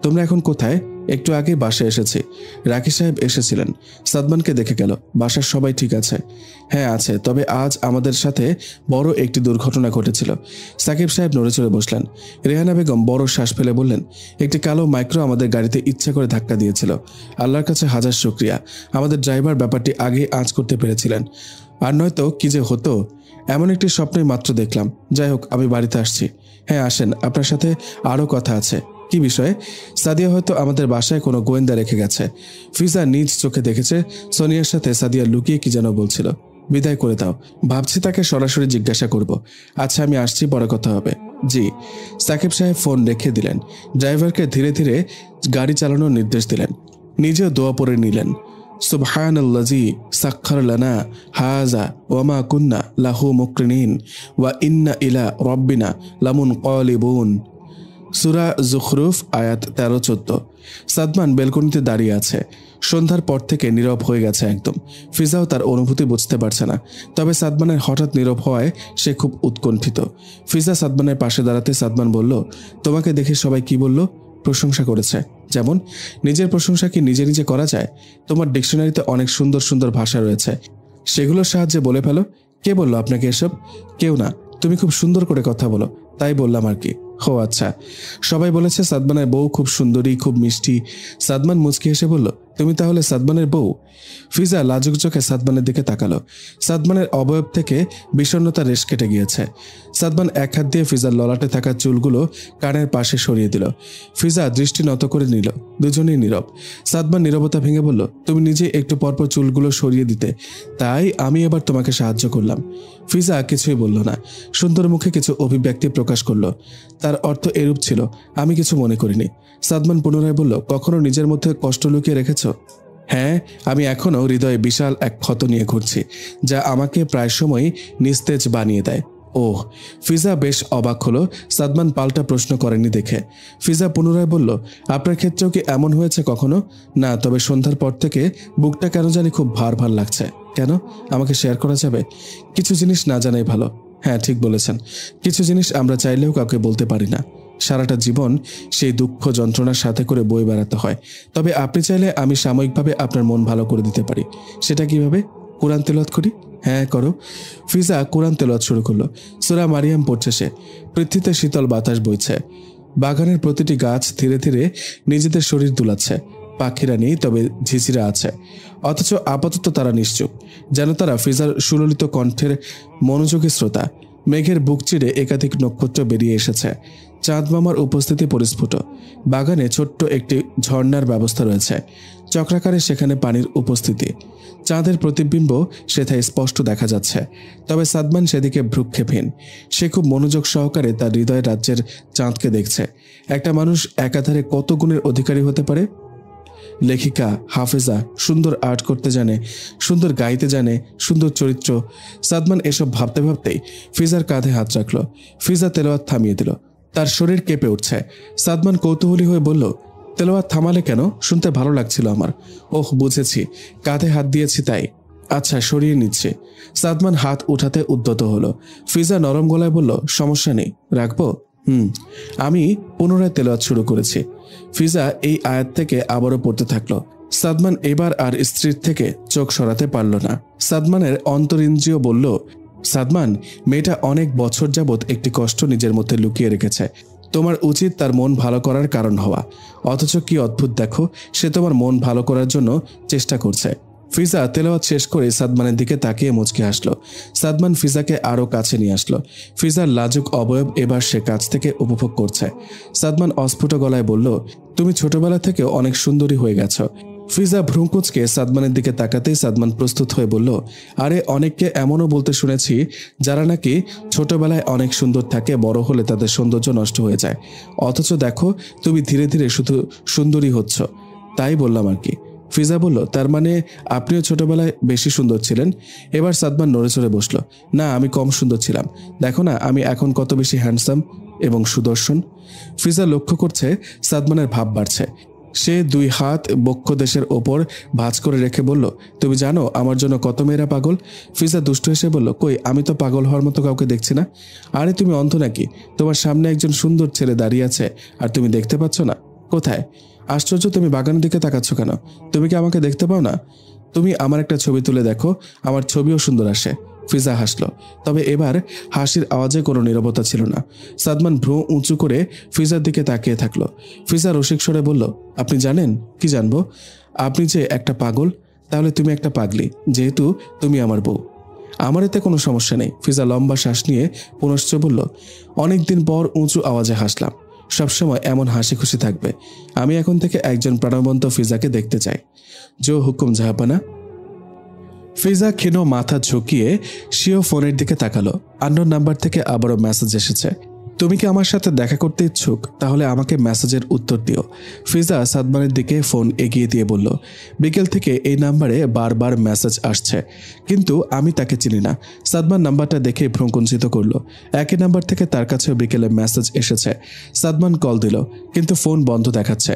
তোমরা এখন কোথায়? একটু আগে বাসায় এসেছি। রাকি সাহেব এসেছিলেন। সাদমানকে দেখে গেল। বাসার সবাই ঠিক আছে? হ্যাঁ আছে, তবে আজ আমাদের সাথে বড় একটি দুর্ঘটনা ঘটেছিল। সাকিব সাহেব নড়ে চড়ে বসলেন। রেহানা বেগম বড় শ্বাস ফেলে বললেন, একটি কালো মাইক্রো আমাদের গাড়িতে ইচ্ছা করে ধাক্কা দিয়েছিল। আল্লাহর কাছে হাজার শুকরিয়া, আমাদের ড্রাইভার ব্যাপারটি আগে আঁচ করতে পেরেছিলেন, আর নয়তো কি যে হতো। এমন একটি স্বপ্নই মাত্র দেখলাম। যাই হোক, আমি বাড়িতে আসছি। হ্যাঁ আসেন, আপনার সাথে আরও কথা আছে। কি বিষয়ে? সাদিয়া হয়তো আমাদের বাসায় কোনো গোয়েন্দা রেখে গেছে। ফিজা নিজ চোখে দেখেছে সোনিয়ার সাথে সাদিয়া লুকিয়ে কি যেন বলছিল। বিদায় করে দাও, ভাবছি তাকে সরাসরি জিজ্ঞাসা করব। আচ্ছা আমি আসছি, পরে কথা হবে। জি। সাকিব সাহেব ফোন রেখে দিলেন। ড্রাইভারকে ধীরে ধীরে গাড়ি চালানোর নির্দেশ দিলেন। নিজেও দোয়া পড়ে নিলেন। সুবহানাল্লাযী সাখখার লানা হাযা ওয়া মা কুন্না লাহু মুকরিনিন ওয়া ইন্না ইলা রাব্বিনা লামুনকালিবুন। সূরা যুখরুফ আয়াত 13-14। সাদমান বেলকনিতে দাঁড়িয়ে আছে। সন্ধ্যার পর থেকে নীরব হয়ে গেছে একদম। ফিজাও তার অনুভূতি বুঝতে পারছে না, তবে সাদমানের হঠাৎ নীরব হওয়ায় সে খুব উৎকণ্ঠিত। ফিজা সাদমানের পাশে দাঁড়াতে সাদমান বলল, তোমাকে দেখে সবাই কি বলল? প্রশংসা করেছে। যেমন? নিজের প্রশংসা কি নিজে নিজে করা যায়? তোমার ডিকশনারিতে অনেক সুন্দর সুন্দর ভাষা রয়েছে, সেগুলোর সাহায্যে বলে ফেলো। কে বলল আপনাকে এসব? কেউ না, তুমি খুব সুন্দর করে কথা বলো, তাই বললাম আর কি। ও আচ্ছা। সবাই বলেছে সাদমানের বউ খুব সুন্দরী, খুব মিষ্টি। সাদমান মুচকি হেসে বলল, তুমি তাহলে সাদমানের বউ? ফিজা লাজুক চোখে সাদমানের দিকে তাকালো। সাদমানের অবয়ব থেকে বিষণ্ণতা রেশ কেটে গিয়েছে। সাদমান এক হাত দিয়ে ফিজার ললাটে থাকা চুলগুলো কানের পাশে সরিয়ে দিল। ফিজা দৃষ্টি নত করে নিল। দুজনেই নীরব। সাদমান নীরবতা ভেঙে বলল, তুমি নিজে একটু পরপর চুলগুলো সরিয়ে দিতে, তাই আমি এবার তোমাকে সাহায্য করলাম। ফিজা কিছুই বলল না, সুন্দর মুখে কিছু অভিব্যক্তি প্রকাশ করলো। তার অর্থ এরূপ ছিল, আমি কিছু মনে করিনি। সাদমান পুনরায় বলল, কখনো নিজের মধ্যে কষ্ট লুকিয়ে রেখেছ? হ্যাঁ, আমি এখনও হৃদয়ে বিশাল এক ক্ষত নিয়ে ঘুরছি, যা আমাকে প্রায় সময়ই নিস্তেজ বানিয়ে দেয়। ওহ। ফিজা বেশ অবাক হলো সাদমান পাল্টা প্রশ্ন করেনি দেখে। ফিজা পুনরায় বলল, আপনার ক্ষেত্রেও কি এমন হয়েছে কখনো? না, তবে সন্ধ্যার পর থেকে বুকটা কেন জানি খুব ভার ভার লাগছে। কেন? আমাকে শেয়ার করা যাবে? কিছু জিনিস না জানাই ভালো। হ্যাঁ ঠিক বলেছেন, কিছু জিনিস আমরা চাইলেও কাউকে বলতে পারি না। সারাটা জীবন সেই দুঃখ যন্ত্রণার সাথে করে বয়ে বেড়াতে হয়। তবে আপনি চাইলে আমি সাময়িকভাবে আপনার মন ভালো করে দিতে পারি। সেটা কিভাবে? কোরআন তেলাওয়াত করি। হ্যাঁ করো। ফিজা কোরআন তেলাওয়াত শুরু করলো। সূরা মারিয়াম পড়ছে সে। পৃথ্বীতে শীতল বাতাস বইছে। বাগানের প্রতিটি গাছ ধীরে ধীরে নিজেদের শরীর দুলাচ্ছে। পাখিরা নেই, তবে ঝিঝিরা আছে। অথচ আপাতত তারা নিশ্চুপ, যেন তারা ফিজার সুললিত কণ্ঠের মনোযোগী শ্রোতা। মেঘের বুক চিরে একাধিক নক্ষত্র বেরিয়ে এসেছে। চাঁদ মামার উপস্থিতি পরিস্ফুট। বাগানে ছোট্ট একটি ঝর্ণার ব্যবস্থা রয়েছে। চক্রাকারে সেখানে পানির উপস্থিতি। চাঁদের প্রতিবিম্ব সেথায় স্পষ্ট দেখা যাচ্ছে। তবে সাদমান সেদিকে ভ্রুক্ষেপহীন। সে খুব মনোযোগ সহকারে তার হৃদয় রাজ্যের চাঁদকে দেখছে। একটা মানুষ একাধারে কত গুণের অধিকারী হতে পারে? লেখিকা, হাফেজা, সুন্দর আর্ট করতে জানে, সুন্দর গাইতে জানে, সুন্দর চরিত্র। সাদমান এসব ভাবতে ভাবতেই ফিজার কাঁধে হাত রাখল। ফিজা তেলাওয়াত থামিয়ে দিল। তার শরীর কেঁপে উঠছে। সাদমান কৌতূহলী হয়ে বলল, তেলাওয়াত থামালে কেন? শুনতে ভালো লাগছিল আমার। ওহ বুঝেছি, কাঁধে হাত দিয়েছি তাই। আচ্ছা সরিয়ে নিচ্ছে। সাদমান হাত উঠাতে উদ্যত হলো। ফিজা নরম গলায় বলল, সমস্যা নেই, রাখবো? আমি পুনরায় তেলাওয়াত শুরু করেছি। ফিজা এই আয়াত থেকে আবারও পড়তে থাকলো। সাদমান এবার আর স্ত্রীর থেকে চোখ সরাতে পারল না। সাদমানের অন্তরিন্দ্রিয় বলল, সাদমান, মেয়েটা অনেক বছর যাবৎ একটি কষ্ট নিজের মধ্যে লুকিয়ে রেখেছে। তোমার উচিত তার মন ভালো করার কারণ হওয়া। অথচ কি অদ্ভুত দেখো, সে তোমার মন ভালো করার জন্য চেষ্টা করছে। ফিজা তেলাওয়াত শেষ করে সাদমানের দিকে তাকিয়ে মুচকে হাসলো। সাদমান ফিজাকে আরও কাছে নিয়ে আসলো। ফিজার লাজুক অবয়ব এবার সে কাছ থেকে উপভোগ করছে। সাদমান অস্ফুট গলায় বলল, তুমি ছোটবেলা থেকে অনেক সুন্দরী হয়ে গেছো। ফিজা ভ্রুকুঁচকে সাদমানের দিকে তাকাতেই সাদমান প্রস্তুত হয়ে বলল, আরে অনেককে এমনও বলতে শুনেছি যারা নাকি ছোটবেলায় অনেক সুন্দর থাকে, বড় হলে তাদের সৌন্দর্য নষ্ট হয়ে যায়। অথচ দেখো তুমি ধীরে ধীরে শুধু সুন্দরী হচ্ছ। তাই বললাম আর কি। ফিজা বলল, তার মানে আপনিও ছোটবেলায় বেশি সুন্দর ছিলেন? এবার সাদমান নড়ে চড়ে বসলো। না, আমি কম সুন্দর ছিলাম। দেখো না আমি এখন কত বেশি হ্যান্ডসাম এবং সুদর্শন। ফিজা লক্ষ্য করছে সাদমানের ভাব বাড়ছে। সে 2 হাত বক্ষদেশের ওপর ভাঁজ করে রেখে বলল, তুমি জানো আমার জন্য কত মেয়েরা পাগল? ফিজা দুষ্ট হেসে বলল, কই, আমি তো পাগল হওয়ার মতো কাউকে দেখছি না। আরে তুমি অন্ধ নাকি? তোমার সামনে একজন সুন্দর ছেলে দাঁড়িয়ে আছে আর তুমি দেখতে পাচ্ছ না? কোথায়? আশ্চর্য, তুমি বাগানের দিকে তাকাচ্ছ কেন? তুমি কি আমাকে দেখতে পাও না? তুমি আমার একটা ছবি তুলে দেখো, আমার ছবিও সুন্দর আসে। ফিজা হাসলো, তবে এবার হাসির আওয়াজে কোনো নীরবতা ছিল না। সাদমান ভ্রু উঁচু করে ফিজার দিকে তাকিয়ে থাকলো। ফিজা রসিক স্বরে বলল, আপনি জানেন? কি জানবো? আপনি যে একটা পাগল। তাহলে তুমি একটা পাগলি, যেহেতু তুমি আমার বউ। আমার এতে কোনো সমস্যা নেই। ফিজা লম্বা শ্বাস নিয়ে পুনশ্চ বলল, অনেকদিন পর উঁচু আওয়াজে হাসলাম। সবসময় এমন হাসি খুশি থাকবে। আমি এখন থেকে একজন প্রাণবন্ত ফিজাকে দেখতে চাই। জো হুকুম জাহাপানা। ফিজা ক্ষীণ মাথা ঝুঁকিয়ে সিও ফোনের দিকে তাকালো। আননোন নাম্বার থেকে আবারও মেসেজ এসেছে। তুমি কি আমার সাথে দেখা করতে ইচ্ছুক? তাহলে আমাকে মেসেজের উত্তর দিও। ফিজা সাদমানের দিকে ফোন এগিয়ে দিয়ে বলল, বিকেল থেকে এই নাম্বারে বারবার মেসেজ আসছে, কিন্তু আমি তাকে চিনি না। সাদমান নাম্বারটা দেখে ভ্রুকুঞ্চিত করলো। একই নাম্বার থেকে তার কাছেও বিকেলে মেসেজ এসেছে। সাদমান কল দিল, কিন্তু ফোন বন্ধ দেখাচ্ছে।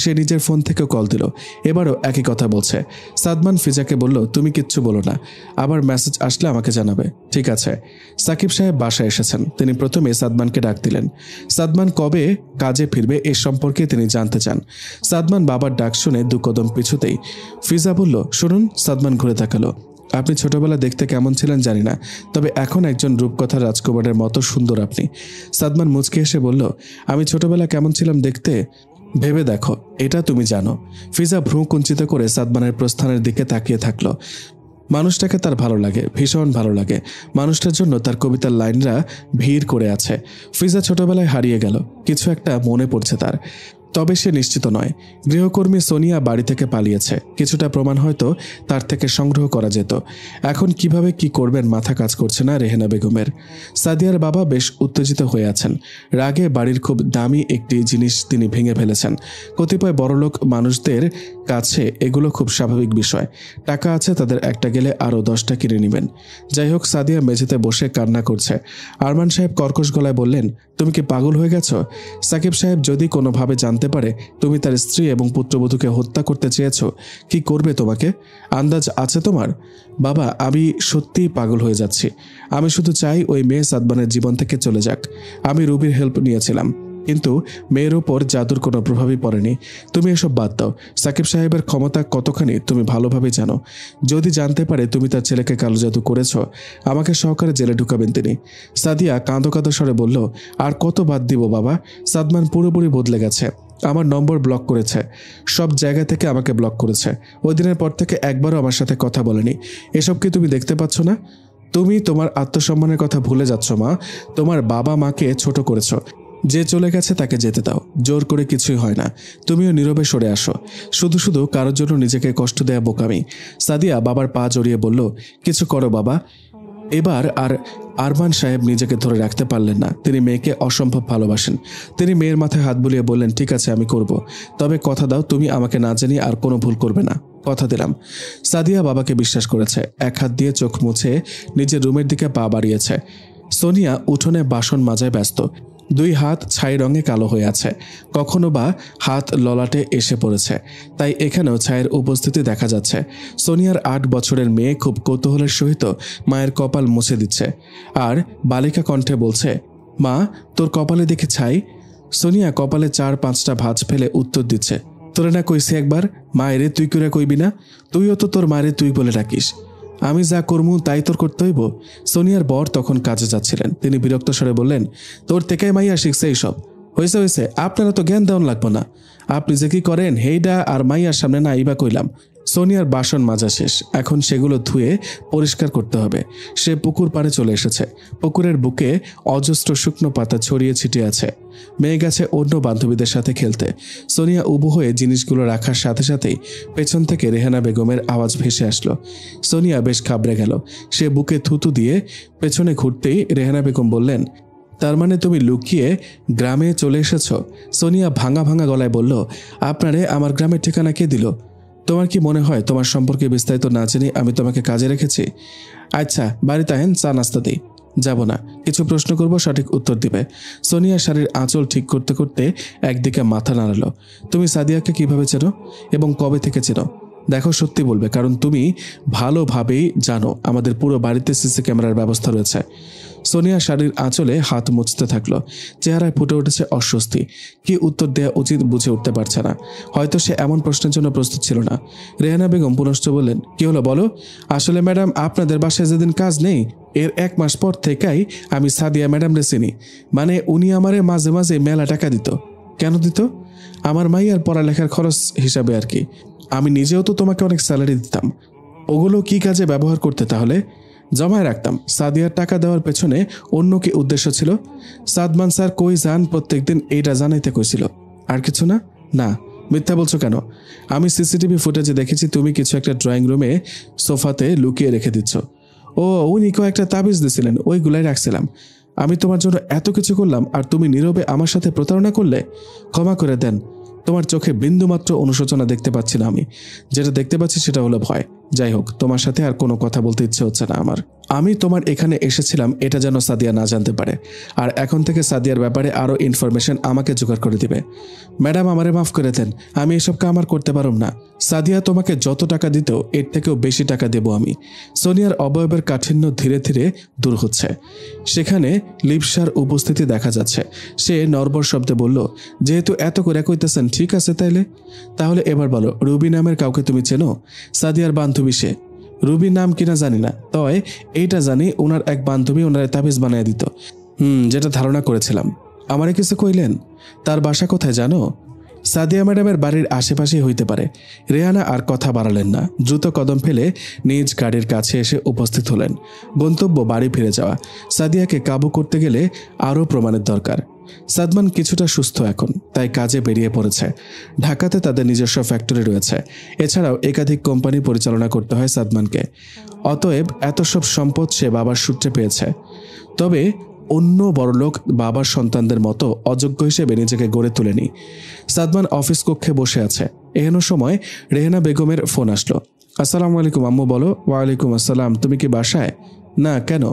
সে নিজের ফোন থেকেও কল দিল, এবারও একই কথা বলছে। সাদমান ফিজাকে বলল, তুমি কিচ্ছু বলো না, আবার মেসেজ আসলে আমাকে জানাবে। ঠিক আছে। সাকিব সাহেব বাসায় এসেছেন। তিনি প্রথমে সাদমানকে ডাক দিলেন। সাদমান কবে কাজে ফিরবে এ সম্পর্কে তিনি জানতে চান। সাদমান বাবার ডাক শুনে 2 কদম পিছুতেই ফিজা বলল, শুনুন। সাদমান ঘুরে তাকালো। আপনি ছোটবেলা দেখতে কেমন ছিলেন জানি না, তবে এখন একজন রূপকথার রাজকুমারের মতো সুন্দর আপনি। সাদমান মুচকে এসে বলল, আমি ছোটবেলা কেমন ছিলাম দেখতে? ভেবে দেখো, এটা তুমি জানো। ফিজা ভ্রু কুঞ্চিত করে সাদমানের প্রস্থানের দিকে তাকিয়ে থাকলো। মানুষটাকে তার ভালো লাগে, ভীষণ ভালো লাগে। মানুষটার জন্য তার কবিতার লাইনরা ভিড় করে আছে। ফিজা ছোটবেলায় হারিয়ে গেল, কিছু একটা মনে পড়ছে তার, তবে সে নিশ্চিত নয়। গৃহকর্মী সোনিয়া বাড়ি থেকে পালিয়েছে। কিছুটা প্রমাণ হয়তো তার থেকে সংগ্রহ করা যেত। এখন কিভাবে কি করবেন মাথা কাজ করছে না রেহেনা বেগমের। সাদিয়ার বাবা বেশ উত্তেজিত হয়ে আছেন। রাগে বাড়ির খুব দামি একটি জিনিস তিনি ভেঙে ফেলেছেন। কতিপয় বড়লোক মানুষদের কাছে এগুলো খুব স্বাভাবিক বিষয়। টাকা আছে তাদের, একটা গেলে আরও 10টা কিনে নেবেন। যাই হোক, সাদিয়া মেঝেতে বসে কান্না করছে। আরমান সাহেব কর্কশ গলায় বললেন, তুমি কি পাগল হয়ে গেছো? সাকিব সাহেব যদি কোনোভাবে জানতে পারে তুমি তার স্ত্রী এবং পুত্রবধূকে হত্যা করতে চেয়েছো, কি করবে তোমাকে? আন্দাজ আছে তোমার? বাবা, আমি সত্যিই পাগল হয়ে যাচ্ছি। আমি শুধু চাই ওই মেয়ে সাদমানের জীবন থেকে চলে যাক। আমি রুবির হেল্প নিয়েছিলাম, কিন্তু মেয়ের ওপর জাদুর কোনো প্রভাবই পড়েনি। তুমি এসব বাদ দাও। সাকিব সাহেবের ক্ষমতা কতখানি তুমি ভালোভাবে জানো। যদি জানতে পারে তুমি তার ছেলেকে কালো জাদু করেছ, আমাকে সহকারে জেলে ঢুকাবেন তিনি। সাদিয়া কাঁদো কাঁদো স্বরে বলল, আর কত বাদ দিব বাবা? সাদমান পুরোপুরি বদলে গেছে। আমার নম্বর ব্লক করেছে, সব জায়গা থেকে আমাকে ব্লক করেছে। ওই দিনের পর থেকে একবারও আমার সাথে কথা বলেনি। এসব কি তুমি দেখতে পাচ্ছ না? তুমি তোমার আত্মসম্মানের কথা ভুলে যাচ্ছ মা। তোমার বাবা মাকে ছোট করেছ। যে চলে গেছে তাকে যেতে দাও। জোর করে কিছুই হয় না। তুমিও নীরবে সরে আসো। শুধু শুধু কারোর জন্য নিজেকে কষ্ট দেয়া বোকামি। সাদিয়া বাবার পা জড়িয়ে বলল, কিছু করো বাবা। এবার আর আরমান সাহেব নিজেকে ধরে রাখতে পারলেন না। তিনি মেয়েকে অসম্ভব ভালোবাসেন। তিনি মেয়ের মাথায় হাত বুলিয়ে বললেন, ঠিক আছে আমি করব, তবে কথা দাও তুমি আমাকে না জানিয়ে আর কোনো ভুল করবে না। কথা দিলাম। সাদিয়া বাবাকে বিশ্বাস করেছে। এক হাত দিয়ে চোখ মুছে নিজের রুমের দিকে পা বাড়িয়েছে। সোনিয়া উঠোনে বাসন মাজায় ব্যস্ত। 2 হাত ছাই রঙে কালো হয়ে আছে। কখনো বা হাত ললাটে এসে পড়েছে, তাই এখানেও ছায়ের উপস্থিতি দেখা যাচ্ছে। সোনিয়ার 8 বছরের মেয়ে খুব কৌতূহলের সহিত মায়ের কপাল মুছে দিচ্ছে, আর বালিকা কণ্ঠে বলছে, মা তোর কপালে দেখে ছাই। সোনিয়া কপালে 4-5টা ভাঁজ ফেলে উত্তর দিচ্ছে, তোরে না কইছি একবার, মায়েরে তুই করে কইবি না? তুইও তো তোর মায়েরে তুই বলে ডাকিস। আমি যা করমু তাই তোর করতে হইব। সোনিয়ার বর তখন কাজে যাচ্ছিলেন। তিনি বিরক্ত স্বরে বললেন, তোর থেকে মাইয়া শিখছে এইসব। হয়েছে হয়েছে, আপনারা তো জ্ঞান দেওয়ান লাগবো না। আপনি যে কি করেন হেইডা আর মাইয়ার সামনে না ইবা কইলাম। সোনিয়ার বাসন মাজা শেষ, এখন সেগুলো ধুয়ে পরিষ্কার করতে হবে। সে পুকুর পাড়ে চলে এসেছে। পুকুরের বুকে অজস্র শুকনো পাতা ছড়িয়ে ছিটিয়ে আছে। মেয়ে গেছে অন্য বান্ধবীদের সাথে খেলতে। সোনিয়া উবু হয়ে জিনিসগুলো রাখার সাথে সাথেই পেছন থেকে রেহানা বেগমের আওয়াজ ভেসে আসলো। সোনিয়া বেশ ঘাবড়ে গেল। সে বুকে থুতু দিয়ে পেছনে ঘুরতেই রেহানা বেগম বললেন, তার মানে তুমি লুকিয়ে গ্রামে চলে এসেছ? সোনিয়া ভাঙা ভাঙা গলায় বলল, আপনারে আমার গ্রামের ঠিকানা কে দিল? তোমার কি মনে হয় তোমার সম্পর্কে বিস্তারিত না জেনে আমি তোমাকে কাজে রেখেছি? আচ্ছা বাড়িতে আহেন, চা নাস্তা দিই। যাব না, কিছু প্রশ্ন করব, সঠিক উত্তর দিবে। সোনিয়া শাড়ির আঁচল ঠিক করতে করতে একদিকে মাথা নাড়ালো। তুমি সাদিয়াকে কিভাবে চেনো এবং কবে থেকে চেনো? দেখো, সত্যি বলবে, কারণ তুমি ভালোভাবেই জানো আমাদের পুরো বাড়িতে সিসি ক্যামেরার ব্যবস্থা রয়েছে। সোনিয়া শাড়ির আঁচলে হাত মুছতে থাকলো। চেহারায় ফুটে উঠেছে অস্বস্তি। কি উত্তর দেওয়া উচিত বুঝে উঠতে পারছে না। হয়তো সে এমন প্রশ্নের জন্য প্রস্তুত ছিল না। রেহানা বেগম পুনশ্চ বললেন, কি হলো বলো? আসলে ম্যাডাম, আপনাদের বাসায় যেদিন কাজ নেই এর 1 মাস পর থেকেই আমি সাদিয়া ম্যাডামরে চিনি। মানে উনি আমারে মাঝে মাঝে মেলা টাকা দিত। কেন দিত? আমার মাইয়ার পড়ালেখার খরচ হিসাবে আর কি। আমি নিজেও তো তোমাকে অনেক স্যালারি দিতাম। ওগুলো কি কাজে ব্যবহার করতে তাহলে? জমায় রাখতাম। সাদিয়ার টাকা দেওয়ার পেছনে অন্য কি উদ্দেশ্য ছিল? সাদমান স্যার কই যান প্রত্যেকদিন এইটা জানাইতে কইছিল। আর কিছু না? না। মিথ্যা বলছো কেন? আমি সিসিটিভি ফুটেজে দেখেছি তুমি কিছু একটা ড্রয়িং রুমে সোফাতে লুকিয়ে রেখে দিচ্ছ। ও, উনি কয়েকটা তাবিজ দিছিলেন, ওইগুলাই রাখছিলাম। আমি তোমার জন্য এত কিছু করলাম আর তুমি নীরবে আমার সাথে প্রতারণা করলে? ক্ষমা করে দেন। তোমার চোখে বিন্দুমাত্র অনুশোচনা দেখতে পাচ্ছি না আমি। যেটা দেখতে পাচ্ছি সেটা হলো ভয়। যাই হোক, তোমার সাথে আর কোনো কথা বলতে ইচ্ছে হচ্ছে না আমার। আমি তোমার এখানে এসেছিলাম এটা যেন সাদিয়া না জানতে পারে। আর এখন থেকে সাদিয়ার ব্যাপারে আরও ইনফরমেশন আমাকে জোগাড় করে দিবে। ম্যাডাম, আমারে মাফ করে দেন, আমি এসব কাম আর করতে পারুম না। সাদিয়া তোমাকে যত টাকা দিত এর থেকেও বেশি টাকা দেব আমি। সোনিয়ার অবয়বের কাঠিন্য ধীরে ধীরে দূর হচ্ছে। সেখানে লিপসার উপস্থিতি দেখা যাচ্ছে। সে নর্বর শব্দে বলল, যেহেতু এত করে কইতেছেন, ঠিক আছে তাহলে এবার বলো, রুবি নামের কাউকে তুমি চেনো? সাদিয়ার বান্ধবী সে। রুবি নাম কিনা জানি না, তয় এইটা জানি ওনার এক বান্ধবী ওনার তাবিজ বানিয়ে দিত। যেটা ধারণা করেছিলাম। আমারে কিছু কইলেন? তার বাসা কোথায় জানো? সাদিয়া ম্যাডামের বাড়ির আশেপাশেই হইতে পারে। রেহানা আর কথা বাড়ালেন না। দ্রুত কদম ফেলে নিজ গাড়ির কাছে এসে উপস্থিত হলেন। গন্তব্য বাড়ি ফিরে যাওয়া। সাদিয়াকে কাবু করতে গেলে আরও প্রমাণের দরকার। সাদমান কিছুটা সুস্থ এখন, তাই কাজে বেরিয়ে পড়েছে। ঢাকাতে তাদের নিজস্ব ফ্যাক্টরি রয়েছে। এছাড়াও একাধিক কোম্পানি পরিচালনা করতে হয় সাদমানকে। অতএব এত সব সম্পদ সে বাবার সূত্রে পেয়েছে। তবে অন্য বড়লোক বাবার সন্তানদের মতো অযোগ্য হিসেবে নিজেকে গড়ে তোলেনি। সাদমান অফিস কক্ষে বসে আছে। এহেন সময় রেহানা বেগমের ফোন আসলো। আসসালামু আলাইকুম আম্মু। বলো। ওয়ালাইকুম আসসালাম। তুমি কি বাসায়? না, কেন?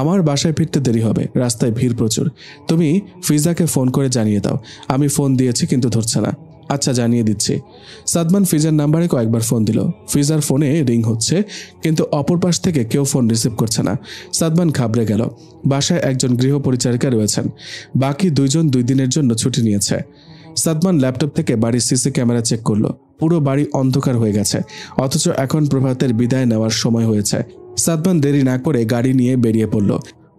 আমার বাসায় ফিরতে দেরি হবে, রাস্তায় ভিড় প্রচুর। তুমি ফিজাকে ফোন করে জানিয়ে দাও। আমি ফোন দিয়েছি কিন্তু ধরছে না। আচ্ছা, জানিয়ে দিচ্ছি। সাদমান ফিজার নাম্বারে কয়েকবার ফোন দিল। ফিজার ফোনে রিং হচ্ছে, কিন্তু অপর পাশ থেকে কেউ ফোন রিসিভ করছে না। সাদমান ঘাবড়ে গেল। বাসায় একজন গৃহ পরিচারিকা রয়েছেন, বাকি 2 জন 2 দিনের জন্য ছুটি নিয়েছে। সাদমান ল্যাপটপ থেকে বাড়ির সিসি ক্যামেরা চেক করলো। পুরো বাড়ি অন্ধকার হয়ে গেছে, অথচ এখন প্রভাতের বিদায় নেওয়ার সময় হয়েছে। সাদমান দেরি না করে গাড়ি নিয়ে বেরিয়ে পড়ল।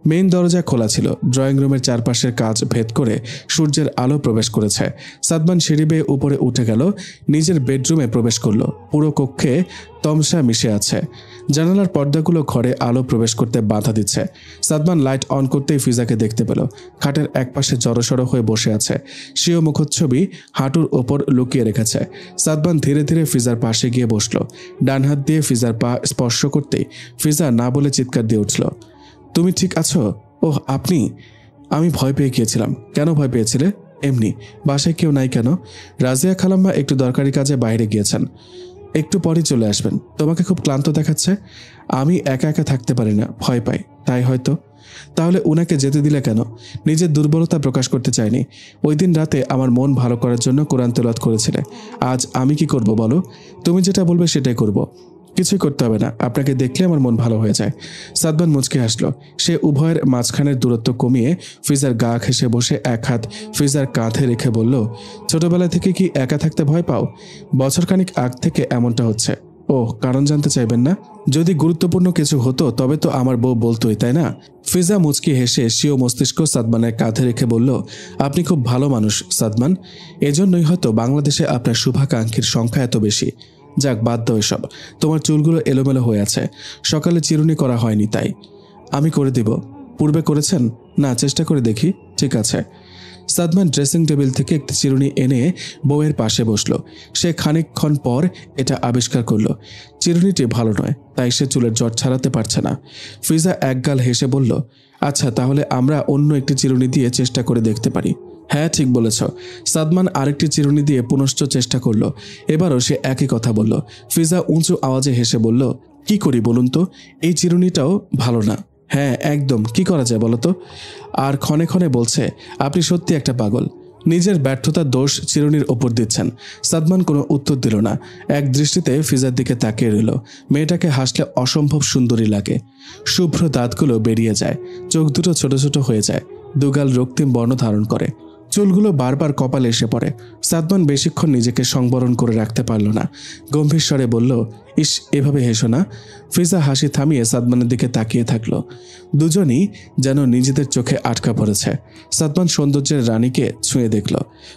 মেইন দরজা খোলা ছিল। ড্রয়িং রুমের চারপাশের কাচ ভেদ করে সূর্যের আলো প্রবেশ করেছে। সাদমান সিঁড়ি বেয়ে উপরে উঠে গেল, নিজের বেডরুমে প্রবেশ করল। পুরো কক্ষে তমসা মিশে আছে। জানালার পর্দাগুলো ঘরে আলো প্রবেশ করতে বাধা দিচ্ছে। সাদমান লাইট অন করতেই ফিজাকে দেখতে পেল। খাটের একপাশে জড়সড় হয়ে বসে আছে। স্বীয় মুখচ্ছবি হাঁটুর ওপর লুকিয়ে রেখেছে। সাদমান ধীরে ধীরে ফিজার পাশে গিয়ে বসল। ডান হাত দিয়ে ফিজার পা স্পর্শ করতেই ফিজা না বলে চিৎকার দিয়ে উঠল। তুমি ঠিক আছো? ওহ, আপনি? আমি ভয় পেয়ে গিয়েছিলাম। কেন ভয় পেয়েছিলে? এমনি। বাসায় কেউ নাই কেন? রাজিয়া খালাম্মা একটু দরকারি কাজে বাইরে গিয়েছেন, একটু পরে চলে আসবেন। তোমাকে খুব ক্লান্ত দেখাচ্ছে। আমি একা একা থাকতে পারি না, ভয় পাই, তাই হয়তো। তাহলে উনাকে যেতে দিলে কেন? নিজের দুর্বলতা প্রকাশ করতে চাইনি। ওই দিন রাতে আমার মন ভালো করার জন্য কোরআন তেলাওয়াত করেছিলে। আজ আমি কি করব বলো? তুমি যেটা বলবে সেটাই করব। কিছুই করতে হবে না, আপনাকে দেখলে আমার মন ভালো হয়ে যায়। সাদমান মুচকে হাসলো। সে উভয়ের মাঝখানের দূরত্ব কমিয়ে ফিজার গা ঘেঁষে বসে এক হাত ফিজার কাঁধে রেখে বলল, ছোটবেলা থেকে কি একা থাকতে ভয় পাও? বছরখানিক আগ থেকে এমনটা হচ্ছে। ওহ, কারণ জানতে চাইবেন না? যদি গুরুত্বপূর্ণ কিছু হতো তবে তো আমার বউ বলতোই, তাই না? ফিজা মুচকি হেসে স্বীয় মস্তিষ্ক সাদমানের কাঁধে রেখে বলল, আপনি খুব ভালো মানুষ সাদমান। এজন্যই হয়তো বাংলাদেশে আপনার শুভাকাঙ্ক্ষীর সংখ্যা এত বেশি। যাক, বাদ দাও এসব। তোমার চুলগুলো এলোমেলো হয়ে আছে, সকালে চিরুনি করা হয়নি তাই। আমি করে দিব। পূর্বে করেছেন? না, চেষ্টা করে দেখি। ঠিক আছে। সাদমান ড্রেসিং টেবিল থেকে একটি চিরুনি এনে বউয়ের পাশে বসল। সে খানিকক্ষণ পর এটা আবিষ্কার করল, চিরুনিটি ভালো নয়, তাই সে চুলের জট ছাড়াতে পারছে না। ফিজা একগাল হেসে বলল, আচ্ছা, তাহলে আমরা অন্য একটি চিরুনি দিয়ে চেষ্টা করে দেখতে পারি। হ্যাঁ, ঠিক বলেছ। সাদমান আরেকটি চিরুনি দিয়ে পুনশ্চ চেষ্টা করল। এবারও সে একই কথা বলল। ফিজা উঁচু আওয়াজে হেসে বলল, কি করি বলুন তো? এই চিরুনিটাও ভালো না। হ্যাঁ একদম, কি করা যায় বলো তো? আর ক্ষণে ক্ষণে বলছে, আপনি সত্যি একটা পাগল। নিজের ব্যর্থতার দোষ চিরুনির ওপর দিচ্ছেন। সাদমান কোনো উত্তর দিল না, এক দৃষ্টিতে ফিজার দিকে তাকিয়ে রইল। মেয়েটাকে হাসলে অসম্ভব সুন্দরী লাগে। শুভ্র দাঁতগুলো বেরিয়ে যায়, চোখ দুটো ছোট ছোট হয়ে যায়, দুগাল রক্তিম বর্ণ ধারণ করে, চুলগুলো বারবার কপালে এসে পড়ে। সাদমান বেশিক্ষণ নিজেকে সংবরণ করে রাখতে পারল না, গম্ভীর স্বরে বলল, ইস, এভাবে হেসো না। ফিজা হাসি থামিয়ে সাদমানের দিকে তাকিয়ে থাকলো। দুজনই যেন নিজেদের চোখে আটকা পড়েছে। সাদমান সৌন্দর্যের রানীকে ছুঁয়ে দেখল।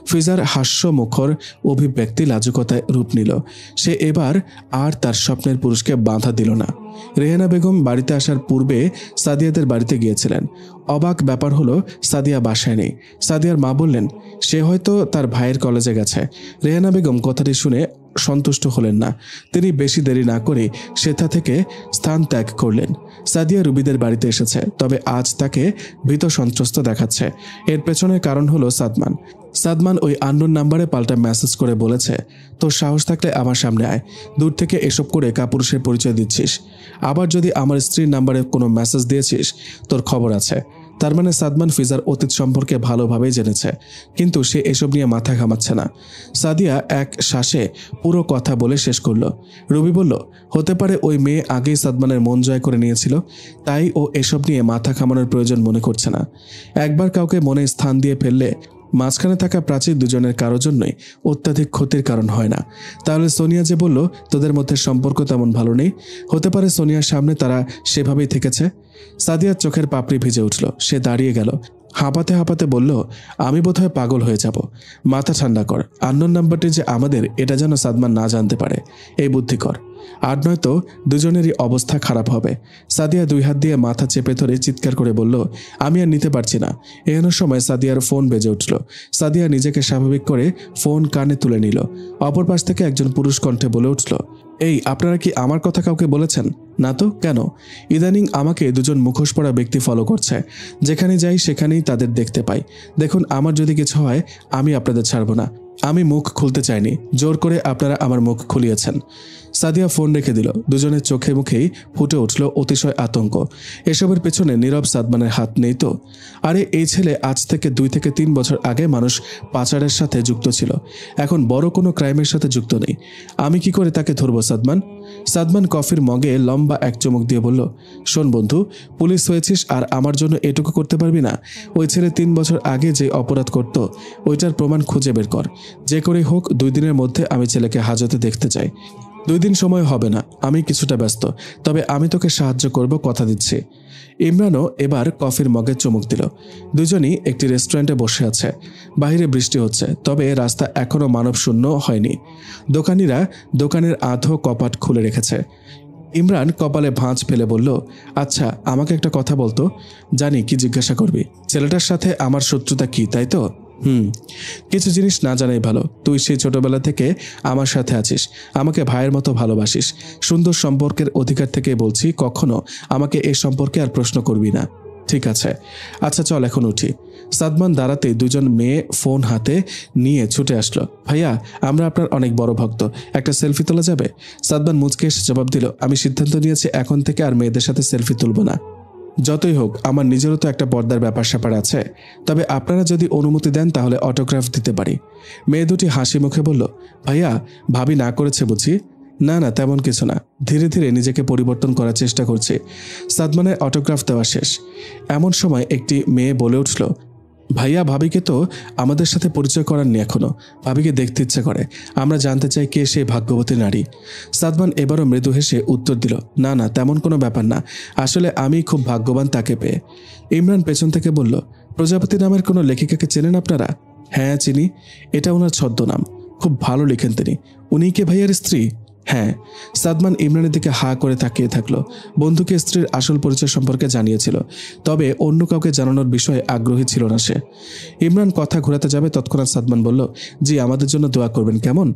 ফিজার হাস্যমুখর অভিব্যক্তি লাজুকতায় রূপ নিল। সে এবার আর তার স্বপ্নের পুরুষকে বাধা দিল না। রেহানা বেগম বাড়িতে আসার পূর্বে সাদিয়াদের বাড়িতে গিয়েছিলেন। অবাক ব্যাপার হলো, সাদিয়া বাসায় নেই। সাদিয়ার মা বললেন, সে হয়তো তার ভাইয়ের কলেজে গেছে। রেহানা বেগম কথাটি শুনে সন্তুষ্ট হলেন না। তিনি বেশি দেরি না করে সেথা থেকে স্থান ত্যাগ করলেন। সাদিয়া রুবিদের বাড়িতে এসেছে, তবে আজ তাকে ভীত সন্ত্রস্ত দেখাচ্ছে। এর পেছনের কারণ হলো সাদমান ওই আননোন নাম্বারে পাল্টা মেসেজ করে বলেছে, তোর সাহস থাকলে আমার সামনে আয়, দূর থেকে এসব করে কাপুরুষের পরিচয় দিচ্ছিস। আবার যদি আমার স্ত্রীর নাম্বারে কোনো মেসেজ দিয়েছিস, তোর খবর আছে। তার মানে সাদমান ফিজার অতীত সম্পর্কে ভালোভাবেই জেনেছে, কিন্তু সে এসব নিয়ে মাথা ঘামাচ্ছে না। সাদিয়া এক শ্বাসে পুরো কথা বলে শেষ করলো। রবি বলল, হতে পারে ওই মেয়ে আগেই সাদমানের মন জয় করে নিয়েছিল, তাই ও এসব নিয়ে মাথা ঘামানোর প্রয়োজন মনে করছে না। একবার কাউকে মনে স্থান দিয়ে ফেললে মাঝখানে থাকা প্রাচীর দুজনের কারো জন্যই অত্যাধিক ক্ষতির কারণ হয় না। তাহলে সোনিয়া যে বলল তোদের মধ্যে সম্পর্ক তেমন ভালো নেই, হতে পারে সোনিয়ার সামনে তারা সেভাবেই থেকেছে। সাদিয়ার চোখের পাপড়ি ভিজে উঠল। সে দাঁড়িয়ে গেল, হাঁপাতে হাঁপাতে বলল, আমি বোধহয় পাগল হয়ে যাব। মাথা ঠান্ডা কর, আননোন নাম্বারটি যে আমাদের এটা যেন সাদমান না জানতে পারে, এই বুদ্ধি কর। আর নয়তো দুজনেরই অবস্থা খারাপ হবে। সাদিয়া দুই হাত দিয়ে মাথা চেপে ধরে চিৎকার করে বলল, আমি আর নিতে পারছি না। এহেন সময় সাদিয়ার ফোন বেজে উঠল। সাদিয়া নিজেকে স্বাভাবিক করে ফোন কানে তুলে নিল। অপর পাশ থেকে একজন পুরুষ কণ্ঠে বলে উঠল, এই, আপনারা কি আমার কথা কাউকে বলেছেন? না তো, কেন? ইদানিং আমাকে দুজন মুখোশ পরা ব্যক্তি ফলো করছে। যেখানে যাই সেখানেই তাদের দেখতে পাই। দেখুন, আমার যদি কিছু হয় আমি আপনাদের ছাড়ব না। আমি মুখ খুলতে চাইনি, জোর করে আপনারা আমার মুখ খুলিয়েছেন। সাদিয়া ফোন রেখে দিল। দুজনের চোখে মুখেই ফুটে উঠল অতিশয় আতঙ্ক। এসবের পেছনে নীরব সাদমানের হাত নেই তো? আরে এই ছেলে আজ থেকে 2 থেকে 3 বছর আগে মানুষ পাচারের সাথে যুক্ত ছিল, এখন বড় কোনো ক্রাইমের সাথে যুক্ত নেই। আমি কি করে তাকে ধরবো? সাদমান কফির মগে লম্বা এক চুমুক দিয়ে বলল, শোন বন্ধু, পুলিশ হয়েছিস আর আমার জন্য এটুকু করতে পারবি না? ওই ছেলে 3 বছর আগে যে অপরাধ করত ওইটার প্রমাণ খুঁজে বের কর। যে করে হোক 2 দিনের মধ্যে আমি ছেলেকে হাজতে দেখতে চাই। 2 দিন সময় হবে না, আমি কিছুটা ব্যস্ত, তবে আমি তোকে সাহায্য করব, কথা দিচ্ছি। ইমরানও এবার কফির মগে চুমুক দিল। দুজনই একটি রেস্টুরেন্টে বসে আছে। বাইরে বৃষ্টি হচ্ছে, তবে রাস্তা এখনো মানবশূন্য হয়নি। দোকানিরা দোকানের আধো কপাট খুলে রেখেছে। ইমরান কপালে ভাঁজ ফেলে বলল, আচ্ছা, আমাকে একটা কথা বলতো। জানি কি জিজ্ঞাসা করবি। ছেলেটার সাথে আমার শত্রুতা কি, তাই তো? কিছু জিনিস না জানাই ভালো। তুই সেই ছোটবেলা থেকে আমার সাথে আছিস, আমাকে ভাইয়ের মতো ভালোবাসিস। সুন্দর সম্পর্কের অধিকার থেকে বলছি, কখনো আমাকে এই সম্পর্কে আর প্রশ্ন করবি না, ঠিক আছে? আচ্ছা চল এখন উঠি। সাদমান দাঁড়াতে দুজন মেয়ে ফোন হাতে নিয়ে ছুটে আসলো। ভাইয়া, আমরা আপনার অনেক বড় ভক্ত, একটা সেলফি তোলা যাবে? সাদমান মুচকে এসে জবাব দিল, আমি সিদ্ধান্ত নিয়েছি এখন থেকে আর মেয়েদের সাথে সেলফি তুলব না। যতই হোক আমার নিজেরও তো একটা পর্দার ব্যাপার স্যাপার আছে, তবে আপনারা যদি অনুমতি দেন তাহলে অটোগ্রাফ দিতে পারি। মেয়ে দুটি হাসি মুখে বলল, ভাইয়া, ভাবি না করেছে বুঝি? না না, তেমন কিছু না, ধীরে ধীরে নিজেকে পরিবর্তন করার চেষ্টা করছি। সাদমানের অটোগ্রাফ দেওয়া শেষ। এমন সময় একটি মেয়ে বলে উঠল, ভাইয়া, ভাবিকে তো আমাদের সাথে পরিচয় করাননি এখনো। ভাবিকে দেখতে ইচ্ছে করে, আমরা জানতে চাই কে সেই ভাগ্যবতী নারী। সাদমান এবারও মৃদু হেসে উত্তর দিল, না না, তেমন কোনো ব্যাপার না, আসলে আমি খুব ভাগ্যবান তাকে পেয়ে। ইমরান পেছন থেকে বলল, প্রজাপতি নামের কোনো লেখিকাকে চেনেন আপনারা? হ্যাঁ চিনি, এটা ওনার ছদ্মনাম, খুব ভালো লিখেন তিনি। উনি কে ভাইয়ার স্ত্রী? হ্যাঁ। সাদমান ইমরানের দিকে হা করে তাকিয়ে থাকলো। বন্ধুকে স্ত্রীর আসল পরিচয় সম্পর্কে জানিয়েছিল, তবে অন্য কাউকে জানানোর বিষয়ে আগ্রহী ছিল না সে। ইমরান কথা ঘোরাতে যাবে তৎক্ষণাৎ সাদমান বলল, জি, আমাদের জন্য দোয়া করবেন কেমন?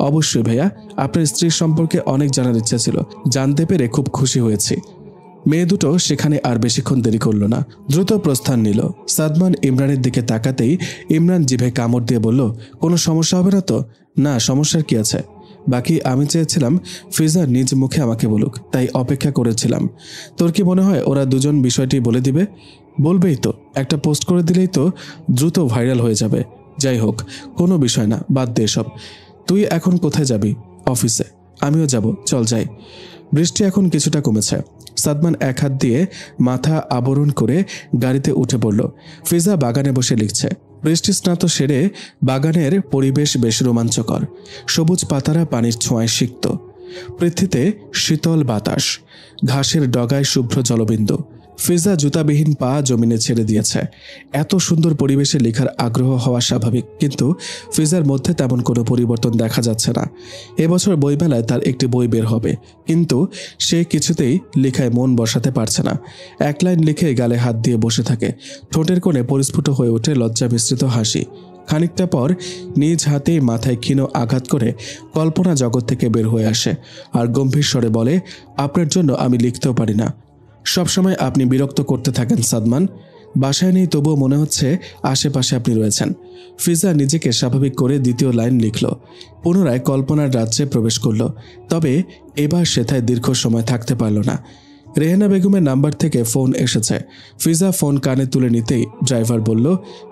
অবশ্যই ভাইয়া, আপনার স্ত্রীর সম্পর্কে অনেক জানার ইচ্ছা ছিল, জানতে পেরে খুব খুশি হয়েছি। মেয়ে দুটো সেখানে আর বেশিক্ষণ দেরি করল না, দ্রুত প্রস্থান নিল। সাদমান ইমরানের দিকে তাকাতেই ইমরান জিভে কামড় দিয়ে বলল, কোনো সমস্যা হবে না তো? না, সমস্যার কি আছে? বাকি আমি চেয়েছিলাম ফিজা নিজ মুখে আমাকে বলুক, তাই অপেক্ষা করেছিলাম। তোর কি মনে হয় ওরা দুজন বিষয়টি বলে দিবে? বলবেই তো, একটা পোস্ট করে দিলেই তো দ্রুত ভাইরাল হয়ে যাবে। যাই হোক, কোনো বিষয় না, বাদ দে এসব। তুই এখন কোথায় যাবি? অফিসে। আমিও যাব, চল যাই। বৃষ্টি এখন কিছুটা কমেছে। সাদমান এক হাত দিয়ে মাথা আবরণ করে গাড়িতে উঠে পড়ল। ফিজা বাগানে বসে লিখছে। বৃষ্টি স্নাত সেরে বাগানের পরিবেশ বেশ রোমাঞ্চকর। সবুজ পাতারা পানির ছোঁয়ায় সিক্ত। পৃথ্বীতে শীতল বাতাস, ঘাসের ডগায় শুভ্র জলবিন্দু। ফিজা জুতাবিহীন পা জমিনে ছেড়ে দিয়েছে। এত সুন্দর পরিবেশে লেখার আগ্রহ হওয়া স্বাভাবিক, কিন্তু ফিজার মধ্যে তেমন কোনো পরিবর্তন দেখা যাচ্ছে না। এবছর বইমেলায় তার একটি বই বের হবে, কিন্তু সে কিছুতেই লেখায় মন বসাতে পারছে না। এক লাইন লিখে গালে হাত দিয়ে বসে থাকে। ঠোঁটের কোণে পরিস্ফুট হয়ে ওঠে লজ্জা মিশ্রিত হাসি। খানিকটা পর নিজ হাতেই মাথায় ক্ষীণ আঘাত করে কল্পনা জগৎ থেকে বের হয়ে আসে আর গম্ভীর স্বরে বলে, আপনার জন্য আমি লিখতেও পারি না। সবসময় আপনি বিরক্ত করতে থাকেন সাদমান। বাসায় নেই, তবুও মনে হচ্ছে আশেপাশে আপনি রয়েছেন। ফিজা নিজেকে স্বাভাবিক করে দ্বিতীয় লাইন লিখল। পুনরায় কল্পনার রাজ্যে প্রবেশ করল। তবে এবার সেথায় দীর্ঘ সময় থাকতে পারল না। রেহেনা বেগমের নাম্বার থেকে ফোন এসেছে। ফিজা ফোন কানে তুলে নিতেই ড্রাইভার বলল,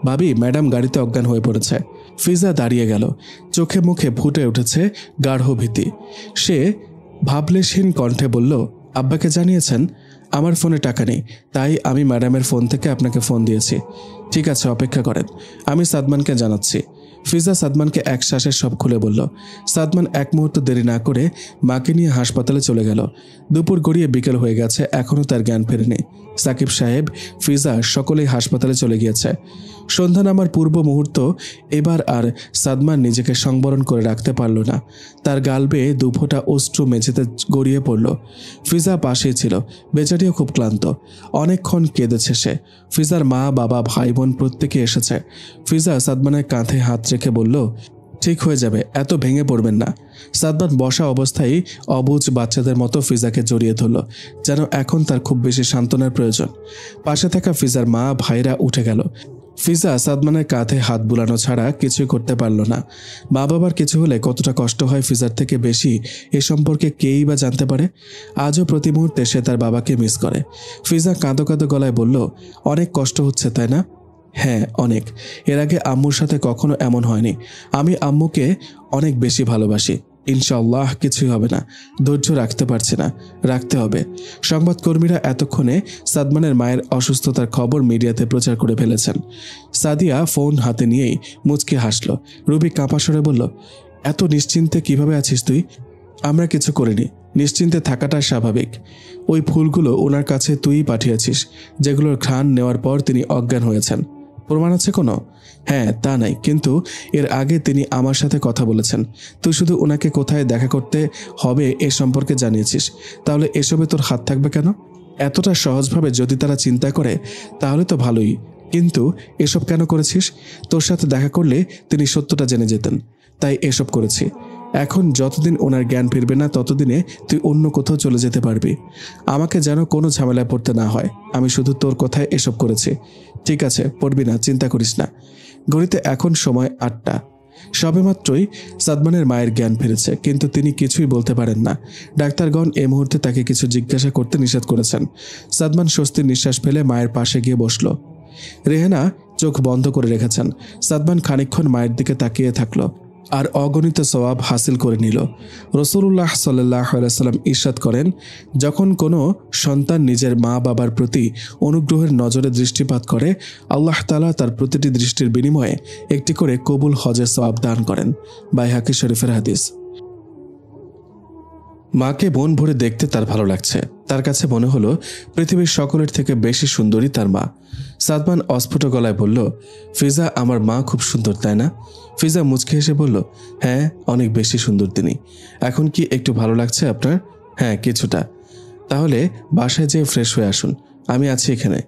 ভাবি, ম্যাডাম গাড়িতে অজ্ঞান হয়ে পড়েছে। ফিজা দাঁড়িয়ে গেল। চোখে মুখে ফুটে উঠেছে গাঢ় ভীতি। সে ভাবলেশহীন কণ্ঠে বলল, আব্বাকে জানিয়েছেন? আমার ফোনে টাকা নেই, তাই আমি ম্যাডামের ফোন থেকে আপনাকে ফোন দিয়েছি। ঠিক আছে, অপেক্ষা করেন, আমি সাদমানকে জানাচ্ছি। ফিজা সাদমানকে এক শ্বাসে সব খুলে বলল। সাদমান এক মুহূর্ত দেরি না করে মাকে নিয়ে হাসপাতালে চলে গেল। দুপুর গড়িয়ে বিকেল হয়ে গেছে, এখনও তার জ্ঞান ফেরেনি। সাকিব সাহেব, ফিজা সকলেই হাসপাতালে চলে গিয়েছে। সন্ধ্যা নামার পূর্ব মুহূর্ত এবার আর সাদমান নিজেকে সংবরণ করে রাখতে পারল না। তার গাল বেয়ে দুফোঁটা অশ্রু মেঝেতে গড়িয়ে পড়ল। ফিজা পাশেই ছিল। বেচারিও খুব ক্লান্ত। অনেকক্ষণ কেঁদেছে সে। ফিজার মা, বাবা, ভাই বোন প্রত্যেকে এসেছে। ফিজা সাদমানের কাঁধে হাত রেখে বলল, ঠিক হয়ে যাবে, এত ভেঙে পড়বেন না। সাদমান বসা অবস্থায় অবুঝ বাচ্চাদের মতো ফিজাকে জড়িয়ে ধরল, যেন এখন তার খুব বেশি সান্ত্বনার প্রয়োজন। পাশে থাকা ফিজার মা, ভাইরা উঠে গেল। ফিজা সাদমানের কাঁধে হাত বুলানো ছাড়া কিছুই করতে পারল না। মা বাবার কিছু হলে কতটা কষ্ট হয় ফিজার থেকে বেশি এ সম্পর্কে কেই বা জানতে পারে। আজও প্রতি মুহূর্তে সে তার বাবাকে মিস করে। ফিজা কাঁদো কাঁদো গলায় বলল, অনেক কষ্ট হচ্ছে তাই না? হ্যাঁ, অনেক। এর আগে আম্মুর সাথে কখনো এমন হয়নি। আমি আম্মুকে অনেক বেশি ভালোবাসি। ইনশাআল্লাহ কিছুই হবে না। ধৈর্য রাখতে পারছি না, রাখতে হবে। সংবাদকর্মীরা এতক্ষণে সাদমানের মায়ের অসুস্থতার খবর মিডিয়াতে প্রচার করে ফেলেছেন। সাদিয়া ফোন হাতে নিয়েই মুচকি হাসল। রুবি কাঁপা স্বরে বলল, এত নিশ্চিন্তে কিভাবে আছিস তুই? আমরা কিছু করিনি, নিশ্চিন্তে থাকাটা স্বাভাবিক। ওই ফুলগুলো ওনার কাছে তুইই পাঠিয়েছিস, যেগুলোর ঘ্রাণ নেওয়ার পর তিনি অজ্ঞান হয়েছেন। প্রমাণ আছে কোনো? হ্যাঁ, তা নাই, কিন্তু এর আগে তিনি আমার সাথে কথা বলেছেন। তুই শুধু ওনাকে কোথায় দেখা করতে হবে এ সম্পর্কে জানিয়েছিস। তাহলে এসবে তোর হাত থাকবে কেন? এতটা সহজভাবে যদি তারা চিন্তা করে তাহলে তো ভালোই, কিন্তু এসব কেন করেছিস? তোর সাথে দেখা করলে তিনি সত্যটা জেনে যেতেন, তাই এসব করেছি। এখন যতদিন ওনার জ্ঞান ফিরবে না ততদিনে তুই অন্য কোথাও চলে যেতে পারবি। আমাকে যেন কোনো ঝামেলায় পড়তে না হয়। আমি শুধু তোর কথায় এসব করেছি। ঠিক আছে, পড়বি না, চিন্তা করিস না। ঘড়িতে এখন সময় 8টা। সবেমাত্রই সাদমানের মায়ের জ্ঞান ফিরেছে, কিন্তু তিনি কিছুই বলতে পারেন না। ডাক্তারগণ এই মুহূর্তে তাকে কিছু জিজ্ঞাসা করতে নিষেধ করেছেন। সাদমান স্বস্তির নিঃশ্বাস ফেলে মায়ের পাশে গিয়ে বসল। রেহেনা চোখ বন্ধ করে রেখেছেন। সাদমান খানিকক্ষণ মায়ের দিকে তাকিয়ে থাকলো আর অগণিত সওয়াব হাসিল করে নিল। রাসূলুল্লাহ সাল্লাল্লাহু আলাইহি ওয়াসাল্লাম ইরশাদ করেন, যখন কোনো সন্তান নিজের মা বাবার প্রতি অনুগ্রহের নজরে দৃষ্টিপাত করে, আল্লাহ তাআলা তার প্রতিটি দৃষ্টির বিনিময়ে একটি করে কবুল হজের সওয়াব দান করেন। বাইহাকি শরীফের হাদিস। মাকে মন ভরে দেখতে তার ভালো লাগছে। তার কাছে মনে হলো পৃথিবীর সকলের থেকে বেশি সুন্দরী তার মা। সাদমান অস্ফুট গলায় বলল, ফিজা, আমার মা খুব সুন্দর তাই না? ফিজা মুচকে হেসে বলল, হ্যাঁ, অনেক বেশি সুন্দর তিনি। এখন কি একটু ভালো লাগছে আপনার? হ্যাঁ, কিছুটা। তাহলে বাসায় যেয়ে ফ্রেশ হয়ে আসুন, আমি আছি এখানে।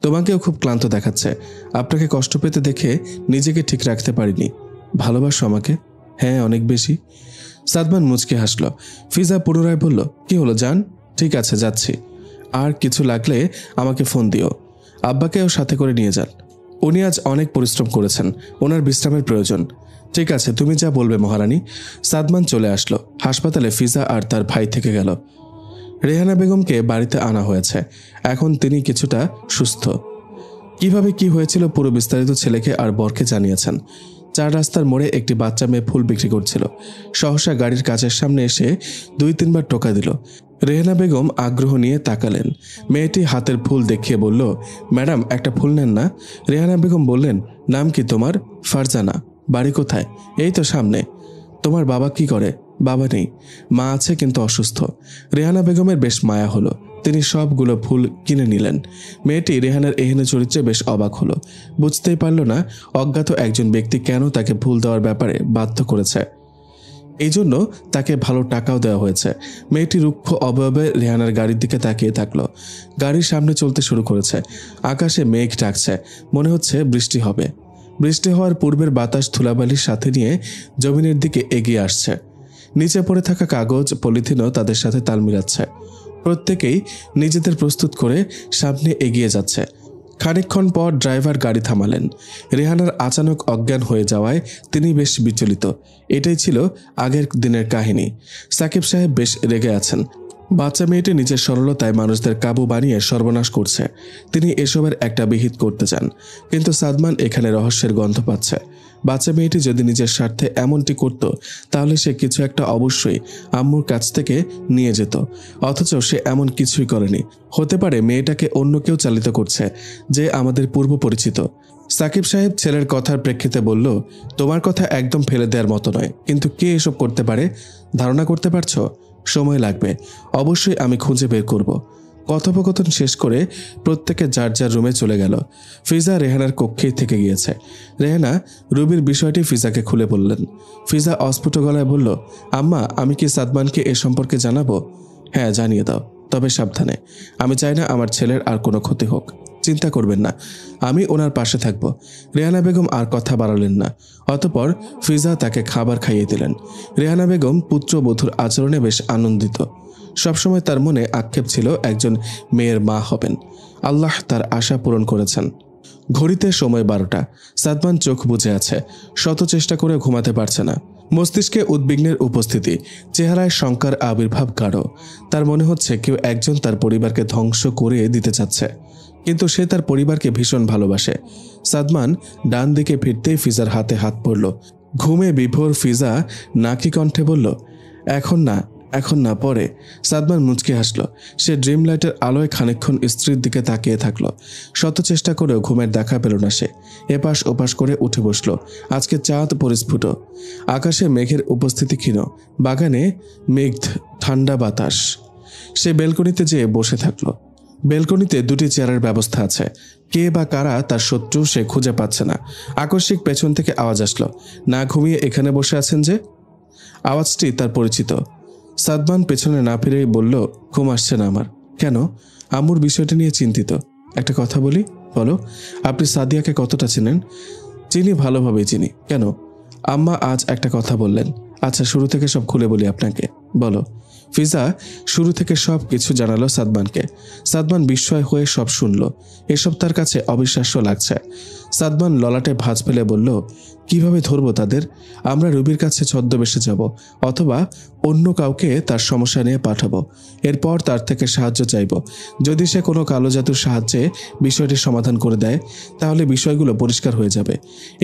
তোমাকেও খুব ক্লান্ত দেখাচ্ছে। আপনাকে কষ্ট পেতে দেখে নিজেকে ঠিক রাখতে পারিনি। ভালোবাসো আমাকে? হ্যাঁ, অনেক বেশি। সাদমান মুচকে হাসল। ফিজা পুনরায় বলল, কি হলো জান? ঠিক আছে, যাচ্ছি। আর কিছু লাগলে আমাকে ফোন দিও। আব্বাকেও সাথে করে নিয়ে যান। উনি আজ অনেক পরিশ্রম করেছেন, ওনার বিশ্রামের প্রয়োজন। ঠিক আছে, তুমি যা বলবে মহারানী। সাদমান চলে আসলো। হাসপাতালে ফিজা আর তার ভাই থেকে গেল। রেহানা বেগমকে বাড়িতে আনা হয়েছে। এখন তিনি কিছুটা সুস্থ। কিভাবে কি হয়েছিল পুরো বিস্তারিত ছেলেকে আর বরকে জানিয়েছেন। 4 রাস্তার মোড়ে একটি বাচ্চা মেয়ে ফুল বিক্রি করছিল। সহসা গাড়ির কাছের সামনে এসে 2-3 বার টোকা দিল। রেহানা বেগম আগ্রহ নিয়ে তাকালেন। মেয়েটি হাতের ফুল দেখিয়ে বলল, ম্যাডাম একটা ফুল নেন না। রেহানা বেগম বললেন, নাম কি তোমার? ফারজানা। বাড়ি কোথায়? এই তো সামনে। তোমার বাবা কি করে? বাবা নেই, মা আছে কিন্তু অসুস্থ। রেহানা বেগমের বেশ মায়া হলো। তিনি সবগুলো ফুল কিনে নিলেন। মেয়েটি রেহানার এহেনে চরিত্রে বেশ অবাক হলো। বুঝতেই পারল না অজ্ঞাত একজন ব্যক্তি কেন তাকে ফুল দেওয়ার ব্যাপারে বাধ্য করেছে। এই জন্য তাকে ভালো টাকাও দেওয়া হয়েছে। মেয়েটি রুক্ষ অবয়বে রেহানার গাড়ির দিকে তাকিয়ে থাকলো। গাড়ির সামনে চলতে শুরু করেছে। আকাশে মেঘ ডাকছে, মনে হচ্ছে বৃষ্টি হবে। বৃষ্টি হওয়ার পূর্বের বাতাস ধুলাবালির সাথে নিয়ে জমিনের দিকে এগিয়ে আসছে। নিচে পড়ে থাকা কাগজ, পলিথিনও তাদের সাথে তাল মিলাচ্ছে। প্রত্যেকেই নিজেদের প্রস্তুত করে সামনে এগিয়ে যাচ্ছে। খানিকক্ষণ পর ড্রাইভার গাড়ি থামালেন। রেহানার আচানক অজ্ঞান হয়ে যাওয়ায় তিনি বেশ বিচলিত। এটাই ছিল আগের দিনের কাহিনী। সাকিব সাহেব বেশ রেগে আছেন। বাচ্চা মেয়েটি নিজের সরলতায় মানুষদের কাবু বানিয়ে সর্বনাশ করছে। তিনি এসবের একটা বিহিত করতে চান, কিন্তু সাদমান এখানে রহস্যের গন্ধ পাচ্ছে। বাচ্চা মেয়েটি যদি নিজের স্বার্থে এমনটি করত, তাহলে সে কিছু একটা অবশ্যই আম্মুর কাছ থেকে নিয়ে যেত। অথচ সে এমন কিছুই করেনি। হতে পারে মেয়েটাকে অন্য কেউ চালিত করছে, যে আমাদের পূর্ব পরিচিত। সাকিব সাহেব ছেলের কথার প্রেক্ষিতে বলল, তোমার কথা একদম ফেলে দেওয়ার মতো নয়, কিন্তু কে এসব করতে পারে ধারণা করতে পারছো? সময় লাগবে, অবশ্যই আমি খুঁজে বের করব। কথোপকথন শেষ করে প্রত্যেকে যার যার রুমে চলে গেল। ফিজা রেহানার কক্ষেই থেকে গিয়েছে। রেহানা রুবির বিষয়টি ফিজাকে খুলে বললেন। ফিজা অস্ফুট গলায় বলল, আম্মা, আমি কি সাদমানকে এ সম্পর্কে জানাবো? হ্যাঁ, জানিয়ে দাও, তবে সাবধানে। আমি চাই না আমার ছেলের আর কোনো ক্ষতি হোক। চিন্তা করবেন না, আমি ওনার পাশে থাকব। রেহানা বেগম আর কথা বাড়ালেন না। অতঃপর ফিজা তাকে খাবার খাইয়ে দিলেন। রেহানা বেগম পুত্রবধূর আচরণে বেশ আনন্দিত। সবসময় তার মনে আক্ষেপ ছিল একজন মেয়ের মা হবেন। আল্লাহ তার আশা পূরণ করেছেন। ঘড়িতে সময় 12টা। সাদমান চোখ বুজে আছে। শত চেষ্টা করে ঘুমাতে পারছে না। মস্তিষ্কে উদ্বিগ্নের উপস্থিতি, চেহারায় শঙ্কার আবির্ভাব গাঢ়। তার মনে হচ্ছে কেউ একজন তার পরিবারকে ধ্বংস করে দিতে চাচ্ছে, কিন্তু সে তার পরিবারকে ভীষণ ভালোবাসে। সাদমান ডান দিকে ফিরতেই ফিজার হাতে হাত পড়ল। ঘুমে বিভোর ফিজা নাকি কণ্ঠে বলল, এখন না, এখন না, পরে। সাদমান মুচকি হাসল। সে ড্রিম লাইটের আলোয় খানিকক্ষণ স্ত্রীর দিকে তাকিয়ে থাকলো। শত চেষ্টা করেও ঘুমের দেখা পেল না সে। এপাশ ওপাশ করে উঠে বসল। আজকে চাঁদ পরিস্ফুট। আকাশে মেঘের উপস্থিতি ক্ষীণ। বাগানে মেঘ, ঠান্ডা বাতাস। সে বেলকনিতে যেয়ে বসে থাকলো। বেলকনিতে 2টি চেয়ারের ব্যবস্থা আছে। কে বা কারা তার শত্রু সে খুঁজে পাচ্ছে না। আকস্মিক পেছন থেকে আওয়াজ আসলো, না ঘুমিয়ে এখানে বসে আছেন যে? আওয়াজটি তার পরিচিত। সাদমান পেছনে না ফিরেই বলল, ঘুম আসছে না আমার। কেন? আম্মুর বিষয়টা নিয়ে চিন্তিত। একটা কথা বলি, বলো, আপনি সাদিয়াকে কতটা চেনেন? চিনি, ভালোভাবেই চিনি। কেন? আম্মা আজ একটা কথা বললেন। আচ্ছা, শুরু থেকে সব খুলে বলি আপনাকে। বলো। ফিজা শুরু থেকে সব কিছু জানালো সাদমানকে। সাদমান বিস্ময় হয়ে সব শুনল। এসব তার কাছে অবিশ্বাস্য লাগছে। সাদমান ললাটে ভাঁজ ফেলে বলল, কিভাবে ধরবো তাদের? আমরা রুবির কাছে ছদ্মবেশে যাব, অথবা অন্য কাউকে তার সমস্যা নিয়ে পাঠাবো। এরপর তার থেকে সাহায্য চাইব। যদি সে কোনো কালো জাদুর সাহায্যে বিষয়টি সমাধান করে দেয়, তাহলে বিষয়গুলো পরিষ্কার হয়ে যাবে।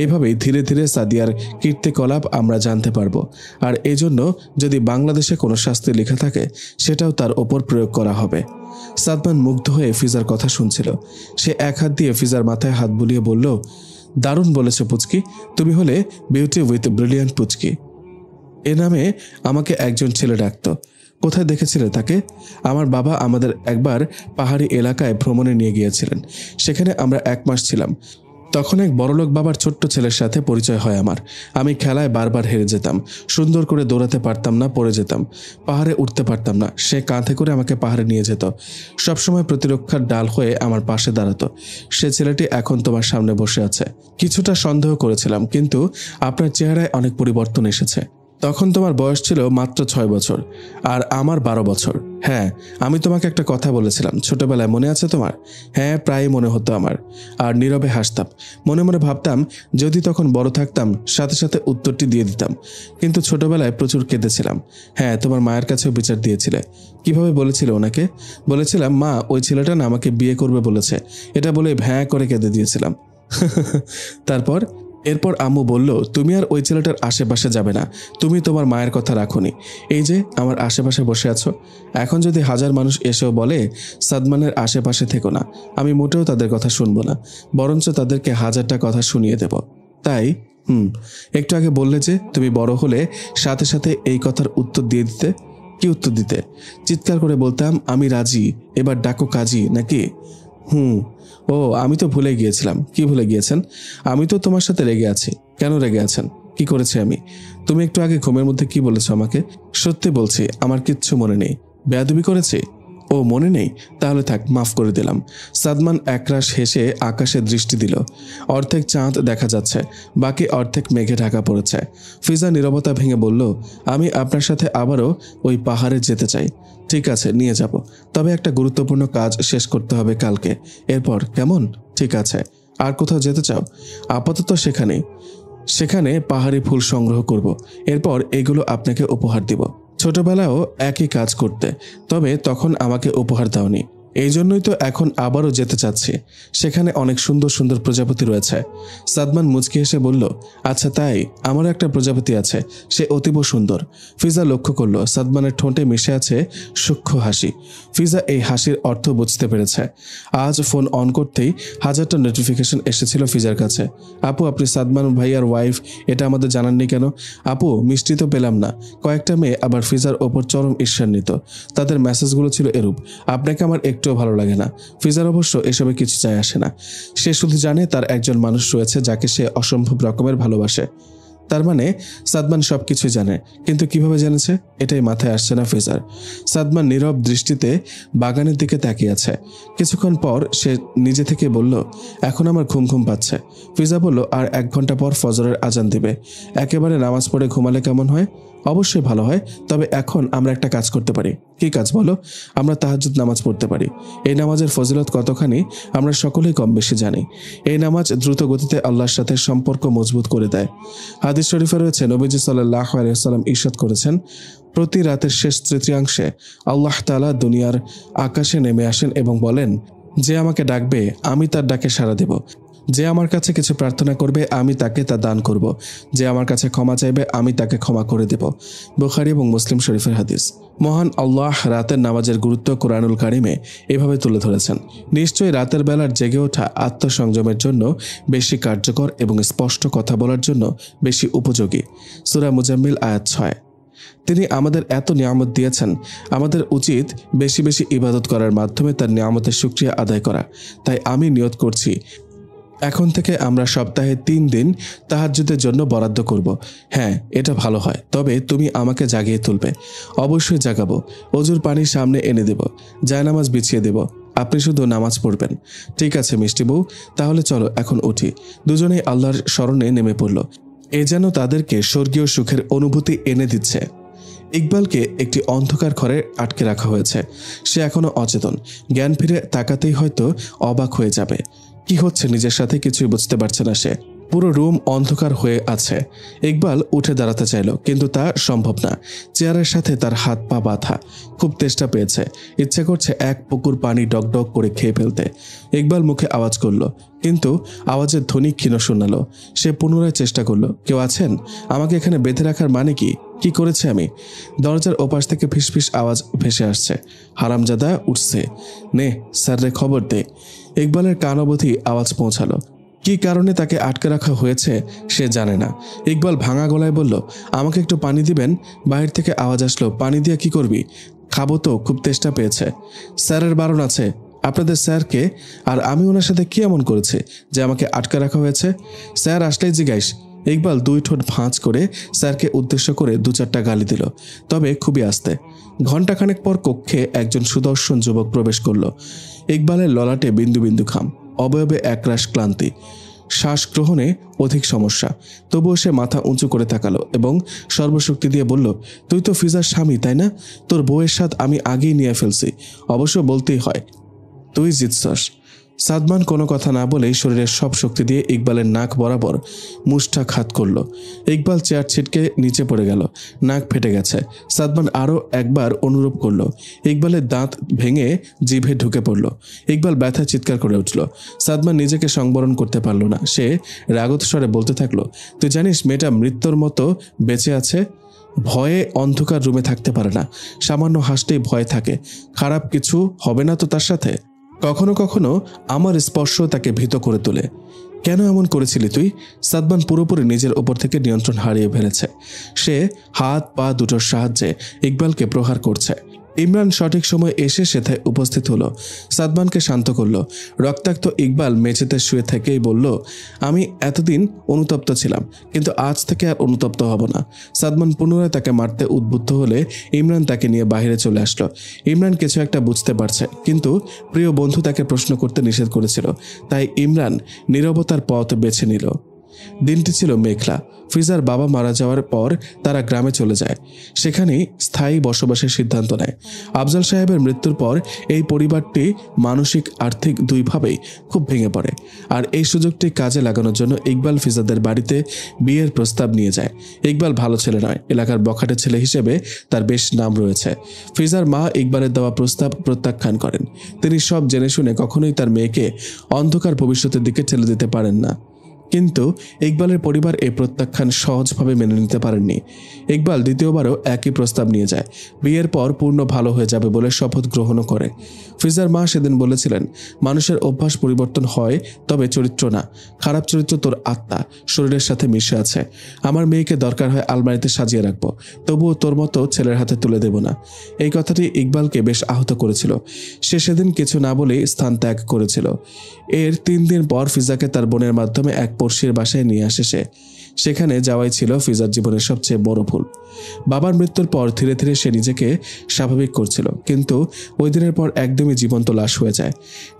এভাবেই ধীরে ধীরে সাদিয়ার কীর্তিকলাপ আমরা জানতে পারবো। আর এজন্য যদি বাংলাদেশে কোনো শাস্তি লেখা থাকে, সেটাও তার ওপর প্রয়োগ করা হবে। সাদমান মুগ্ধ হয়ে ফিজার কথা শুনছিল। সে এক হাত দিয়ে ফিজার মাথায় হাত বুলিয়ে বলল, দারুণ বলেছ পুচকি, তুমি হলে বিউটি উইথ ব্রিলিয়ান্ট পুচকি। এ নামে আমাকে একজন ছেলে ডাকত। কোথায় দেখেছিলে তাকে? আমার বাবা আমাদের একবার পাহাড়ি এলাকায় ভ্রমণে নিয়ে গিয়েছিলেন। সেখানে আমরা 1 মাস ছিলাম। তখন এক বড়লোক বাবার ছোট্ট ছেলের সাথে পরিচয় হয় আমার। আমি খেলায় বারবার হেরে যেতাম। সুন্দর করে দৌড়াতে পারতাম না, পড়ে যেতাম। পাহাড়ে উঠতে পারতাম না। সে কাঁধে করে আমাকে পাহাড়ে নিয়ে যেত। সবসময় প্রতিরক্ষার ডাল হয়ে আমার পাশে দাঁড়াতো। সে ছেলেটি এখন তোমার সামনে বসে আছে। কিছুটা সন্দেহ করেছিলাম, কিন্তু আপনার চেহারায় অনেক পরিবর্তন এসেছে। তখন তোমার বয়স ছিল মাত্র 6 বছর, আর আমার 12 বছর। হ্যাঁ, আমি তোমাকে একটা কথা বলেছিলাম ছোটবেলায়, মনে আছে তোমার? হ্যাঁ, প্রায় মনে হতো আমার। আর নীরবে হাসতাম, মনে মনে ভাবতাম যদি তখন বড় থাকতাম সাথে সাথে উত্তরটি দিয়ে দিতাম। কিন্তু ছোটবেলায় প্রচুর কেঁদেছিলাম। হ্যাঁ, তোমার মায়ের কাছেও বিচার দিয়েছিলে। কিভাবে বলেছিলে ওনাকে? বলেছিলাম, মা ওই ছেলেটা না আমাকে বিয়ে করবে বলেছে, এটা বলে ভ্যাঁ করে কেঁদে দিয়েছিলাম। এরপর আম্মু বলল, তুমি আর ওই ছেলেটার আশেপাশে যাবে না, তুমি তোমার মায়ের কথা রাখোনি। এই যে আমার আশেপাশে বসে আছো, এখন যদি হাজার মানুষ এসেও বলে সাদমানের আশেপাশে থেকো না, আমি মোটেও তাদের কথা শুনবো না, বরঞ্চ তাদেরকে হাজারটা কথা শুনিয়ে দেব। তাই একটু আগে বললে যে তুমি বড় হলে সাথে সাথে এই কথার উত্তর দিয়ে দিতে। কি উত্তর দিতে? চিৎকার করে বলতাম, আমি রাজি, এবার ডাকো কাজী নাকি? ও, আমি তো ভুলে গিয়েছিলাম। কি ভুলে গিয়েছেন? আমি তো তোমার সাথে রেগে আছি। কেন রেগে আছেন? কি করেছি আমি? তুমি একটু আগে ঘুমের মধ্যে কি বলেছো আমাকে? সত্যি বলছি, আমার কিচ্ছু মনে নেই। বেয়াদবি করেছি? ও, মনে নেই? তাহলে থাক, মাফ করে দিলাম। সাদমান একরাশ হেসে আকাশে দৃষ্টি দিল। অর্ধেক চাঁদ দেখা যাচ্ছে, বাকি অর্ধেক মেঘে ঢাকা পড়েছে। ফিজা নীরবতা ভেঙে বলল, আমি আপনার সাথে আবারও ওই পাহাড়ে যেতে চাই। ঠিক আছে, নিয়ে যাব, তবে একটা গুরুত্বপূর্ণ কাজ শেষ করতে হবে কালকে। এরপর কেমন? ঠিক আছে। আর কোথাও যেতে চাও? আপাতত সেখানে পাহাড়ি ফুল সংগ্রহ করব, এরপর এগুলো আপনাকে উপহার দিব। ছোটবেলায়ও একই কাজ করতে, তবে তখন আমাকে উপহার দাওনি। এই জন্যই তো এখন আবারও যেতে চাচ্ছি। সেখানে অনেক সুন্দর সুন্দর প্রজাপতি রয়েছে। সাদমান মুচকি হেসে বলল, আচ্ছা তাই? আমারও একটা প্রজাপতি আছে, সে অতীব সুন্দর। ফিজা লক্ষ্য করল সাদমানের ঠোঁটে মিশে আছে সূক্ষ্ম হাসি। ফিজা এই হাসির অর্থ বুঝতে পেরেছে। আজ ফোন অন করতেই হাজারটা নোটিফিকেশন এসেছিল ফিজার কাছে। আপু, আপনি সাদমান ভাইয়ার ওয়াইফ, এটা আমাদের জানাননি কেন? আপু, মিষ্টি তো পেলাম না। কয়েকটা মেয়ে আবার ফিজার ওপর চরম ঈর্ষান্বিত। তাদের মেসেজগুলো ছিল এরূপ, আপনাকে আমার একটুও ভালো লাগে না। ফিজার অবশ্য এসবে কিছু যায় আসে না। সে শুধু জানে তার একজন মানুষ রয়েছে যাকে সে অসম্ভব রকমের ভালোবাসে। তার মানে সাদমান সবকিছুই জানে, কিন্তু কিভাবে জেনেছে এটাই মাথায় আসছে না ফিজার। সাদমান নীরব দৃষ্টিতে বাগানের দিকে তাকিয়ে আছে। কিছুক্ষণ পর সে নিজে থেকে বলল, এখন আমার ঘুম ঘুম পাচ্ছে। ফিজা বলল, আর 1 ঘন্টা পর ফজরের আজান দিবে, একেবারে নামাজ পড়ে ঘুমালে কেমন হয়? অবশ্যই ভালো হয়, তবে এখন আমরা একটা কাজ করতে পারি। কি কাজ বলো? আমরা তাহাজ্জুদ নামাজ পড়তে পারি। এই নামাজের ফজিলত কতখানি আমরা সকলেই কম বেশি জানি। এই নামাজ দ্রুত গতিতে আল্লাহর সাথে সম্পর্ক মজবুত করে দেয়। হাদিস শরীফে রয়েছে, নবীজি সাল্লাল্লাহু আলাইহি ওয়াসাল্লাম ইরশাদ করেছেন, প্রতি রাতের শেষ তৃতীয়াংশে আল্লাহ তাআলা দুনিয়ার আকাশে নেমে আসেন এবং বলেন, যে আমাকে ডাকবে আমি তার ডাকে সাড়া দেব, যে আমার কাছে কিছু প্রার্থনা করবে আমি তাকে তা দান করব, যে আমার কাছে ক্ষমা চাইবে আমি তাকে ক্ষমা করে দেব। বুখারী এবং মুসলিম শরীফের হাদিস। মহান আল্লাহ রাতের নামাজের গুরুত্ব কোরআনুল কারিমে এভাবে তুলে ধরেছেন। নিশ্চয়ই রাতের বেলার জেগে ওঠা আত্মসংযমের জন্য বেশি কার্যকর এবং স্পষ্ট কথা বলার জন্য বেশি উপযোগী। সূরা মুজাম্মিল আয়াত 6। তিনি আমাদের এত নিয়ামত দিয়েছেন, আমাদের উচিত বেশি বেশি ইবাদত করার মাধ্যমে তার নিয়ামতের শুকরিয়া আদায় করা। তাই আমি নিয়ত করছি, এখন থেকে আমরা সপ্তাহে 3 দিন তাহাজ্জুদের জন্য বরাদ্দ করব। হ্যাঁ, এটা ভালো হয়, তবে তুমি আমাকে জাগিয়ে তুলবে। অবশ্যই জাগাবো। অজুর পানি সামনে এনে দেব, জায়নামাজ বিছিয়ে দেব, আপনি শুধু নামাজ পড়বেন। ঠিক আছে মিষ্টি বউ, তাহলে চলো এখন উঠি। দুজনেই আল্লাহর স্মরণে নেমে পড়ল। এ যেন তাদেরকে স্বর্গীয় সুখের অনুভূতি এনে দিচ্ছে। ইকবালকে একটি অন্ধকার ঘরে আটকে রাখা হয়েছে। সে এখনো অচেতন। জ্ঞান ফিরে তাকাতেই হয়তো অবাক হয়ে যাবে। কি হচ্ছে নিজের সাথে কিছুই বুঝতে পারছে না সে। পুরো রুম অন্ধকার হয়ে আছে। ইকবাল উঠে দাঁড়াতে চাইল, কিন্তু তা সম্ভব না। চেয়ারের সাথে তার হাত পা বাঁধা। খুব তেষ্টা পেয়েছে, ইচ্ছে করছে এক পুকুর পানি ডক করে খেয়ে ফেলতে। ইকবাল মুখে আওয়াজ করল, কিন্তু আওয়াজের ধ্বনি ক্ষীণ শোনালো। সে পুনরায় চেষ্টা করলো, কেউ আছেন? আমাকে এখানে বেঁধে রাখার মানে কি? কি করেছে আমি? দরজার ওপাশ থেকে ফিসফিস আওয়াজ ভেসে আসছে, হারামজাদা উঠছে, নে স্যাররে খবর দে। ইকবালের কান অবধি আওয়াজ পৌঁছালো। কি কারণে তাকে আটকে রাখা হয়েছে সে জানে না। ইকবাল ভাঙা গলায় বলল, আমাকে একটু পানি দিবেন? বাহির থেকে আওয়াজ আসলো, পানি দিয়ে কি করবি? খাবো তো, খুব তেষ্টা পেয়েছে। স্যারের বারণ আছে। আপনাদের স্যারকে? আর আমি ওনার সাথে কি এমন করেছি যে আমাকে আটকে রাখা হয়েছে? স্যার আসলেই জিজ্ঞাইস। ইকবাল 2 ঠোঁট ভাঁজ করে স্যারকে উদ্দেশ্য করে 2-4টা গালি দিল, তবে খুবই আস্তে। ঘণ্টাখানেক পর কক্ষে একজন সুদর্শন যুবক প্রবেশ করল। ইকবালের ললাটে বিন্দু বিন্দু ঘাম, অবয়বে একরাশ ক্লান্তি। শ্বাস গ্রহণে অধিক সমস্যা। তবুও সে মাথা উঁচু করে তাকালো এবং সর্বশক্তি দিয়ে বলল, তুই তো ফিজার স্বামী, তাই না? তোর বউয়ের স্বাদ আমি আগেই নিয়ে ফেলছি। অবশ্য বলতেই হয়, তুই জিতছস। সাদমান কোনো কথা না বলেই শরীরের সব শক্তি দিয়ে ইকবালের নাক বরাবর মুষ্ঠাঘাত করল। ইকবাল চেয়ার ছিটকে নিচে পড়ে গেল, নাক ফেটে গেছে। সাদমান আরও একবার অনুরোধ করল। ইকবালের দাঁত ভেঙে জিভে ঢুকে পড়ল। ইকবাল ব্যথায় চিৎকার করে উঠল। সাদমান নিজেকে সংবরণ করতে পারল না। সে রাগত স্বরে বলতে থাকলো, তুই জানিস মেয়েটা মৃত্যুর মতো বেঁচে আছে? ভয়ে অন্ধকার রুমে থাকতে পারে না, সামান্য হাসতেই ভয় থাকে। খারাপ কিছু হবে না তো তার সাথে? কখনো কখনো আমার স্পর্শ তাকে ভীত করে তোলে। কেন এমন করেছিলি তুই? সাদমান পুরোপুরি নিজের ওপর থেকে নিয়ন্ত্রণ হারিয়ে ফেলেছে। সে হাত পা দুটোর সাহায্যে ইকবালকে প্রহার করছে। ইমরান সঠিক সময় এসে সেথায় উপস্থিত হলো, সাদমানকে শান্ত করল। রক্তাক্ত ইকবাল মেঝেতে শুয়ে থেকেই বলল, আমি এতদিন অনুতপ্ত ছিলাম, কিন্তু আজ থেকে আর অনুতপ্ত হব না। সাদমান পুনরায় তাকে মারতে উদ্বুদ্ধ হলে ইমরান তাকে নিয়ে বাইরে চলে আসলো। ইমরান কিছু একটা বুঝতে পারছে, কিন্তু প্রিয় বন্ধু তাকে প্রশ্ন করতে নিষেধ করেছিল, তাই ইমরান নীরবতার পথ বেছে নিল। দিনটি ছিল মেঘলা। ফিজার বাবা মারা যাওয়ার পর তারা গ্রামে চলে যায়, সেখানেই স্থায়ী বসবাসের সিদ্ধান্ত নেয়। আফজাল সাহেবের মৃত্যুর পর এই পরিবারটি মানসিক আর্থিক দুইভাবেই খুব ভেঙে পড়ে, আর এই সুযোগটি কাজে লাগানোর জন্য ইকবাল ফিজাদের বাড়িতে বিয়ের প্রস্তাব নিয়ে যায়। ইকবাল ভালো ছেলে নয়, এলাকার বখাটে ছেলে হিসেবে তার বেশ নাম রয়েছে। ফিজার মা ইকবালের দেওয়া প্রস্তাব প্রত্যাখ্যান করেন। তিনি সব জেনে শুনে কখনোই তার মেয়েকে অন্ধকার ভবিষ্যতের দিকে ঠেলে দিতে পারেন না। কিন্তু ইকবালের পরিবার এই প্রত্যাখ্যান সহজভাবে মেনে নিতে পারেননি। ইকবাল দ্বিতীয়বারও একই প্রস্তাব নিয়ে যায়। বিয়ের পর পূর্ণ ভালো হয়ে যাবে বলে শপথ গ্রহণও করে। ফিজার মা সেদিন বলেছিলেন, মানুষের অভ্যাস পরিবর্তন হয়, তবে চরিত্র না। খারাপ চরিত্র তোর আত্মা শরীরের সাথে মিশে আছে। আমার মেয়েকে দরকার হয় আলমারিতে সাজিয়ে রাখবো, তবুও তোর মতো ছেলের হাতে তুলে দেব না। এই কথাটি ইকবালকে বেশ আহত করেছিল। সে সেদিন কিছু না বলেই স্থান ত্যাগ করেছিল। এর 3 দিন পর ফিজাকে তার বোনের মাধ্যমে এক পড়শির বাসায় নিয়ে আসে সে। সেখানে যাওয়াই ছিল ফিজার জীবনের সবচেয়ে বড় ভুল। বাবার মৃত্যুর পর ধীরে ধীরে সে নিজেকে স্বাভাবিক করছিল, কিন্তু ওই দিনের পর একদমই জীবন্ত লাশ হয়ে যায়।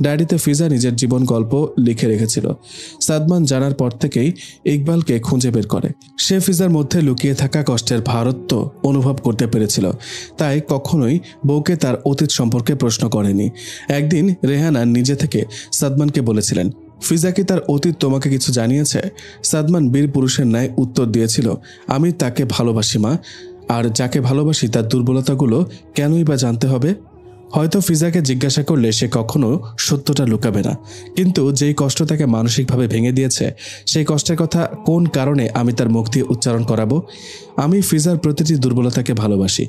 ডায়েরিতে ফিজা নিজের জীবন গল্প লিখে রেখেছিল। সাদমান জানার পর থেকেই ইকবালকে খুঁজে বের করে। সে ফিজার মধ্যে লুকিয়ে থাকা কষ্টের ভারত্ব অনুভব করতে পেরেছিল, তাই কখনোই বউকে তার অতীত সম্পর্কে প্রশ্ন করেনি। একদিন রেহানা নিজে থেকে সাদমানকে বলেছিলেন, ফিজা কি তার অতীত তোমাকে কিছু জানিয়েছে? সাদমান বীর পুরুষের ন্যায় উত্তর দিয়েছিল, আমি তাকে ভালোবাসি মা, আর যাকে ভালোবাসি তার দুর্বলতাগুলো কেনই বা জানতে হবে? হয়তো ফিজাকে জিজ্ঞাসা করলে সে কখনো সত্যটা লুকাবে না, কিন্তু যেই কষ্ট তাকে মানসিকভাবে ভেঙে দিয়েছে, সেই কষ্টের কথা কোন কারণে আমি তার মুখ দিয়ে উচ্চারণ করাবো? আমি ফিজার প্রতিটি দুর্বলতাকে ভালোবাসি।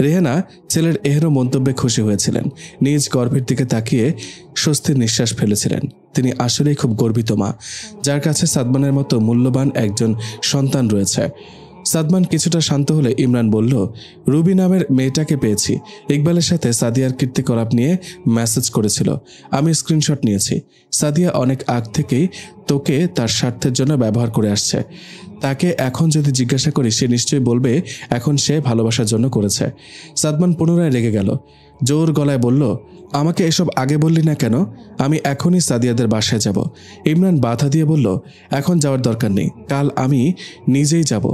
রেহানা ছেলের এহেরো মন্তব্যে খুশি হয়েছিলেন। নিজ গর্ভের দিকে তাকিয়ে স্বস্তির নিঃশ্বাস ফেলেছিলেন। তিনি আসলেই খুব গর্বিত মা, যার কাছে সাদমানের মতো মূল্যবান একজন সন্তান রয়েছে। সাদমান কিছুটা শান্ত হলে ইমরান বলল, রুবি নামের মেয়েটাকে পেয়েছি। ইকবালের সাথে সাদিয়ার কীর্তিকলাপ নিয়ে মেসেজ করেছিল, আমি স্ক্রিনশট নিয়েছি। সাদিয়া অনেক আগ থেকেই তোকে তার স্বার্থের জন্য ব্যবহার করে আসছে। তাকে এখন যদি জিজ্ঞাসা করি, সে নিশ্চয়ই বলবে এখন সে ভালোবাসার জন্য করেছে। সাদমান পুনরায় রেগে গেল, জোর গলায় বলল, আমাকে এসব আগে বললি না কেন? আমি এখনই সাদিয়াদের বাসায় যাব। ইমরান বাধা দিয়ে বলল, এখন যাওয়ার দরকার নেই, কাল আমি নিজেই যাব।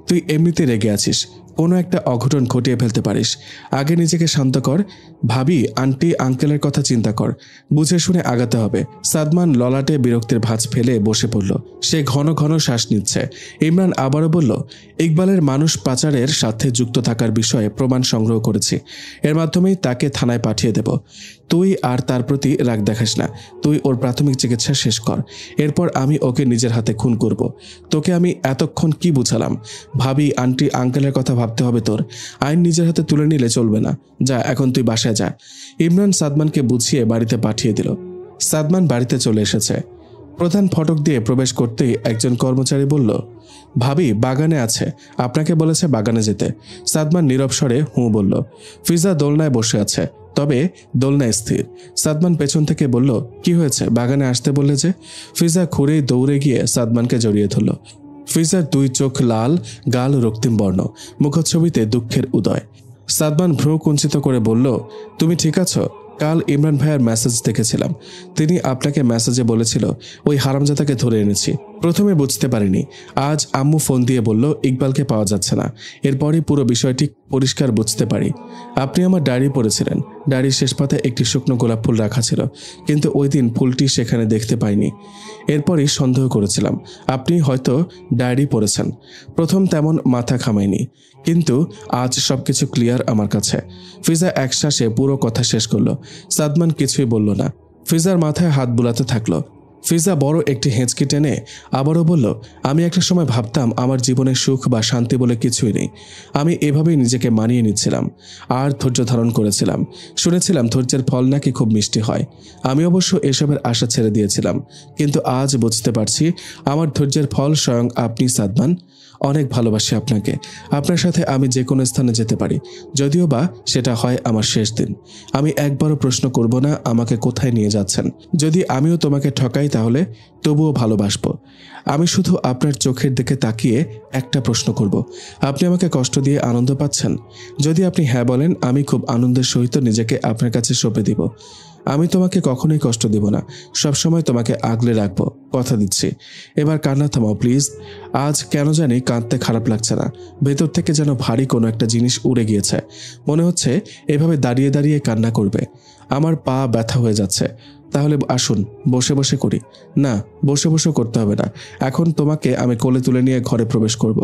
তুই এমনিতে রেগে আছিস, কোনো একটা অঘটন ঘটিয়ে ফেলতে পারিস। আগে নিজেকে শান্ত কর, ভাবি আন্টি আঙ্কেলের কথা চিন্তা কর, বুঝে শুনে আগাতে হবে। সাদমান ললাটে বিরক্তির ভাঁজ ফেলে বসে পড়ল। সে ঘন ঘন শ্বাস নিচ্ছে। ইমরান আবারও বলল, ইকবালের মানুষ পাচারের সাথে যুক্ত থাকার বিষয়ে প্রমাণ সংগ্রহ করেছি, এর মাধ্যমেই তাকে থানায় পাঠিয়ে দেব। তুই আর তার প্রতি রাগ দেখাস না, তুই ওর প্রাথমিক চিকিৎসা শেষ কর, এরপর আমি ওকে নিজের হাতে খুন করব। তোকে আমি এতক্ষণ কি বুঝালাম? ভাবি আন্টি আঙ্কেলের কথা ভাবতে হবে তোর, আইন নিজের হাতে তুলে নিলে চলবে না। যা, এখন তুই বাসায় যা। ইমরান সাদমানকে বুঝিয়ে বাড়িতে পাঠিয়ে দিল। সাদমান বাড়িতে চলে এসেছে। প্রধান ফটক দিয়ে প্রবেশ করতেই একজন কর্মচারী বলল, ভাবি বাগানে আছে, আপনাকে বলেছে বাগানে যেতে। সাদমান নীরব স্বরে হুঁ বলল। ফিজা দোলনায় বসে আছে, তবে দোলনায় স্থির। সাদমান পেছন থেকে বলল, কি হয়েছে, বাগানে আসতে বললে যে? ফিজা খুঁড়েই দৌড়ে গিয়ে সাদমানকে জড়িয়ে ধরল। ফিজার 2 চোখ লাল, গাল রক্তিম বর্ণ, মুখচ্ছবিতে দুঃখের উদয়। সাদমান ভ্রু কুঞ্চিত করে বলল, তুমি ঠিক আছো? কাল ইমরান ভাইয়ার মেসেজ দেখেছিলাম। তিনি আপনাকে মেসেজে বলেছিল ওই হারামজাদাকে ধরে এনেছি। প্রথমে বুঝতে পারিনি, আজ আম্মু ফোন দিয়ে বলল ইকবালকে পাওয়া যাচ্ছে না। এরপরই পুরো বিষয়টি পরিষ্কার বুঝতে পারি। আপনি আমার ডায়েরি পড়েছিলেন। ডায়েরির শেষ পাতায় একটি শুকনো গোলাপ ফুল রাখা ছিল, কিন্তু ওই দিন ফুলটি সেখানে দেখতে পাইনি। এরপরই সন্দেহ করেছিলাম আপনি হয়তো ডায়েরি পড়েছেন। প্রথম তেমন মাথা ঘামায়নি, কিন্তু আজ সবকিছু ক্লিয়ার আমার কাছে। ফিজা একশ্বাসে পুরো কথা শেষ করলো। সাদমান কিছুই বলল না, ফিজার মাথায় হাত বুলাতে থাকলো। ফিজা বড় একটি হেঁচকি টেনে আবারও বলল, আমি একটা সময় ভাবতাম আমার জীবনে সুখ বা শান্তি বলে কিছুই নেই। আমি এভাবেই নিজেকে মানিয়ে নিচ্ছিলাম আর ধৈর্য ধারণ করেছিলাম। শুনেছিলাম ধৈর্যের ফল নাকি খুব মিষ্টি হয়। আমি অবশ্য এসবের আশা ছেড়ে দিয়েছিলাম, কিন্তু আজ বুঝতে পারছি আমার ধৈর্যের ফল স্বয়ং আপনি সাদমান। অনেক ভালোবাসি আপনাকে। আপনার সাথে আমি যে কোনো স্থানে যেতে পারি, যদিও বা সেটা হয় আমার শেষ দিন। আমি একবারও প্রশ্ন করব না আমাকে কোথায় নিয়ে যাচ্ছেন। যদি আমিও তোমাকে ঠকাই তাহলে তবুও ভালোবাসবো। আমি শুধু আপনার চোখের দিকে তাকিয়ে একটা প্রশ্ন করব, আপনি আমাকে কষ্ট দিয়ে আনন্দ পাচ্ছেন? যদি আপনি হ্যাঁ বলেন, আমি খুব আনন্দের সহিত নিজেকে আপনার কাছে সঁপে দিব। আমি তোমাকে কখনোই কষ্ট দেব না, সবসময় তোমাকে আগলে রাখবো, কথা দিচ্ছি। এবার কান্না থামাও প্লিজ। আজ কেন জানি কাঁদতে খারাপ লাগছে না, ভেতর থেকে যেন ভারী কোনো একটা জিনিস উড়ে গিয়েছে। মনে হচ্ছে এভাবে দাঁড়িয়ে দাঁড়িয়ে কান্না করবে। আমার পা ব্যথা হয়ে যাচ্ছে। তাহলে আসুন বসে বসে করি। না, বসে বসে করতে হবে না। এখন তোমাকে আমি কোলে তুলে নিয়ে ঘরে প্রবেশ করব।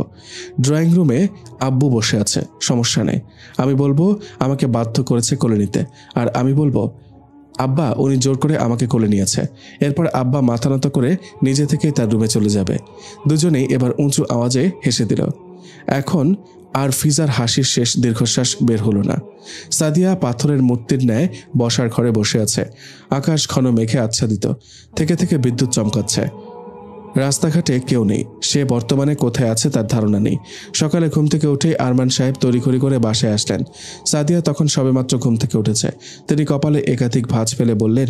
ড্রয়িং রুমে আব্বু বসে আছে, সমস্যা নেই। আমি বলবো আমাকে বাধ্য করেছে কোলে নিতে, আর আমি বলবো আব্বা উনি জোর করে আমাকে কোলে নিয়েছে। এরপর আব্বা মাথা নত করে নিজে থেকেই তার রুমে চলে যাবে। দুজনেই এবার উঁচু আওয়াজে হেসে দিল। এখন আর ফিজার হাসির শেষ দীর্ঘশ্বাস বের হলো না। সাদিয়া পাথরের মূর্তির ন্যায় বসার ঘরে বসে আছে। আকাশ ঘন মেঘে আচ্ছাদিত, থেকে থেকে বিদ্যুৎ চমকাচ্ছে। রাস্তাঘাটে কেউ নেই। সে বর্তমানে কোথায় আছে তার ধারণা নেই। সকালে ঘুম থেকে উঠে আরমান সাহেব তড়িঘড়ি করে বাসায় আসলেন। সাদিয়া তখন সবেমাত্র ঘুম থেকে উঠেছে। তিনি কপালে একাধিক ভাঁজ ফেলে বললেন,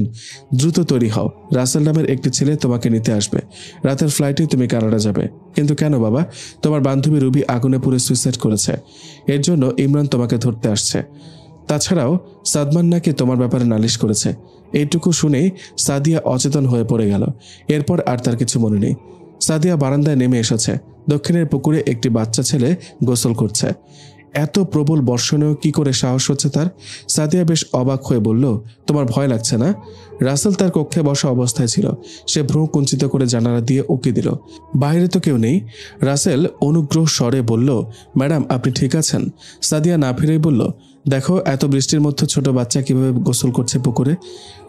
দ্রুত তৈরি হও, রাসেল নামের একটি ছেলে তোমাকে নিতে আসবে। রাতের ফ্লাইটে তুমি কানাডা যাবে। কিন্তু কেন বাবা? তোমার বান্ধবী রুবি আগুনে পুড়ে সুইসাইড করেছে, এর জন্য ইমরান তোমাকে ধরতে আসছে। তাছাড়াও সাদমান নাকি তোমার ব্যাপারে নালিশ করেছে। এইটুকু শুনেই সাদিয়া অচেতন হয়ে পড়ে গেল। এরপর আর তার কিছু মনে নেই। সাদিয়া বারান্দায় নেমে এসেছে। দক্ষিণের পুকুরে একটি বাচ্চা ছেলে গোসল করছে। এত প্রবল বর্ষণেও কি করে সাহস হচ্ছে তার? সাদিয়া বেশ অবাক হয়ে বলল, তোমার ভয় লাগছে না? রাসেল তার কক্ষে বসা অবস্থায় ছিল। সে ভ্রু কুঞ্চিত করে জানালা দিয়ে উকি দিল। বাইরে তো কেউ নেই। রাসেল অনুগ্রহ স্বরে বলল, ম্যাডাম আপনি ঠিক আছেন? সাদিয়া না ফিরেই বলল, দেখো এত বৃষ্টির মধ্যে ছোট বাচ্চা কিভাবে গোসল করছে পুকুরে।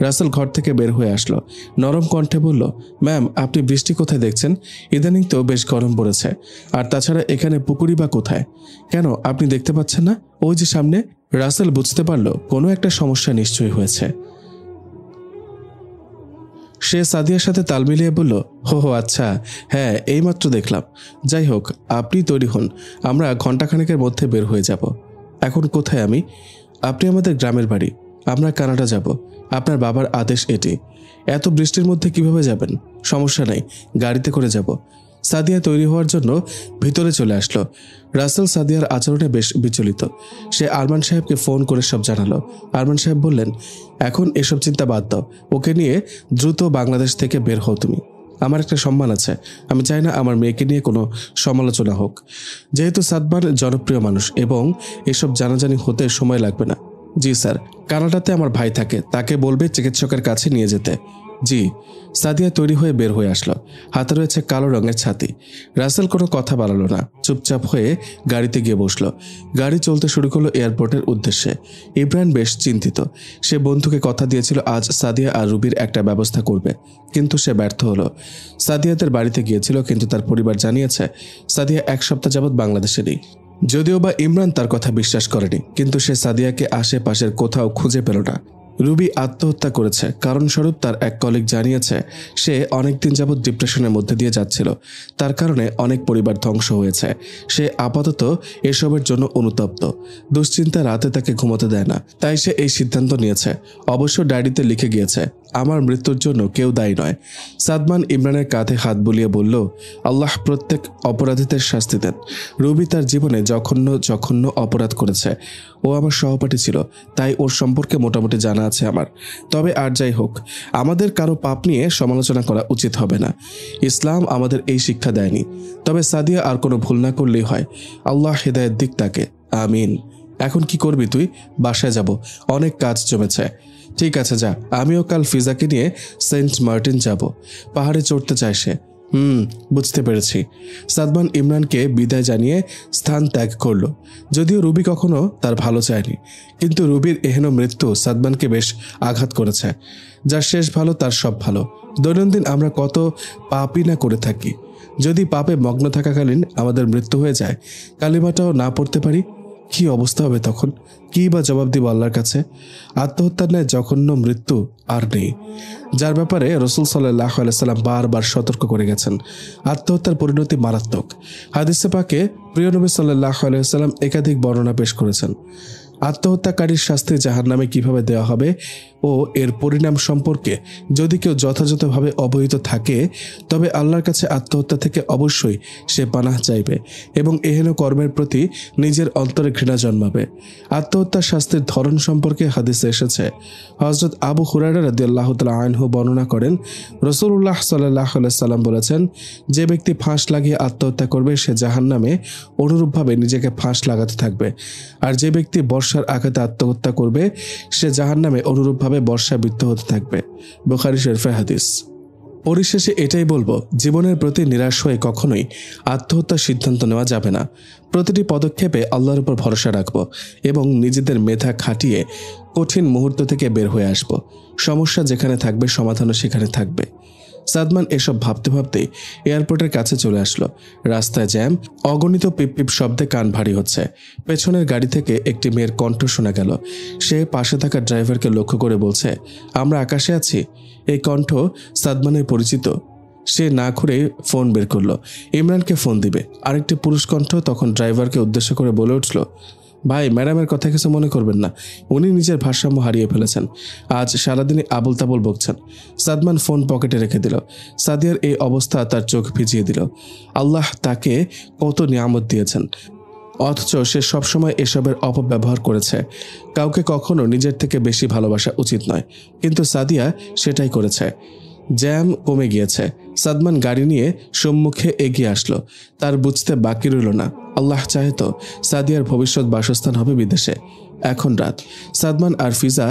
রাসেল ঘর থেকে বের হয়ে আসলো। নরম কণ্ঠে বলল, ম্যাম আপনি বৃষ্টি কোথায় দেখছেন? ইদানিং তো বেশ গরম পড়েছে। আর তাছাড়া এখানে পুকুরই বা কোথায়? কেন আপনি দেখতে পাচ্ছেন না? ওই যে সামনে। রাসেল বুঝতে পারল কোনো একটা সমস্যা নিশ্চয়ই হয়েছে। সে সাদিয়ার সাথে তাল মিলিয়ে বলল, হো আচ্ছা, হ্যাঁ এইমাত্র দেখলাম। যাই হোক, আপনি তৈরি হন, আমরা ঘন্টাখানেকের মধ্যে বের হয়ে যাব। এখন কোথায় আমি? আপনি আমাদের গ্রামের বাড়ি। আমরা কানাডা যাব। আপনার বাবার আদেশ এটি। এত বৃষ্টির মধ্যে কিভাবে যাবেন? সমস্যা নাই, গাড়িতে করে যাব। সাদিয়া তৈরি হওয়ার জন্য ভিতরে চলে আসলো। রাসেল সাদিয়ার আচরণে বেশ বিচলিত। সে আরমান সাহেবকে ফোন করে সব জানালো। আরমান সাহেব বললেন, এখন এসব চিন্তা বাদ দাও, ওকে নিয়ে দ্রুত বাংলাদেশ থেকে বের হও তুমি। আমার একটা সম্মান আছে, আমি চাই না আমার মেয়েকে নিয়ে কোনো সমালোচনা হোক। যেহেতু সাদমান জনপ্রিয় মানুষ এবং এসব জানাজানি হতে সময় লাগবে না। জি স্যার, কানাডাতে আমার ভাই থাকে, তাকে বলবে চিকিৎসকের কাছে নিয়ে যেতে। জি। সাদিয়া তৈরি হয়ে বের হয়ে আসলো। হাতে রয়েছে কালো রঙের ছাতি। রাসেল কোনো কথা বাড়ালো না, চুপচাপ হয়ে গাড়িতে গিয়ে বসলো। গাড়ি চলতে শুরু করলো এয়ারপোর্টের উদ্দেশ্যে। ইব্রাহিম বেশ চিন্তিত। সে বন্ধুকে কথা দিয়েছিল আজ সাদিয়া আর রুবির একটা ব্যবস্থা করবে, কিন্তু সে ব্যর্থ হলো। সাদিয়াদের বাড়িতে গিয়েছিল, কিন্তু তার পরিবার জানিয়েছে সাদিয়া 1 সপ্তাহ যাবৎ বাংলাদেশে নেই। যদিও বা ইমরান তার কথা বিশ্বাস করেনি, কিন্তু সে সাদিয়াকে আশেপাশের কোথাও খুঁজে পেল না। রুবি আত্মহত্যা করেছে কারণস্বরূপ তার এক কলিগ জানিয়েছে সে অনেকদিন যাবৎ ডিপ্রেশনের মধ্যে দিয়ে যাচ্ছিল। তার কারণে অনেক পরিবার ধ্বংস হয়েছে। সে আপাতত এসবের জন্য অনুতপ্ত। দুশ্চিন্তা রাতে তাকে ঘুমোতে দেয় না, তাই সে এই সিদ্ধান্ত নিয়েছে। অবশ্য ডায়েরিতে লিখে গিয়েছে আমার মৃত্যুর জন্য কেউ দায়ী নয়। সাদমান ইমরানের কাঁধে হাত বুলিয়ে বলল, আল্লাহ প্রত্যেক অপরাধীদের শাস্তি দেন। রুবি তার জীবনে জঘন্য জঘন্য অপরাধ করেছে। ও আমার সহপাঠী ছিল, তাই ওর সম্পর্কে মোটামুটি জানা আছে আমার। তবে আর যাই হোক, আমাদের কারো পাপ নিয়ে সমালোচনা করা উচিত হবে না। ইসলাম আমাদের এই শিক্ষা দেয়নি। তবে সাদিয়া আর কোনো ভুল না করলেই হয়। আল্লাহ হেদায়েত দিক তাকে। আমিন। এখন কি করবি তুই? বাসায় যাব, অনেক কাজ জমেছে। ঠিক আছে, যা। আমিও কাল ফিজাকে নিয়ে সেন্ট মার্টিন যাব। পাহাড়ে চড়তে চায় সে। বুঝতে পেরেছি। সাদমান ইমরানকে বিদায় জানিয়ে স্থান ত্যাগ করল। যদিও রুবি কখনো তার ভালো চায়নি, কিন্তু রুবির এহেন মৃত্যু সাদমানকে বেশ আঘাত করেছে। যার শেষ ভালো তার সব ভালো। দৈনন্দিন আমরা কত পাপই না করে থাকি। যদি পাপে মগ্ন থাকাকালীন আমাদের মৃত্যু হয়ে যায়, কালিমাটাও না পড়তে পারি, কি অবস্থা হবে তখন? কি বা জবাব দিব আল্লাহর কাছে? আত্মহত্যার ন্যায় জঘন্য মৃত্যু আর নেই, যার ব্যাপারে রাসূল সাল্লাল্লাহু আলাইহি সাল্লাম বারবার সতর্ক করে গেছেন। আত্মহত্যার পরিণতি মারাত্মক। হাদিসে পাকে প্রিয় নবী সাল্লাল্লাহু আলাইহি সাল্লাম একাধিক বর্ণনা পেশ করেছেন। আত্মহত্যাকারীর শাস্তি জাহান্নামে কিভাবে দেওয়া হবে ও এর পরিণাম সম্পর্কে যদি কেউ যথাযথভাবে অবহিত থাকে, তবে আল্লাহর কাছে আত্মহত্যা থেকে অবশ্যই সে পানাহ চাইবে এবং এহেন কর্মের প্রতি নিজের অন্তরে ঘৃণা জন্মাবে। আত্মহত্যার শাস্তির ধরন সম্পর্কে হাদিসে এসেছে। হযরত আবু হুরায়রা রাদিয়াল্লাহু তাআলা আনহু বর্ণনা করেন, রাসূলুল্লাহ সাল্লাল্লাহু আলাইহি সাল্লাম বলেছেন, যে ব্যক্তি ফাঁস লাগিয়ে আত্মহত্যা করবে সে জাহান্নামে অনুরূপভাবে নিজেকে ফাঁস লাগাতে থাকবে। আর যে ব্যক্তি বর্ষার আঘাতে আত্মহত্যা করবে সে জাহান্নামে অনুরূপভাবে বর্ষাবৃত্ত হতে থাকবে। বুখারী শরীফের হাদিস। পরিশেষে এটাই বলবো, জীবনের প্রতি নিরাশ হয়ে কখনোই আত্মহত্যার সিদ্ধান্ত নেওয়া যাবে না। প্রতিটি পদক্ষেপে আল্লাহর উপর ভরসা রাখবো এবং নিজেদের মেধা খাটিয়ে কঠিন মুহূর্ত থেকে বের হয়ে আসব। সমস্যা যেখানে থাকবে সমাধানও সেখানে থাকবে। সাদমান এসব ভাবতে ভাবতেই এয়ারপোর্টের কাছে চলে আসলো। রাস্তায় জ্যাম, অগণিত পিপ শব্দে কান ভারী হচ্ছে। পেছনের গাড়ি থেকে একটি মেয়ের কণ্ঠ শোনা গেল। সে পাশে থাকা ড্রাইভারকে লক্ষ্য করে বলছে, আমরা আকাশে আছি। এই কণ্ঠ সাদমানের পরিচিত। সে না ঘুরে ফোন বের করলো, ইমরানকে ফোন দিবে। আরেকটি পুরুষ কণ্ঠ তখন ড্রাইভারকে উদ্দেশ্য করে বলে উঠল, ভাই, ম্যাডামের কথা কিছু মনে করবেন না, উনি নিজের ভারসাম্য হারিয়ে ফেলেছেন। আজ সারাদিনই আবল তাবল বকছেন। সাদমান ফোন পকেটে রেখে দিল। সাদিয়ার এই অবস্থা তার চোখ ভিজিয়ে দিল। আল্লাহ তাকে কত নিয়ামত দিয়েছেন, অথচ সে সবসময় এসবের অপব্যবহার করেছে। কাউকে কখনো নিজের থেকে বেশি ভালোবাসা উচিত নয়, কিন্তু সাদিয়া সেটাই করেছে। জ্যাম কমে গিয়েছে। সাদমান গাড়ি নিয়ে সম্মুখে এগিয়ে আসলো। তার বুঝতে বাকি রইল না, আল্লাহ চাহে তো সাদিয়ার ভবিষ্যৎ বাসস্থান হবে বিদেশে। এখন রাত। সাদমান আর ফিজা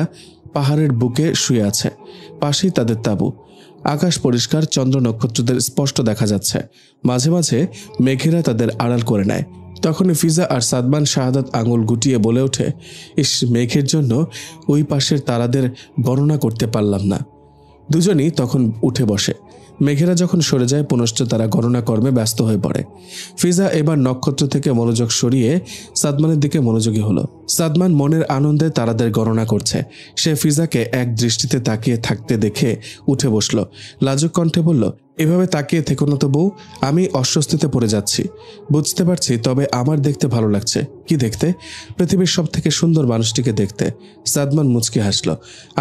পাহাড়ের বুকে শুয়ে আছে। পাশেই তাদের তাঁবু। আকাশ পরিষ্কার, চন্দ্র নক্ষত্রদের স্পষ্ট দেখা যাচ্ছে। মাঝে মাঝে মেঘেরা তাদের আড়াল করে নেয়। তখনই ফিজা আর সাদমান শাহাদাত আঙুল গুটিয়ে বলে ওঠে, ইস, মেঘের জন্য ওই পাশের তারাদের গণনা করতে পারলাম না। দুজনই তখন উঠে বসে। মেঘেরা যখন সরে যায় পুনশ্চ তারা গণনা কর্মে ব্যস্ত হয়ে পড়ে। ফিজা এবার নক্ষত্র থেকে মনোযোগ সরিয়ে সাদমানের দিকে মনোযোগী হলো। সাদমান মনের আনন্দে তারাদের গণনা করছে। সে ফিজাকে এক দৃষ্টিতে তাকিয়ে থাকতে দেখে উঠে বসলো। লাজুক কণ্ঠে বলল, এভাবে তাকিয়ে থেকো না তো বউ, আমি অস্বস্তিতে পড়ে যাচ্ছি। বুঝতে পারছি, তবে আমার দেখতে ভালো লাগছে। কি দেখতে? পৃথিবীর সব থেকে সুন্দর মানুষটিকে দেখতে। সাদমান মুচকি হাসল।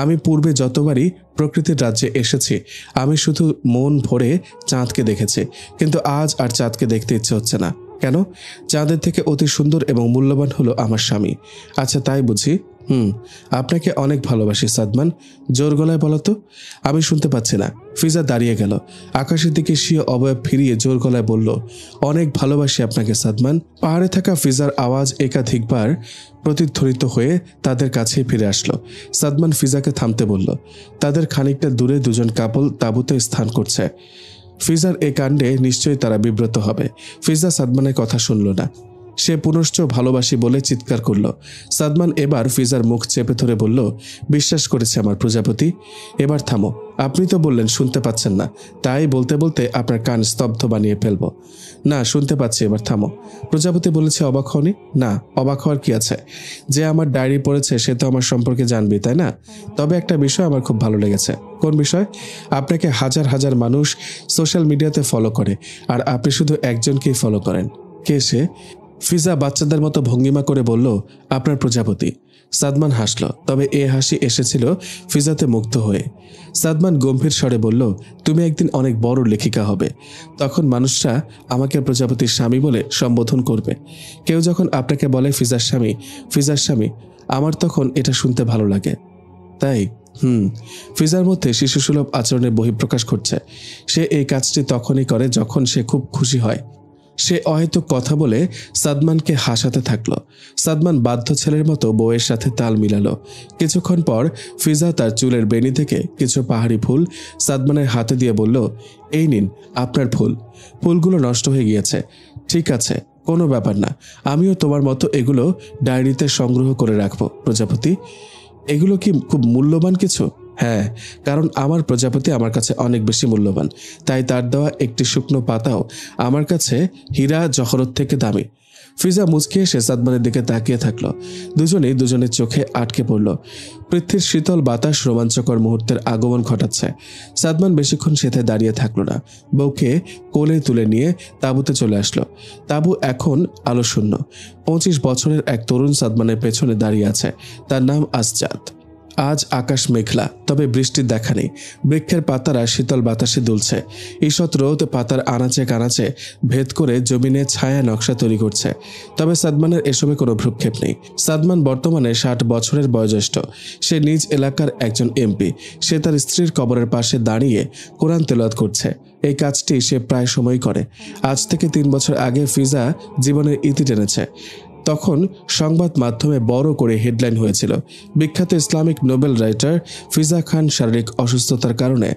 আমি পূর্বে যতবারই প্রকৃতির রাজ্যে এসেছি আমি শুধু মন ভরে চাঁদকে দেখেছি, কিন্তু আজ আর চাঁদকে দেখতে ইচ্ছে হচ্ছে না। কেন? চাঁদের থেকে অতি সুন্দর এবং মূল্যবান হলো আমার স্বামী। আচ্ছা, তাই বুঝি? আপনাকে অনেক ভালোবাসি সাদমান। জোর গলায় বলো তো, আমি শুনতে পাচ্ছি না। ফিজা দাঁড়িয়ে গেল। আকাশের দিকে স্বীয় অবয়ব ফিরিয়ে জোর গলায় বলল, অনেক ভালোবাসি আপনাকে সাদমান। পাহাড়ে থাকা ফিজার আওয়াজ একাধিকবার প্রতিধ্বনিত হয়ে তাদের কাছে ফিরে আসলো। সাদমান ফিজাকে থামতে বলল। তাদের খানিকটা দূরে দুজন কাপল তাঁবুতে স্থান করছে। ফিজার এ কাণ্ডে নিশ্চয়ই তারা বিব্রত হবে। ফিজা সাদমানের কথা শুনল না। সে পুনশ্চ ভালোবাসি বলে চিৎকার করল। সাদমান এবার ফিজার মুখ চেপে ধরে বলল, বিশ্বাস করেছে আমার প্রজাপতি। এবার থামো। আপনি তো বললেন শুনতে পাচ্ছেন না, তাই বলতে বলতে আপনার কান স্তব্ধ বানিয়ে ফেলবো। না, শুনতে পাচ্ছি, এবার থামো। প্রজাপতি বলেছে, অবাক হওনি? না, অবাক হওয়ার কি আছে? যে আমার ডায়েরি পড়েছে সে তো আমার সম্পর্কে জানবি, তাই না? তবে একটা বিষয় আমার খুব ভালো লেগেছে। কোন বিষয়? আপনাকে হাজার হাজার মানুষ সোশ্যাল মিডিয়াতে ফলো করে, আর আপনি শুধু একজনকেই ফলো করেন। কে সে? ফিজা বাচ্চাদের মতো ভঙ্গিমা করে বলল, আপনার প্রজাপতি। সাদমান হাসল, তবে এ হাসি এসেছিল ফিজাতে মুগ্ধ হয়ে। সাদমান গম্ভীর স্বরে বলল, তুমি একদিন অনেক বড় লেখিকা হবে। তখন মানুষরা আমাকে প্রজাপতির স্বামী বলে সম্বোধন করবে। কেউ যখন আপনাকে বলে ফিজার স্বামী, ফিজার স্বামী, আমার তখন এটা শুনতে ভালো লাগে। তাই ফিজার মধ্যে শিশুসুলভ আচরণের বহিঃপ্রকাশ ঘটছে। সে এই কাজটি তখনই করে যখন সে খুব খুশি হয়। সে অহেতুক কথা বলে সাদমানকে হাসাতে থাকলো। সাদমান বাধ্য ছেলের মতো বউয়ের সাথে তাল মিলালো। কিছুক্ষণ পর ফিজা তার চুলের বেনি থেকে কিছু পাহাড়ি ফুল সাদমানের হাতে দিয়ে বলল, এই নিন আপনার ফুল। ফুলগুলো নষ্ট হয়ে গিয়েছে। ঠিক আছে, কোনো ব্যাপার না, আমিও তোমার মতো এগুলো ডায়েরিতে সংগ্রহ করে রাখবো প্রজাপতি। এগুলো কি খুব মূল্যবান কিছু? হ্যাঁ, কারণ আমার প্রজাপতি আমার কাছে অনেক বেশি মূল্যবান, তাই তার দেওয়া একটি শুকনো পাতাও আমার কাছে হীরা জহরত থেকে দামি। ফিজা মুচকে এসে সাদমানের দিকে তাকিয়ে থাকলো। দুজনেই দুজনের চোখে আটকে পড়ল। পৃথ্বীর শীতল বাতাস রোমাঞ্চকর মুহূর্তের আগমন ঘটাচ্ছে। সাদমান বেশিক্ষণ সেথে দাঁড়িয়ে থাকলো না, বউকে কোলে তুলে নিয়ে তাঁবুতে চলে আসলো। তাঁবু এখন আলো শূন্য। 25 বছরের এক তরুণ সাদমানের পেছনে দাঁড়িয়ে আছে। তার নাম আসজাদ। আজ আকাশ মেঘলা, তবে বৃষ্টির দেখা নেই। বৃক্ষের পাতারা শীতল বাতাসে দুলছে। ঈষৎ রোদ পাতার আনাচে কানাচে ভেদ করে জমিনে ছায়া নকশা তৈরি করছে। তবে সাদমানের এসবে কোনো ভ্রুক্ষেপ নেই। সাদমান বর্তমানে 60 বছরের বয়োজ্যেষ্ঠ। সে নিজ এলাকার একজন এমপি। সে তার স্ত্রীর কবরের পাশে দাঁড়িয়ে কোরআন তেলাওয়াত করছে। এই কাজটি সে প্রায় সময়ই করে। আজ থেকে 3 বছর আগে ফিজা জীবনের ইতি টেনেছে। তখন সংবাদ মাধ্যমে বড় করে হেডলাইন হয়েছিল, বিখ্যাত ইসলামিক নোবেল রাইটার ফিজা খান শারীরিক অসুস্থতার কারণে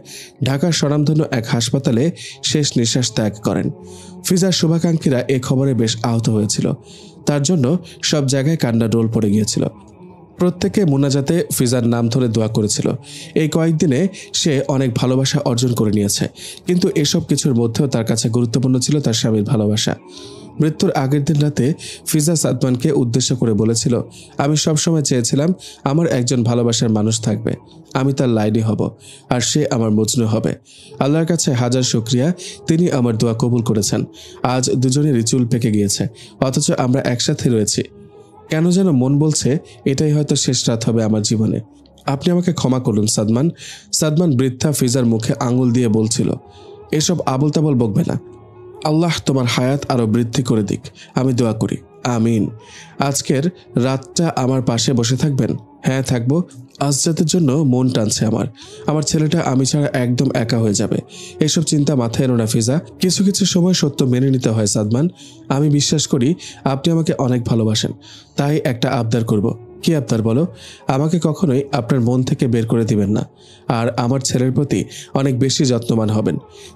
ঢাকার স্বনামধন্য এক হাসপাতালে শেষ নিঃশ্বাস ত্যাগ করেন। ফিজার শুভাকাঙ্ক্ষীরা এ খবরে বেশ আহত হয়েছিল। তার জন্য সব জায়গায় কান্নার রোল পড়ে গিয়েছিল। প্রত্যেকে মুনাজাতে ফিজার নাম ধরে দোয়া করেছিল। এই কয়েকদিনে সে অনেক ভালোবাসা অর্জন করে নিয়েছে, কিন্তু এসব কিছুর মধ্যেও তার কাছে গুরুত্বপূর্ণ ছিল তার স্বামীর ভালোবাসা। মৃত্যুর আগের দিন রাতে ফিজা সাদমানকে উদ্দেশ্য করে বলেছিল, আমি সবসময় চেয়েছিলাম আমার একজন ভালোবাসার মানুষ থাকবে। আমি তার লাইলি হব, আর সে আমার মজনু হবে। আল্লাহর কাছে হাজার শুকরিয়া, তিনি আমার দোয়া কবুল করেছেন। আজ দুজনেরই চুল পেকে গিয়েছে, অথচ আমরা একসাথে রয়েছি। কেন যেন মন বলছে এটাই হয়তো শেষ রাত হবে আমার জীবনে। আপনি আমাকে ক্ষমা করুন সাদমান। সাদমান বৃদ্ধা ফিজার মুখে আঙুল দিয়ে বলছিল, এসব আবল তাবল বকবে না। আল্লাহ তোমার হায়াত আরো বৃদ্ধি করে দিক, আমি দোয়া করি, আমিন। আজকের রাতটা আমার পাশে বসে থাকবেন? হ্যাঁ থাকবো। আসজাদের জন্য মন টানছে আমার ছেলেটা আমি ছাড়া একদম একা হয়ে যাবে। এসব চিন্তা মাথায় এনো না ফিজা। কিছু কিছু সময় সত্য মেনে নিতে হয় সাদমান। আমি বিশ্বাস করি আপনি আমাকে অনেক ভালোবাসেন, তাই একটা আবদার করব। কি আবদার বলো? আমাকে কখনোই আপনার মন থেকে বের করে দিবেন না, আর আমার ছেলের প্রতি অনেক বেশি যত্নবান হবেন।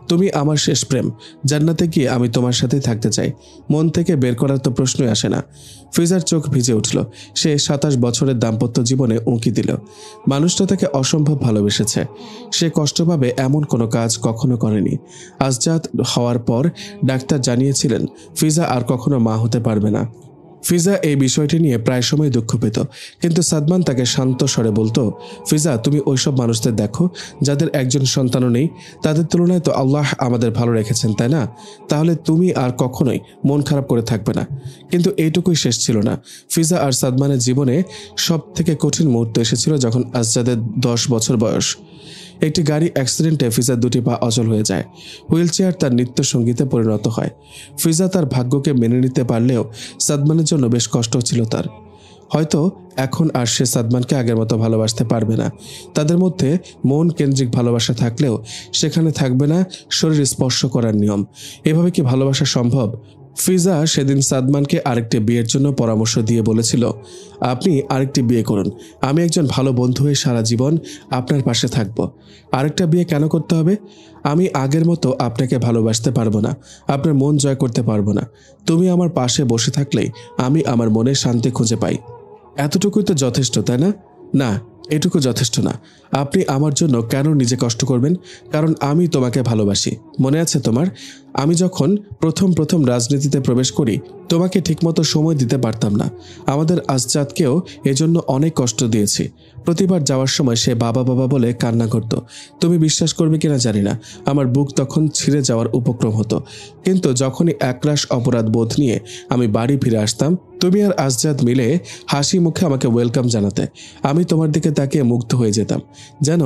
তুমি আমার শেষ প্রেম। জান্নাতে গিয়ে আমি তোমার সাথেই থাকতে চাই। মন থেকে বের করার তো প্রশ্নই আসে না। ফিজার চোখ ভিজে উঠল। সে 27 বছরের দাম্পত্য জীবনে উঁকি দিল। মানুষটা তাকে অসম্ভব ভালোবেসেছে। সে কষ্ট পাবে এমন কোনো কাজ কখনো করেনি। আসজাদ হওয়ার পর ডাক্তার জানিয়েছিলেন ফিজা আর কখনো মা হতে পারবে না। ফিজা এই বিষয়টি নিয়ে প্রায় সময় দুঃখ পেত, কিন্তু সাদমান তাকে শান্ত স্বরে বলতো, ফিজা তুমি ওইসব মানুষদের দেখো যাদের একজন সন্তানও নেই। তাদের তুলনায় তো আল্লাহ আমাদের ভালো রেখেছেন, তাই না? তাহলে তুমি আর কখনোই মন খারাপ করে থাকবে না। কিন্তু এইটুকুই শেষ ছিল না। ফিজা আর সাদমানের জীবনে সব থেকে কঠিন মুহূর্ত এসেছিল যখন আসজাদের 10 বছর বয়স। একটি গাড়ি অ্যাক্সিডেন্টে ফিজার 2টি পা অচল হয়ে যায়। হুইল চেয়ার তার নিত্য সঙ্গীতে পরিণত হয়। ফিজা তার ভাগ্যকে মেনে নিতে পারলেও সাদমানের জন্য বেশ কষ্ট ছিল তার। হয়তো এখন আর সে সাদমানকে আগের মতো ভালোবাসতে পারবে না। তাদের মধ্যে মন কেন্দ্রিক ভালোবাসা থাকলেও সেখানে থাকবে না শরীর স্পর্শ করার নিয়ম। এভাবে কি ভালোবাসা সম্ভব? ফিজা সেদিন সাদমানকে আরেকটি বিয়ের জন্য পরামর্শ দিয়ে বলেছিল, আপনি আরেকটি বিয়ে করুন। আমি একজন ভালো বন্ধু হয়ে সারা জীবন আপনার পাশে থাকব। আরেকটা বিয়ে কেন করতে হবে? আমি আগের মতো আপনাকে ভালোবাসতে পারবো না, আপনার মন জয় করতে পারবো না। তুমি আমার পাশে বসে থাকলেই আমি আমার মনে শান্তি খুঁজে পাই। এতটুকুই তো যথেষ্ট, তাই না? না, এটুকু যথেষ্ট না। আপনি আমার জন্য কেন নিজে কষ্ট করবেন? কারণ আমি তোমাকে ভালোবাসি। মনে আছে তোমার, আমি যখন প্রথম রাজনীতিতে প্রবেশ করি তোমাকে ঠিকমতো সময় দিতে পারতাম না। আমাদের আসজাদকেও এজন্য অনেক কষ্ট দিয়েছি। প্রতিবার যাওয়ার সময় সে বাবা বাবা বলে কান্না করত। তুমি বিশ্বাস করবে কিনা জানি না, আমার বুক তখন ছিঁড়ে যাওয়ার উপক্রম হতো। কিন্তু যখনই একরাশ অপরাধ বোধ নিয়ে আমি বাড়ি ফিরে আসতাম তুমি আর আসজাদ মিলে হাসি মুখে আমাকে ওয়েলকাম জানাতে। আমি তোমার দিকে তাকিয়ে মুগ্ধ হয়ে যেতাম, যেন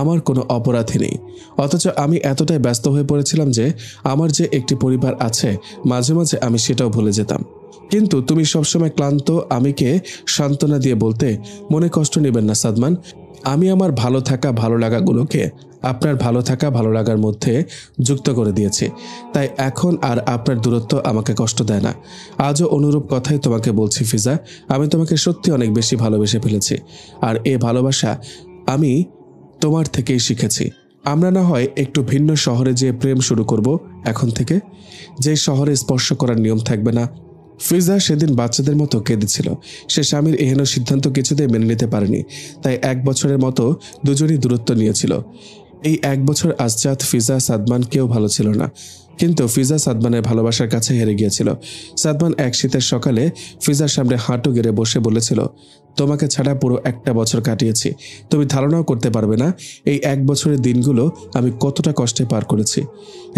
আমার কোনো অপরাধী নেই। অথচ আমি এতটাই ব্যস্ত হয়ে পড়েছিলাম যে আমার যে একটি পরিবার আছে, মাঝে মাঝে আমি সেটাও ভুলে যেতাম। কিন্তু তুমি সবসময় ক্লান্ত আমিকে সান্ত্বনা দিয়ে বলতে, মনে কষ্ট নেবেন না সাদমান, আমি আমার ভালো থাকা ভালো লাগাগুলোকে আপনার ভালো থাকা ভালো লাগার মধ্যে যুক্ত করে দিয়েছি। তাই এখন আর আপনার দূরত্ব আমাকে কষ্ট দেয় না। আজও অনুরূপ কথাই তোমাকে বলছি ফিজা, আমি তোমাকে সত্যি অনেক বেশি ভালোবেসে ফেলেছি। আর এ ভালোবাসা আমি তোমার থেকেই শিখেছি। আমরা না হয় একটু ভিন্ন শহরে যেয়ে প্রেম শুরু করব এখন থেকে, যে শহরে স্পর্শ করার নিয়ম থাকবে না। ফিজা সেদিন বাচ্চাদের মতো কেঁদেছিল। সে স্বামীর এহেন সিদ্ধান্ত কিছুতেই মেনে নিতে পারেনি। তাই 1 বছরের মতো দুজনই দূরত্ব নিয়েছিল। এই 1 বছর আসজাদ, ফিজা, সাদমান কেউ ভালো ছিল না। কিন্তু ফিজা সাদমানের ভালোবাসার কাছে হেরে গিয়েছিল। সাদমান এক শীতের সকালে ফিজার সামনে হাঁটু গেড়ে বসে বলেছিল, তোমাকে ছাড়া পুরো 1টা বছর কাটিয়েছি। তুমি ধারণাও করতে পারবে না এই 1 বছরের দিনগুলো আমি কতটা কষ্টে পার করেছি।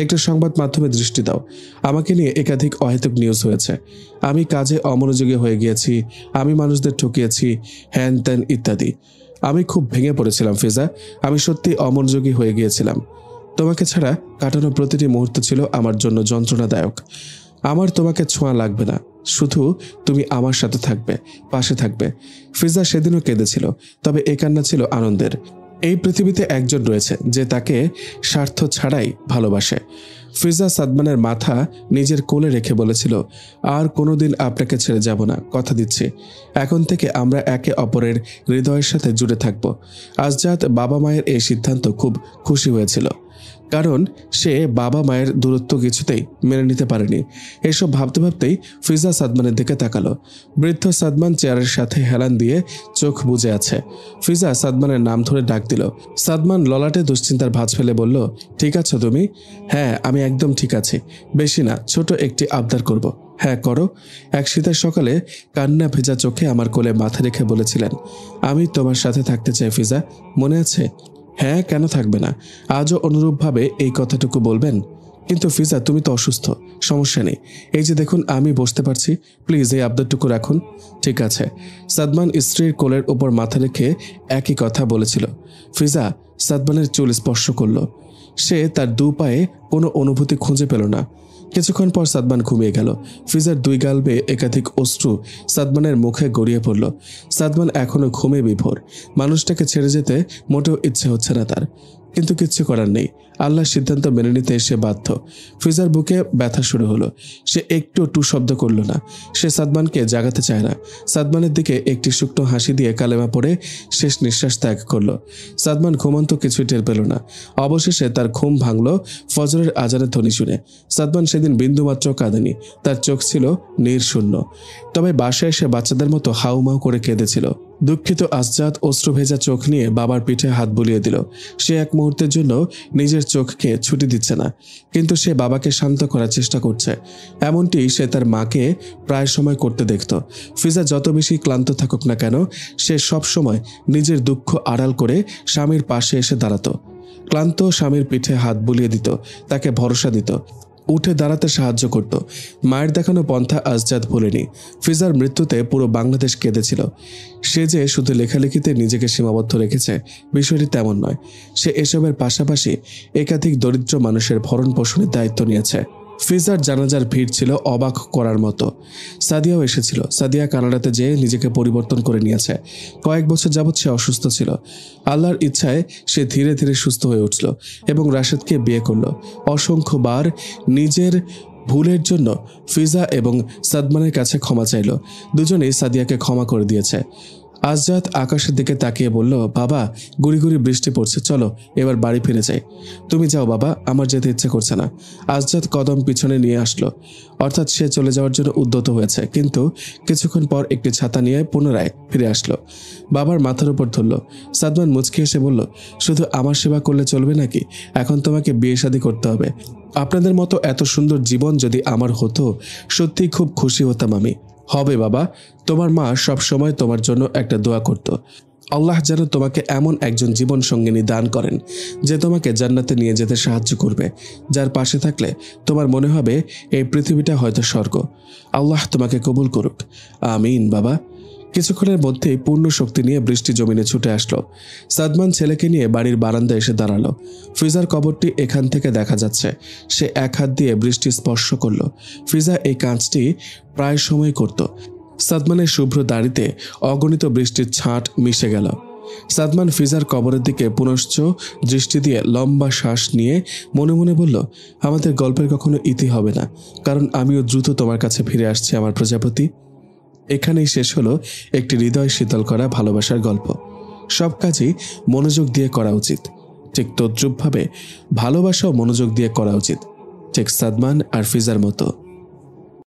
একটু সংবাদ মাধ্যমে দৃষ্টি দাও। আমাকে নিয়ে একাধিক অহেতুক নিউজ হয়েছে। আমি কাজে অমনোযোগী হয়ে গিয়েছি, আমি মানুষদের ঠকিয়েছি, হ্যান ত্যান ইত্যাদি। আমি খুব ভেঙে পড়েছিলাম ফিজা, আমি সত্যি অমনোযোগী হয়ে গিয়েছিলাম। তোমাকে ছাড়া কাটানো প্রতিটি মুহূর্ত ছিল আমার জন্য যন্ত্রণাদায়ক। আমার তোমাকে ছোঁয়া লাগবে না, শুধু তুমি আমার সাথে থাকবে, পাশে থাকবে। ফিজা সেদিনও কেঁদেছিল, তবে এ কান্না ছিল আনন্দের। এই পৃথিবীতে একজন রয়েছে যে তাকে স্বার্থ ছাড়াই ভালোবাসে। ফিজা সাদমানের মাথা নিজের কোলে রেখে বলেছিল, আর কোনোদিন আপনাকে ছেড়ে যাব না, কথা দিচ্ছি। এখন থেকে আমরা একে অপরের হৃদয়ের সাথে জুড়ে থাকব। আসজাদ বাবা মায়ের এই সিদ্ধান্ত খুব খুশি হয়েছিল, কারণ সে বাবা মায়ের দূরত্ব কিছুতেই মেনে নিতে পারেনি। এসব ভাবতে ভাবতেই ফিজা সাদমানের দিকে তাকালো। বৃদ্ধ সাদমান চেয়ারের সাথে হেলান দিয়ে চোখ বুজে আছে। ফিজা সাদমানের নাম ধরে ডাক দিল। সাদমান ললাটে দুশ্চিন্তার ভাঁজ ফেলে বলল, ঠিক আছো তুমি? হ্যাঁ, আমি একদম ঠিক আছি। বেশি না, ছোট একটি আবদার করব। হ্যাঁ, করো। এক শীতের সকালে কান্না ভেজা চোখে আমার কোলে মাথা রেখে বলেছিলেন, আমি তোমার সাথে থাকতে চাই ফিজা, মনে আছে? হ্যাঁ, কেন থাকবে না? আজও অনুরূপভাবে এই কথাটুকু বলবেন? কিন্তু ফিজা, তুমি তো অসুস্থ। সমস্যা নেই, এই যে দেখুন আমি বসতে পারছি, প্লিজ এই আবদারটুকু রাখুন। ঠিক আছে। সাদমান স্ত্রীর কোলের উপর মাথা রেখে একই কথা বলেছিল। ফিজা সাদমানের চুল স্পর্শ করল। সে তার 2 পায়ে কোনো অনুভূতি খুঁজে পেল না। কিছুক্ষণ পর সাদমান ঘুমিয়ে গেল। ফিজার 2 গাল বেয়ে একাধিক অশ্রু সাদমানের মুখে গড়িয়ে পড়ল। সাদমান এখনো ঘুমে বিভোর। মানুষটাকে ছেড়ে যেতে মোটেও ইচ্ছে হচ্ছে না তার, কিন্তু কিচ্ছু করার নেই। আল্লাহর সিদ্ধান্ত মেনে নিতে সে বাধ্য। ফিজার বুকে ব্যথা শুরু হলো। সে একটু টু শব্দ করল না। সে সাদমানকে জাগাতে চায় না। সাদমানের দিকে একটি শুকনো হাসি দিয়ে কালেমা পড়ে শেষ নিঃশ্বাস ত্যাগ করলো। সাদমান ঘুমন্ত কিছুই টের পেল না। অবশেষে তার ঘুম ভাঙল ফজরের আজানের ধ্বনি শুনে। সাদমান সেদিন বিন্দুমাত্র কাঁদেনি, তার চোখ ছিল নির্শূন্য। তবে বাসায় এসে বাচ্চাদের মতো হাউমাউ করে কেঁদেছিল। দুঃখিত আসজাদ অশ্রু ভেজা চোখ নিয়ে বাবার পিঠে হাত বুলিয়ে দিল। সে এক মুহূর্তের জন্য নিজের চোখকে ছুটি দিচ্ছে না, কিন্তু সে বাবাকে শান্ত করার চেষ্টা করছে। এমনটি সে তার মাকে প্রায় সময় করতে দেখত। ফিজা যত বেশি ক্লান্ত থাকুক না কেন, সে সব সময় নিজের দুঃখ আড়াল করে স্বামীর পাশে এসে দাঁড়াতো। ক্লান্ত স্বামীর পিঠে হাত বুলিয়ে দিত, তাকে ভরসা দিত, উঠে দাঁড়াতে সাহায্য করত। মায়ের দেখানো পন্থা আসজাদ ভুলেনি। ফিজার মৃত্যুতে পুরো বাংলাদেশ কেঁদেছিল। সে যে শুধু লেখালেখিতে নিজেকে সীমাবদ্ধ রেখেছে, বিষয়টি তেমন নয়। সে এসবের পাশাপাশি একাধিক দরিদ্র মানুষের ভরণ পোষণের দায়িত্ব নিয়েছে। ফিজার জানাজার ভিড় ছিল অবাক করার মতো। সাদিয়াও এসেছিল। সাদিয়া কানাডাতে যেয়ে নিজেকে পরিবর্তন করে নিয়েছে। কয়েক বছর যাবৎ সে অসুস্থ ছিল। আল্লাহর ইচ্ছায় সে ধীরে ধীরে সুস্থ হয়ে উঠল এবং রাশেদকে বিয়ে করল। অসংখ্যবার নিজের ভুলের জন্য ফিজা এবং সাদমানের কাছে ক্ষমা চাইল। দুজনেই সাদিয়াকে ক্ষমা করে দিয়েছে। আসজাদ আকাশের দিকে তাকিয়ে বলল, বাবা, গুড়ি গুড়ি বৃষ্টি পড়ছে, চলো এবার বাড়ি ফিরে যাই। তুমি যাও বাবা, আমার যেতে ইচ্ছে করছে না। আসজাদ কদম পিছনে নিয়ে আসলো, অর্থাৎ সে চলে যাওয়ার জন্য উদ্যত হয়েছে, কিন্তু কিছুক্ষণ পর একটি ছাতা নিয়ে পুনরায় ফিরে আসলো। বাবার মাথার উপর ধরল। সাদমান মুচকি এসে বলল, শুধু আমার সেবা করলে চলবে নাকি? এখন তোমাকে বিয়ে শাদী করতে হবে। আপনাদের মতো এত সুন্দর জীবন যদি আমার হতো, সত্যি খুব খুশি হতাম আমি। হবে বাবা, তোমার মা সব সময় তোমার জন্য একটা দোয়া করত। আল্লাহ যেন তোমাকে এমন একজন জীবন সঙ্গিনী দান করেন যে তোমাকে জান্নাতে নিয়ে যেতে সাহায্য করবে, যার পাশে থাকলে তোমার মনে হবে এই পৃথিবীটা হয়তো স্বর্গ। আল্লাহ তোমাকে কবুল করুক। আমিন বাবা। কিছুক্ষণের মধ্যেই পূর্ণ শক্তি নিয়ে বৃষ্টি জমিনে ছুটে আসলো। সাদমান ছেলেকে নিয়ে বাড়ির বারান্দায় এসে দাঁড়ালো। ফিজার কবরটি এখান থেকে দেখা যাচ্ছে। সে এক হাত দিয়ে বৃষ্টি স্পর্শ করলো। ফিজা এই কাজটি প্রায় সময় করত। সাদমানের শুভ্র দাড়িতে অগণিত বৃষ্টির ছাঁট মিশে গেল। সাদমান ফিজার কবরের দিকে পুনশ্চ দৃষ্টি দিয়ে লম্বা শ্বাস নিয়ে মনে মনে বলল, আমাদের গল্পের কখনো ইতি হবে না, কারণ আমিও দ্রুত তোমার কাছে ফিরে আসছি আমার প্রজাপতি। এখানেই শেষ হলো একটি হৃদয় শীতল করা ভালোবাসার গল্প। সব কাজই মনোযোগ দিয়ে করা উচিত, ঠিক তদ্রূপভাবে ভালোবাসাও মনোযোগ দিয়ে করা উচিত, ঠিক সাদমান আর ফিজার মতো।